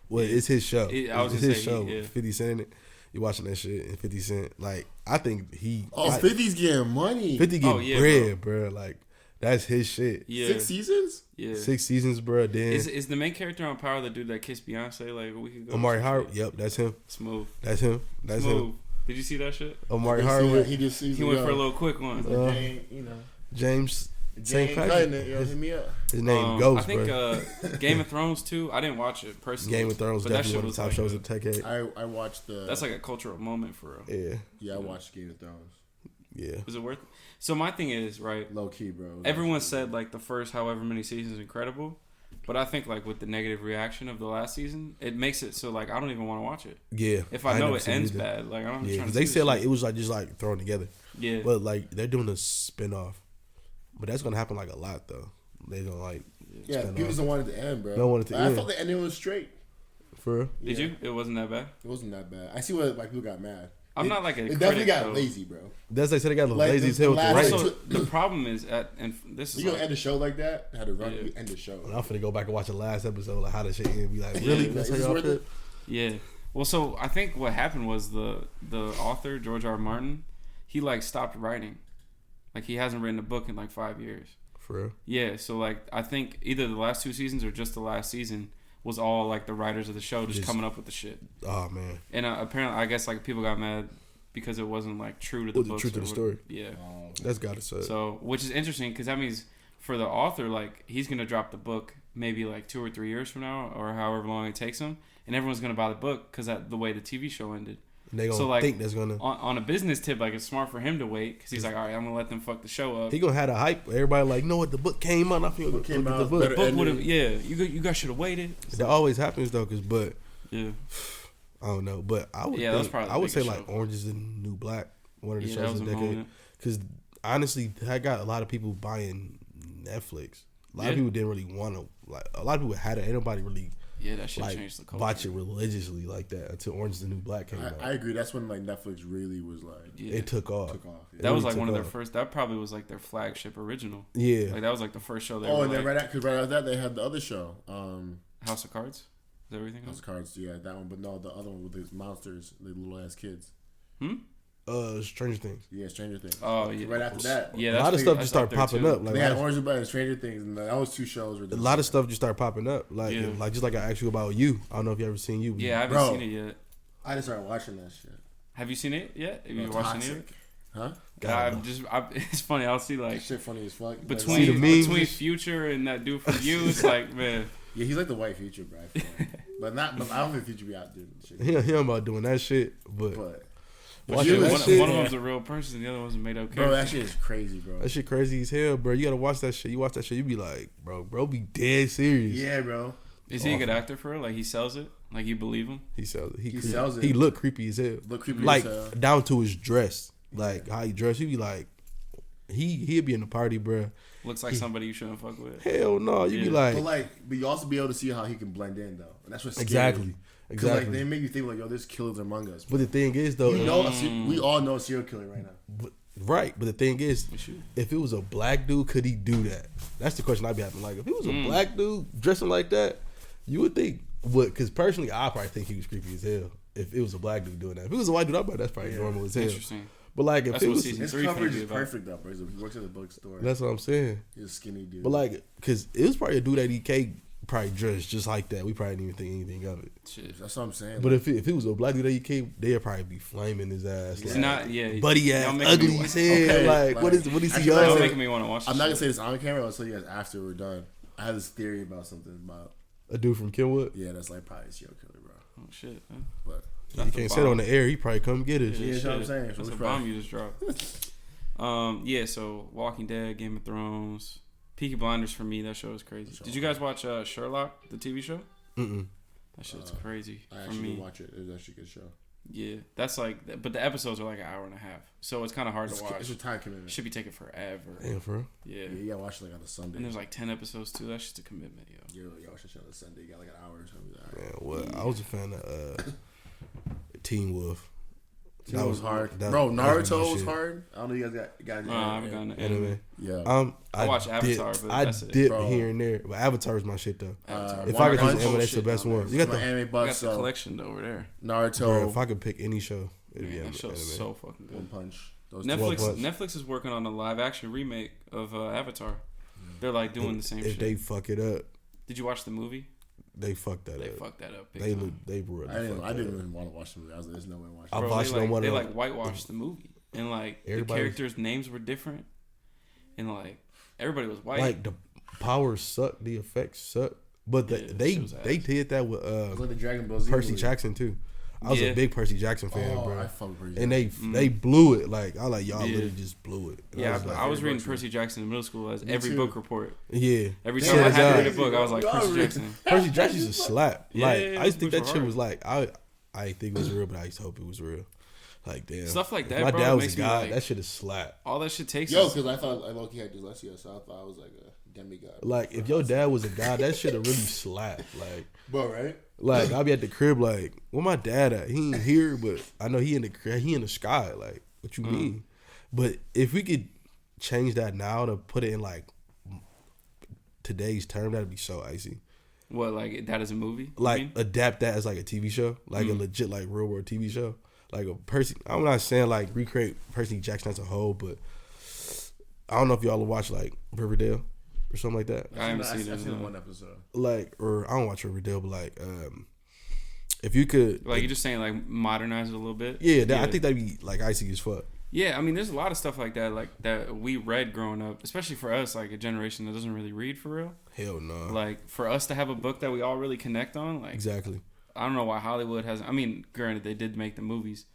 Well, it's his show. It's his show. 50 Cent in it. You watching that shit and 50 Cent, like I think he. 50's getting money. 50 getting bread, bro. Like. That's his shit. Yeah. 6 seasons? Yeah. 6 seasons, bro. Then is the main character on Power the dude that kissed Beyonce like a week ago? Omari Howard. Yep, that's him. Smooth. That's him. That's Smooth. him. Did you see that shit? Omari Howard. He went for a little quick one. James St. Patrick. Hit me up. His name Ghost, I think Game of Thrones too. I didn't watch it personally. Game of Thrones definitely one of the top shows of Tech. I watched the. That's like a cultural moment for real. Yeah. Yeah, I watched Game of Thrones. Yeah. Was it worth it? So my thing is, right? Low key, bro. Everyone said like the first however many seasons incredible, but I think like with the negative reaction of the last season, it makes it so like I don't even want to watch it. Yeah. If I know it ends bad, like I don't. Yeah, because they said like it was like just like thrown together. Yeah. But like they're doing a spinoff, but that's gonna happen like a lot though. They gonna like. Yeah, people don't want it to end, bro. Don't want it to end. I thought the ending was straight. For real? Did you? It wasn't that bad. It wasn't that bad. I see why like people got mad. I'm not like a critic, definitely got though. lazy, bro. That's like said they got lazy as hell with the writing. So the problem is and this is you gonna end the show like that? How to run end the show? I'm finna go back and watch the last episode, like how the shit end. Be like, really? That's how y'all feel? Yeah. Well, so I think what happened was the author George R. Martin, he like stopped writing, like he hasn't written a book in like 5 years. For real? Yeah. So like I think either the last 2 seasons or just the last season was all like the writers of the show just coming up with the shit. Oh man. And apparently, I guess like people got mad because it wasn't like true to the books. True to the story. Yeah. That's gotta suck. So, which is interesting because that means for the author, like he's gonna drop the book maybe like 2 or 3 years from now, or however long it takes him, and everyone's gonna buy the book because that the way the TV show ended. And they gonna think that's gonna on a business tip, like it's smart for him to wait because he's like, all right, I'm gonna let them fuck the show up. He gonna have a hype. Everybody like, know what, the book came out. I feel the book would have. Yeah, you guys should have waited. That always happens though, but yeah. I don't know, but I would think, I would say like Orange is the New Black, one of the shows of the decade. Because honestly, I got a lot of people buying Netflix. A lot of people didn't really want to. Like a lot of people had it. Ain't nobody really. Yeah, that shit changed the culture. Watch it religiously like that until Orange is the New Black came out. I agree. That's when like Netflix really was like it took off. That was like one of their first. That probably was like their flagship original. Yeah, like that was like the first show. And then right after that they had the other show, House of Cards. Is that everything? House of Cards, yeah, that one. But no, the other one with these monsters, the little ass kids. Stranger Things. Yeah, Stranger Things. Oh yeah. Right after that, a lot of stuff just started popping up. Like they had Orange and Stranger Things, and those two shows were. A lot of stuff just started popping up. Like just like I asked you about You. I don't know if you ever seen You. Yeah, I haven't seen it yet. I just started watching that shit. Have you seen it yet? Have you watched it? Huh? It's funny. I'll see like that shit funny as fuck. Between Future and that dude from You, it's like, man. Yeah, he's like the white Future, bro. But I don't think Future be out doing shit. He about doing that shit, but one of them's a real person, the other one's a made up character. Bro, that shit is crazy, bro. That shit crazy as hell, bro. You gotta watch that shit. You watch that shit, you be like, bro, be dead serious. Yeah, bro. Is he a good actor for real? Like he sells it? Like you believe him? He sells it. He sells it. He look creepy as hell. Like down to his dress, like how he dress. He be like, he'd be in the party, bro. Looks like somebody you shouldn't fuck with. Hell no, you be like, but you also be able to see how he can blend in though, and that's what's exactly. Like they make you think like, yo, there's killers among us. But the thing is though, we all know a serial killer right now. But the thing is, if it was a black dude, could he do that? That's the question I'd be having. Like, if it was a black dude dressing like that, you would think what? Because personally, I probably think he was creepy as hell. If it was a black dude doing that, if it was a white dude, I bet that's probably normal as hell. Interesting. But like, if it was, his coverage is perfect though, bro. He works at the bookstore. That's what I'm saying. He's a skinny dude. But like, because it was probably a dude at EK probably dressed just like that. We probably didn't even think anything of it. Shit, that's what I'm saying. But if it was a black dude at EK, they'd probably be flaming his ass. It's like, not, buddy ass, ugly as hell. Okay, like, what is he? Y'all making me want to watch. I'm not gonna say this on camera. I'll tell you guys after we're done. I have this theory about something about a dude from Kenwood. Yeah, that's like probably a serial killer, bro. Oh shit. But you can't sit on the air. He probably come get us. Yeah, that's what I'm saying. That's a bomb you just dropped. So Walking Dead, Game of Thrones, Peaky Blinders for me, that show is crazy. Did you guys watch Sherlock, the TV show? Mm-mm. That shit's crazy. I actually didn't watch it. It was actually a good show. Yeah, that's like, but the episodes are like an hour and a half, so it's kind of hard to watch. It's a time commitment. Should be taking forever. Damn, for real? Yeah, you gotta watch it like on a Sunday. And there's like 10 episodes too. That's just a commitment, yo. You watch that show on a Sunday. You got like an hour or something. Man, well, I was a fan of Teen Wolf. That was hard, bro. Naruto was hard. I don't know. You guys got. I haven't gotten the anime. Yeah. I watch Avatar, but I that's dip it. here and there, but Avatar is my shit though. If I could choose anime, that's the best one. You got the anime buff. You got the collection over there. Naruto. Bro, if I could pick any show, it'd be that show's anime. so fucking good. One Punch. Netflix is working on a live action remake of Avatar. They're like doing the same shit. If they fuck it up, did you watch the movie? They fucked that up. They fucked that up. They really I didn't even want to watch the movie. I was like, there's no way watching. I watched no one. They like whitewashed the movie, and like the characters' names were different, and like everybody was white. Like the powers suck, the effects suck, but they did that with like the Dragon Ball Z Percy movie. Jackson too. I was a big Percy Jackson fan, bro. I fuck Percy and they blew it. Like I like y'all literally just blew it. And I was reading Percy Jackson in middle school as every book report. Yeah, every time I had to read a book, I was like Percy Jackson. Percy Jackson's a slap. Like I used to think that shit was like I think it was real, but I used to hope it was real. Like damn, stuff like that. My bro, dad was a god. Like, that shit is slap. All that shit takes. Because I thought Loki had dyslexia, so I thought I was like a demigod. Like if your dad was a god, that shit would really slap. Like, bro, right? Like I'll be at the crib, like, where my dad at? He ain't here, but I know he in the sky. Like, what you mean? But if we could change that now to put it in like today's term, that'd be so icy. What, like that as a movie? Like adapt that as like a TV show, like a legit like real world TV show, like a Percy. I'm not saying like recreate Percy Jackson as a whole, but I don't know if y'all will watch like Riverdale or something like that. I haven't seen it. I've seen one episode. Like, or I don't watch Riverdale, but like, if you could, like, you're just saying like modernize it a little bit. Yeah, I think that'd be like icy as fuck. Yeah, I mean, there's a lot of stuff like that we read growing up, especially for us, like a generation that doesn't really read for real. Hell no. Like for us to have a book that we all really connect on, like exactly. I don't know why Hollywood hasn't. I mean, granted they did make the movies.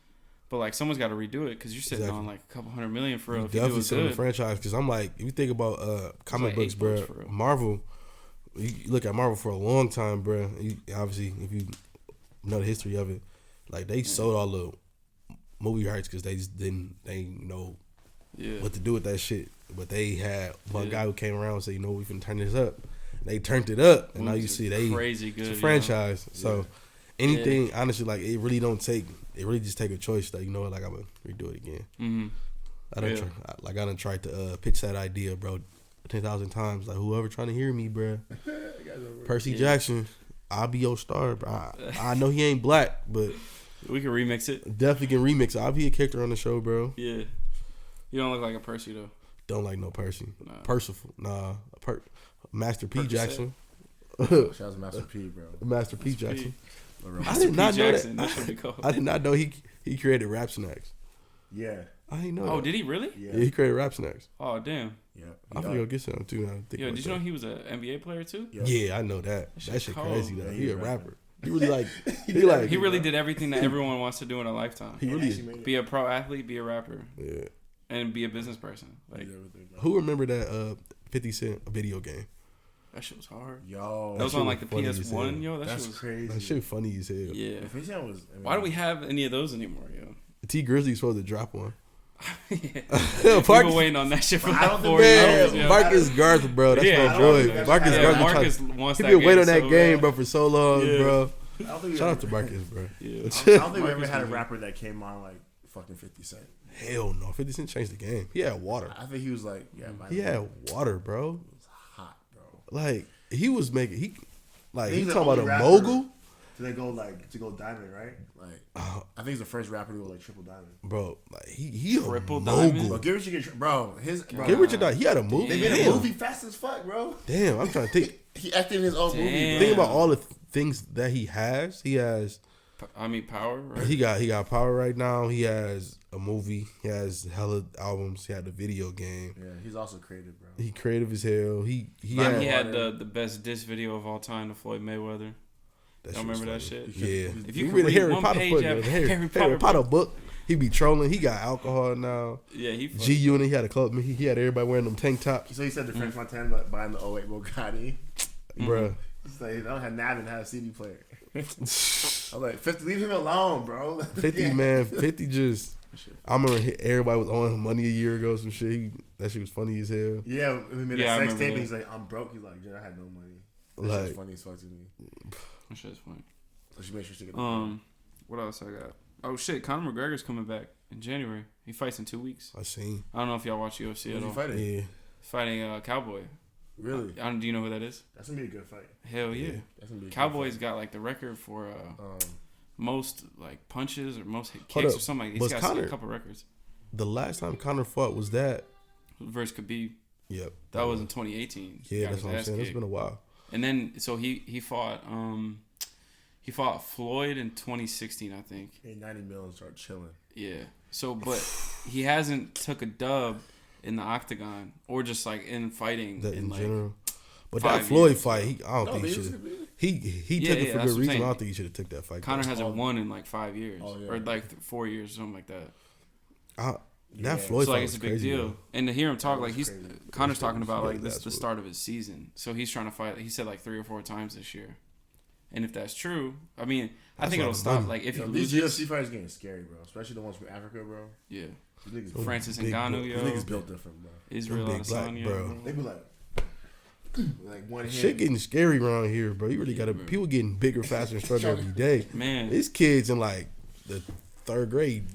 But like someone's got to redo it because you're sitting on like a couple $100 million for real. Definitely sitting the franchise because I'm like, if you think about comic books, bro, Marvel. You look at Marvel for a long time, bro. Obviously, if you know the history of it, like they sold all the movie rights because they just didn't know what to do with that shit. But they had one guy who came around and said, you know, we can turn this up. They turned it up, and now you see crazy good. It's a franchise, so anything honestly, like it really don't take. It really just take a choice that, you know what, like I'm gonna redo it again. Mm-hmm. I done tried to pitch that idea, bro, 10,000 times. Like whoever trying to hear me, bro. Percy Jackson, I'll be your star, bro. I know he ain't black, but We can remix it. Definitely can remix it. I'll be a character on the show, bro. Yeah. You don't look like a Percy though. Don't like no Percy. Nah. Percival. Nah. Master P. Jackson. Shout out to Master P, bro. Master P. Jackson. I did not know that. I did not know he created Rap Snacks. Yeah. I didn't know. Oh, that. did he really? Yeah, he created Rap Snacks. Oh, damn. Yeah. I'm gonna go get some too now. Yo, did you know he was an NBA player too? Yeah, I know that. That shit crazy though. Yeah, he a right. rapper. He really like. He really did everything that everyone wants to do in a lifetime. He really be a pro athlete, be a rapper, yeah, and be a business person. Like, who remember that 50 Cent video game? that shit was hard. Yo, that was on like the PS1. Yo, that that's shit was crazy. That shit funny as hell. Yeah. Why do we have any of those anymore, yo? T Grizzly's supposed to drop one. We've been waiting on that shit for like 4 years. Yo. Marcus Garth, bro, that's my boy. Marcus Garth wants that. He been waiting on that game, bro, for so long, bro. Shout out to Marcus, bro. Yeah. I don't think we ever had a rapper that came on like fucking 50 Cent. Hell no, 50 Cent changed the game. He had water. I think he was like, he had water, bro. It was hot, bro. Like he was making he talking about a mogul. To go diamond, right? Like, I think he's the first rapper to go like triple diamond. Bro, like he triple a diamond. mogul. Bro, Get Rich or Get Rich or Die. He had a movie. They made a movie fast as fuck, bro. Damn, I'm trying to think. He acted in his own movie. Bro. Think about all the things that he has. He has. Power. Right? He got Power right now. He has a movie. He has hella albums. He had a video game. Yeah, he's also creative, bro. He creative as hell. He had the best diss video of all time to Floyd Mayweather. Y'all remember that shit? Yeah. If you could read Harry one Potter page book, Harry Potter book, he be trolling. He got alcohol now. Yeah, G Unit. He had a club. He had everybody wearing them tank tops. So he said the French Montana buying the 08 Bugatti. Bruh. He's like, I don't have Nav and have a CD player. I'm like, 50, leave him alone, bro. 50, man. 50 just. I remember everybody was on Money a year ago. Some shit. That shit was funny as hell. Yeah, we made a sex tape. And he's like, I'm broke. He's like, I had no money. That shit's funny as fuck to me. That shit's funny. So she makes sure she get what else I got? Oh shit, Conor McGregor's coming back in January. He fights in 2 weeks. I seen. I don't know if y'all watch UFC at all. Fighting? Yeah. Fighting Cowboy. Really? Do you know who that is? That's gonna be a good fight. Hell yeah. That's gonna be a Cowboy's got like the record for most like punches or most hit kicks or something like that. He's got a couple records. The last time Conor fought was that versus Khabib. Yep. That was in 2018. Yeah, that's what I'm saying. It's been a while. And then so he fought Floyd in 2016, I think. Hey, 90 million start chilling. Yeah. So, but he hasn't took a dub in the octagon or just like in fighting in like general. But that Floyd fight, I don't think he should. He took it for good reason. I don't think he should have took that fight. Conor hasn't won in like 5 years or like 4 years, something like that. That Floyd so fight like it's a big crazy, deal. though. And to hear him talk, like Conor's talking about like this the start of his season. So he's trying to fight. He said like 3 or 4 times this year. And if that's true, I mean, I think it'll stop. Like if he loses, these UFC fighters getting scary, bro. Especially the ones from Africa, bro. Yeah. Francis Ngannou, yo. These niggas built different, bro. Israel Adesanya, bro. They be like one hand. Shit getting scary around here, bro. You really gotta. People getting bigger, faster, and stronger every day. Man, these kids in like the 3rd grade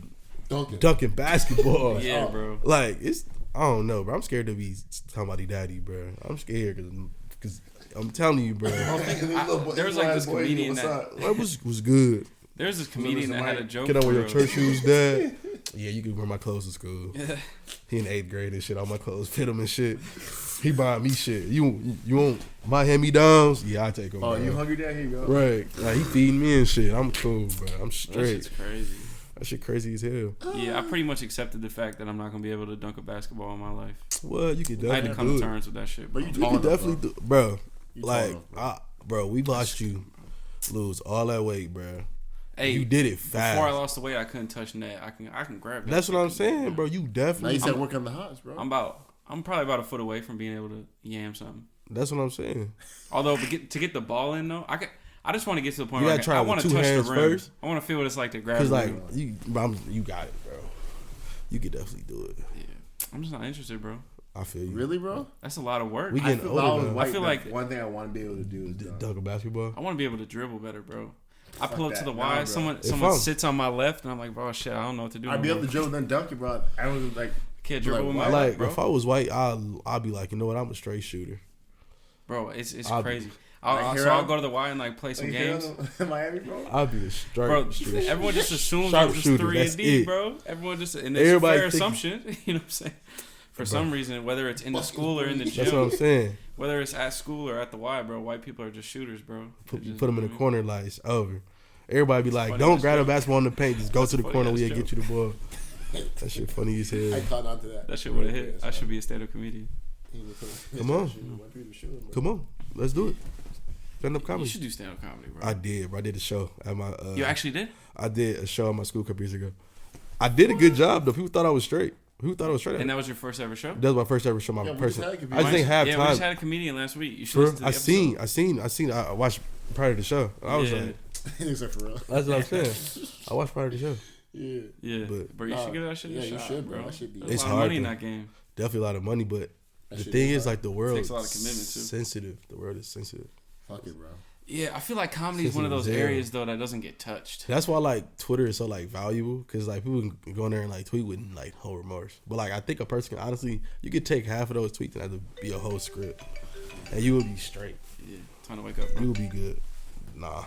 dunking basketball. Yeah, bro. Like it's. I don't know, bro. I'm scared to be talking about daddy, bro. I'm scared because I'm telling you, bro. There was like this comedian that was good. There's this comedian that had a joke. Can I wear your church shoes, Dad? Yeah, you can wear my clothes to school. He in 8th grade and shit. All my clothes fit him and shit. He buying me shit. You want my hand-me-downs? Yeah, I take them. Oh, bro. You hungry, Dad? Here you go. Right. Like, he feeding me and shit. I'm cool, bro. I'm straight. That shit's crazy. That shit crazy as hell. Yeah, I pretty much accepted the fact that I'm not gonna be able to dunk a basketball in my life. Well, you could definitely. I had to come to terms with that shit. But you could definitely do, bro. Like, bro, we watched you lose all that weight, bro. Hey, you did it fast. Before I lost the weight, I couldn't touch net. I can grab it. That's what I'm saying, bro. You definitely. Now you said work on the hots, bro. I'm probably about a foot away from being able to yam something. That's what I'm saying. Although to get the ball in though, I just want to get to the point where I want to touch the rim. First. I want to feel what it's like to grab. Because like you got it, bro. You could definitely do it. Yeah, I'm just not interested, bro. I feel you. Really, bro? That's a lot of work. We getting older. I feel like one thing I want to be able to do is dunk a basketball. I want to be able to dribble better, bro. I pull up to the Y. Someone sits on my left, and I'm like, bro, shit, I don't know what to do. I'd be able to dribble then dunk it, bro. I don't like. Can't dribble with my left, bro. If I was white, I'll be like, you know what? I'm a straight shooter. Bro, it's crazy. I'll go to the Y and like play some games. Miami, bro. I'll be a straight. Bro, everyone just assumes I'm just 3-and-D, bro. Everyone just, and it's a fair assumption. You know what I'm saying? For some reason, whether it's in the school or in the gym. That's what I'm saying. Whether it's at school or at the Y, bro, white people are just shooters, bro. Put them in the corner like it's over. Everybody be like, don't grab a basketball in the paint. Just go to the corner where you get you the ball. That shit funny as hell. I caught on to that. That shit would have hit. I should be a stand-up comedian. Come on. Let's do it. Stand-up comedy. You should do stand-up comedy, bro. I did, bro. I did a show at my... you actually did? I did a show at my school a couple years ago. I did a good job, though. People thought I was straight. And that was your first ever show? That was my first ever show. I just didn't have time. Yeah, we just had a comedian last week. You should listen to the episode. I watched prior to the show. I was like... for real. That's what I'm saying. I watched prior to the show. Yeah. But bro, you should give that shit a shot. You should, bro. That should be. There's a lot of money in that game. Definitely a lot of money, but the thing is, like, the world takes a lot of commitment too. Sensitive. The world is sensitive. Fuck it, bro. Yeah, I feel like comedy is one of those areas though that doesn't get touched. That's why like Twitter is so like valuable because like people can go in there and like tweet with like whole remorse. But like I think a person can honestly, you could take half of those tweets and have to be a whole script, and you would be straight. Yeah, time to wake up, bro. You would be good. Nah,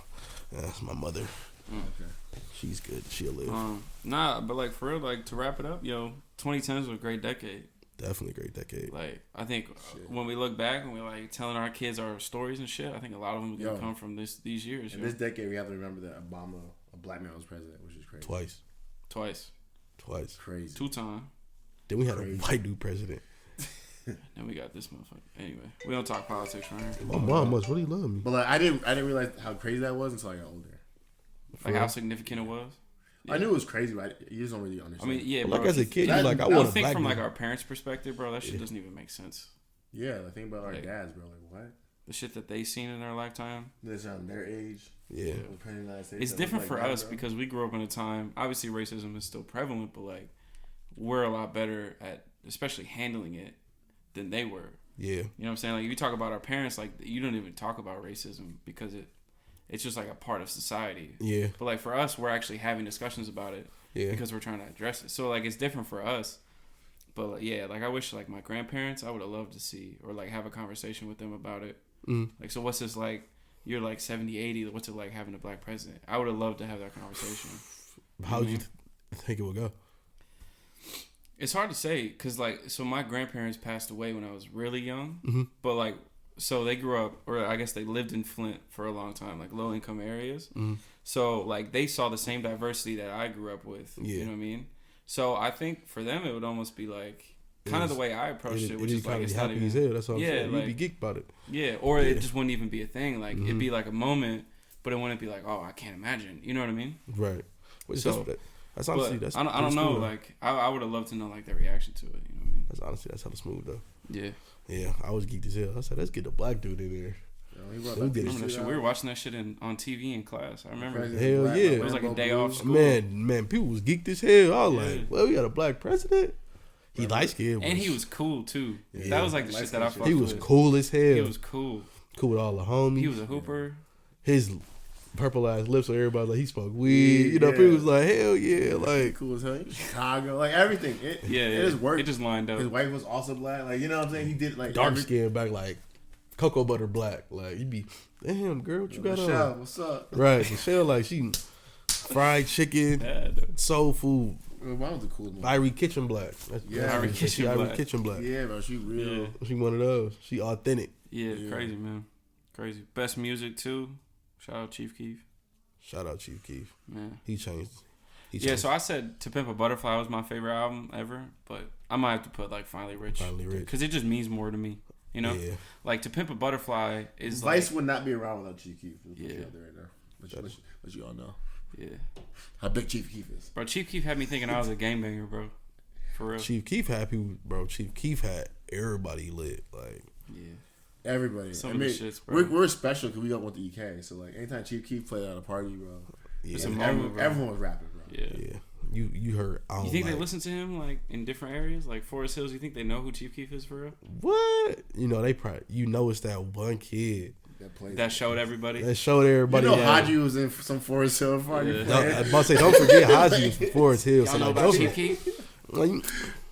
that's my mother. Okay, she's good. She'll live. Nah, but like for real, like to wrap it up, 2010s was a great decade. Definitely a great decade. Like, I think when we look back and we're like telling our kids our stories and shit, I think a lot of them are going to come from these years. In this decade, we have to remember that Obama, a black man, was president, which is crazy. Twice. Crazy. 2 times. Then we had a white dude president. Then we got this motherfucker. Anyway, we don't talk politics right here. My mom must really love me. But like, I didn't realize how crazy that was until I got older. Like how significant it was. Yeah. I knew it was crazy, but you just don't really understand. I mean, yeah, bro. Like as a kid, you're like, I want to think from like our parents' perspective, bro. That shit doesn't even make sense. Yeah, the thing about our dads, bro. Like what? The shit that they seen in their lifetime. That's on their age. Yeah. It's different for us because we grew up in a time. Obviously, racism is still prevalent, but like we're a lot better at, especially handling it, than they were. Yeah. You know what I'm saying? Like if you talk about our parents, like you don't even talk about racism because it's just like a part of society. Yeah. But like for us, we're actually having discussions about it. Yeah. Because we're trying to address it. So like it's different for us. But like, yeah, like I wish like my grandparents, I would have loved to see or like have a conversation with them about it. Like, so what's this like? You're like 70, 80. What's it like having a black president? I would have loved to have that conversation. How would you think it would go? It's hard to say because like, so my grandparents passed away when I was really young. But like, so they grew up, or I guess they lived in Flint for a long time, like low income areas. So like they saw the same diversity that I grew up with. Yeah. You know what I mean? So I think for them it would almost be like kind of the way I approached it, which is like it's not even. That's what I'm saying. Like, you'd be geeked about it. Yeah, or it just wouldn't even be a thing. Like it'd be like a moment, but it wouldn't be like, oh, I can't imagine. You know what I mean? Right. That's honestly I don't know. Like I would have loved to know like their reaction to it. You know what I mean? That's hella smooth though. Yeah. Yeah, I was geeked as hell. I said, let's get the black dude in there. We were watching that shit on TV in class. I remember. Hell yeah. It was like a day off school. Man, people was geeked as hell. I was like, well, we got a black president. He light skinned. And he was cool too. Yeah. That was like the shit that I fucked with. He was cool as hell. He was cool. Cool with all the homies. He was a hooper. His purple ass lips, so everybody like he smoked weed. You know, people was like, hell yeah, like cool as hell. Chicago, like everything. It just worked. It just lined up. His wife was also black. Like, you know what I'm saying? He did like dark skin back, like cocoa butter black. Like you'd be, damn girl, what you got Michelle, on? What's up? Right, Michelle, like she fried chicken, soul food. Mine was a cool one. Irie Kitchen Black. Irie Kitchen Black. Yeah, bro, she real. Yeah. She one of those. She authentic. Yeah, crazy man, crazy. Best music too. Shout out Chief Keef. Man, he changed. Yeah, so I said To Pimp a Butterfly was my favorite album ever, but I might have to put like Finally Rich because it just means more to me. You know, like To Pimp a Butterfly is Vice would not be around without Chief Keef. Right now. But you all know. Yeah. How big Chief Keef is. Bro, Chief Keef had me thinking I was a gangbanger, bro. For real. Chief Keef had people, bro. Chief Keef had everybody lit. Like, everybody. Some of the shits, bro. We're special because we don't want the EK. So, like, anytime Chief Keef played at a party, bro. It's a moment, bro. Everyone was rapping, bro. Yeah. You heard. You think they listen to him, like, in different areas? Like, Forest Hills, you think they know who Chief Keef is for real? What? You know, they probably, it's that one kid. That showed everybody. You know, Haji was in some Forest Hill party. Yeah. I was about to say, don't forget Haji was from Forest Hill. Y'all know about Chief Keef? They know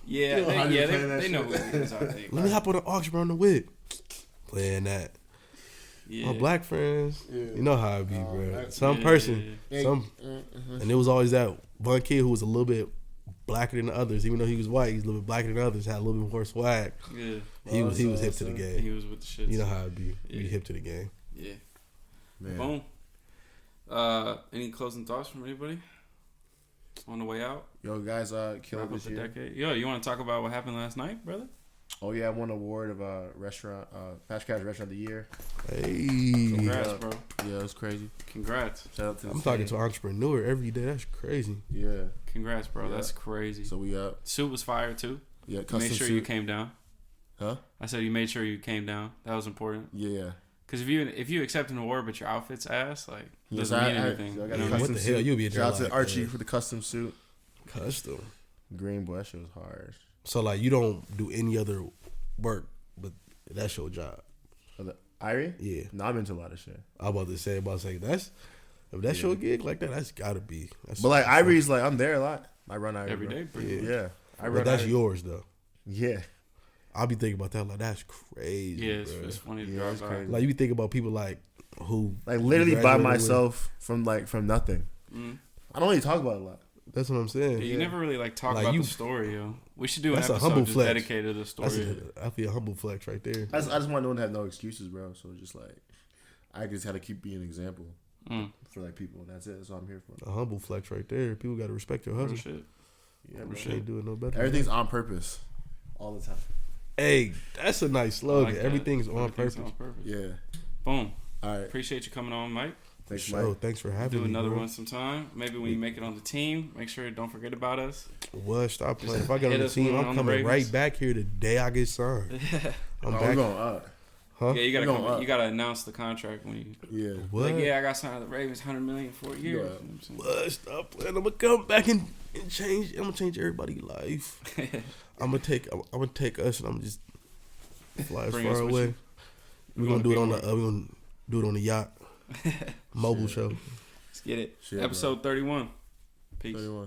who he is, I think. Let me hop on the aux, bro, on the whip. Playing that. my black friends. You know how it be, bro. Some person, and there was always that one kid who was a little bit blacker than the others, even though he was white. He's a little bit blacker than others. Had a little bit more swag. Yeah, he was hip to the game. He was with the shit. You know how it be. Be hip to the game. Yeah. Man. Boom. Any closing thoughts from anybody on the way out? Yo, guys, killed this year. Decade. Yo, you want to talk about what happened last night, brother? Oh yeah, I won an award of restaurant, Fast Cash Restaurant of the Year. Hey, congrats, bro. Yeah, it was crazy. Congrats. Shout out to I'm talking to an entrepreneur every day. That's crazy. Yeah. Congrats, bro. Yeah. That's crazy. So we up. Suit was fire too. Yeah, custom Make sure suit. You came down. Huh? I said you made sure you came down. That was important. Yeah. Because if you accept an award but your outfit's ass, like doesn't mean anything. I got a custom suit. You'll be shout out to Archie for the custom suit. Custom. Green boy, that shit was hard. So like you don't do any other work, but that's your job. Irie? Yeah. No, I'm into a lot of shit. I was about to say if that's your gig like that, that's gotta be. But like Irie's like I'm there a lot. I run Irie every day. Yeah. But that's yours though. Yeah. I'll be thinking about that like that's crazy. Yeah, it's funny to drive by. Like you be thinking about people like who like literally by myself from nothing. Mm. I don't really talk about it a lot. That's what I'm saying. Yeah, you never really talk about the story, yo. We should do an episode just dedicated to the story. I feel a humble flex right there. I just want no one to have no excuses, bro. So just like, I just had to keep being an example for like people, and that's it. That's all I'm here for. A humble flex right there. People got to respect your hustle. Shit. Yeah, bro. Ain't doing no better. Everything's on purpose, all the time. Hey, that's a nice slogan. Like Everything's on purpose. Yeah. Boom. All right. Appreciate you coming on, Mike. Thanks, Mike. Thanks for having me. Do another one sometime. Maybe when you make it on the team, make sure don't forget about us. What? Stop playing. If I get on the team, I'm coming right back here the day I get signed. I'm back. We're going up. Huh? Yeah, you gotta announce the contract when you. Yeah. What? Like, I got signed to the Ravens, $100 million for a year. What? Stop playing. I'm gonna come back and change. I'm gonna change everybody's life. I'm gonna take us and I'm just fly as far away. We're gonna do it on the yacht. Mobile show. Let's get it. Episode 31. Peace. 31.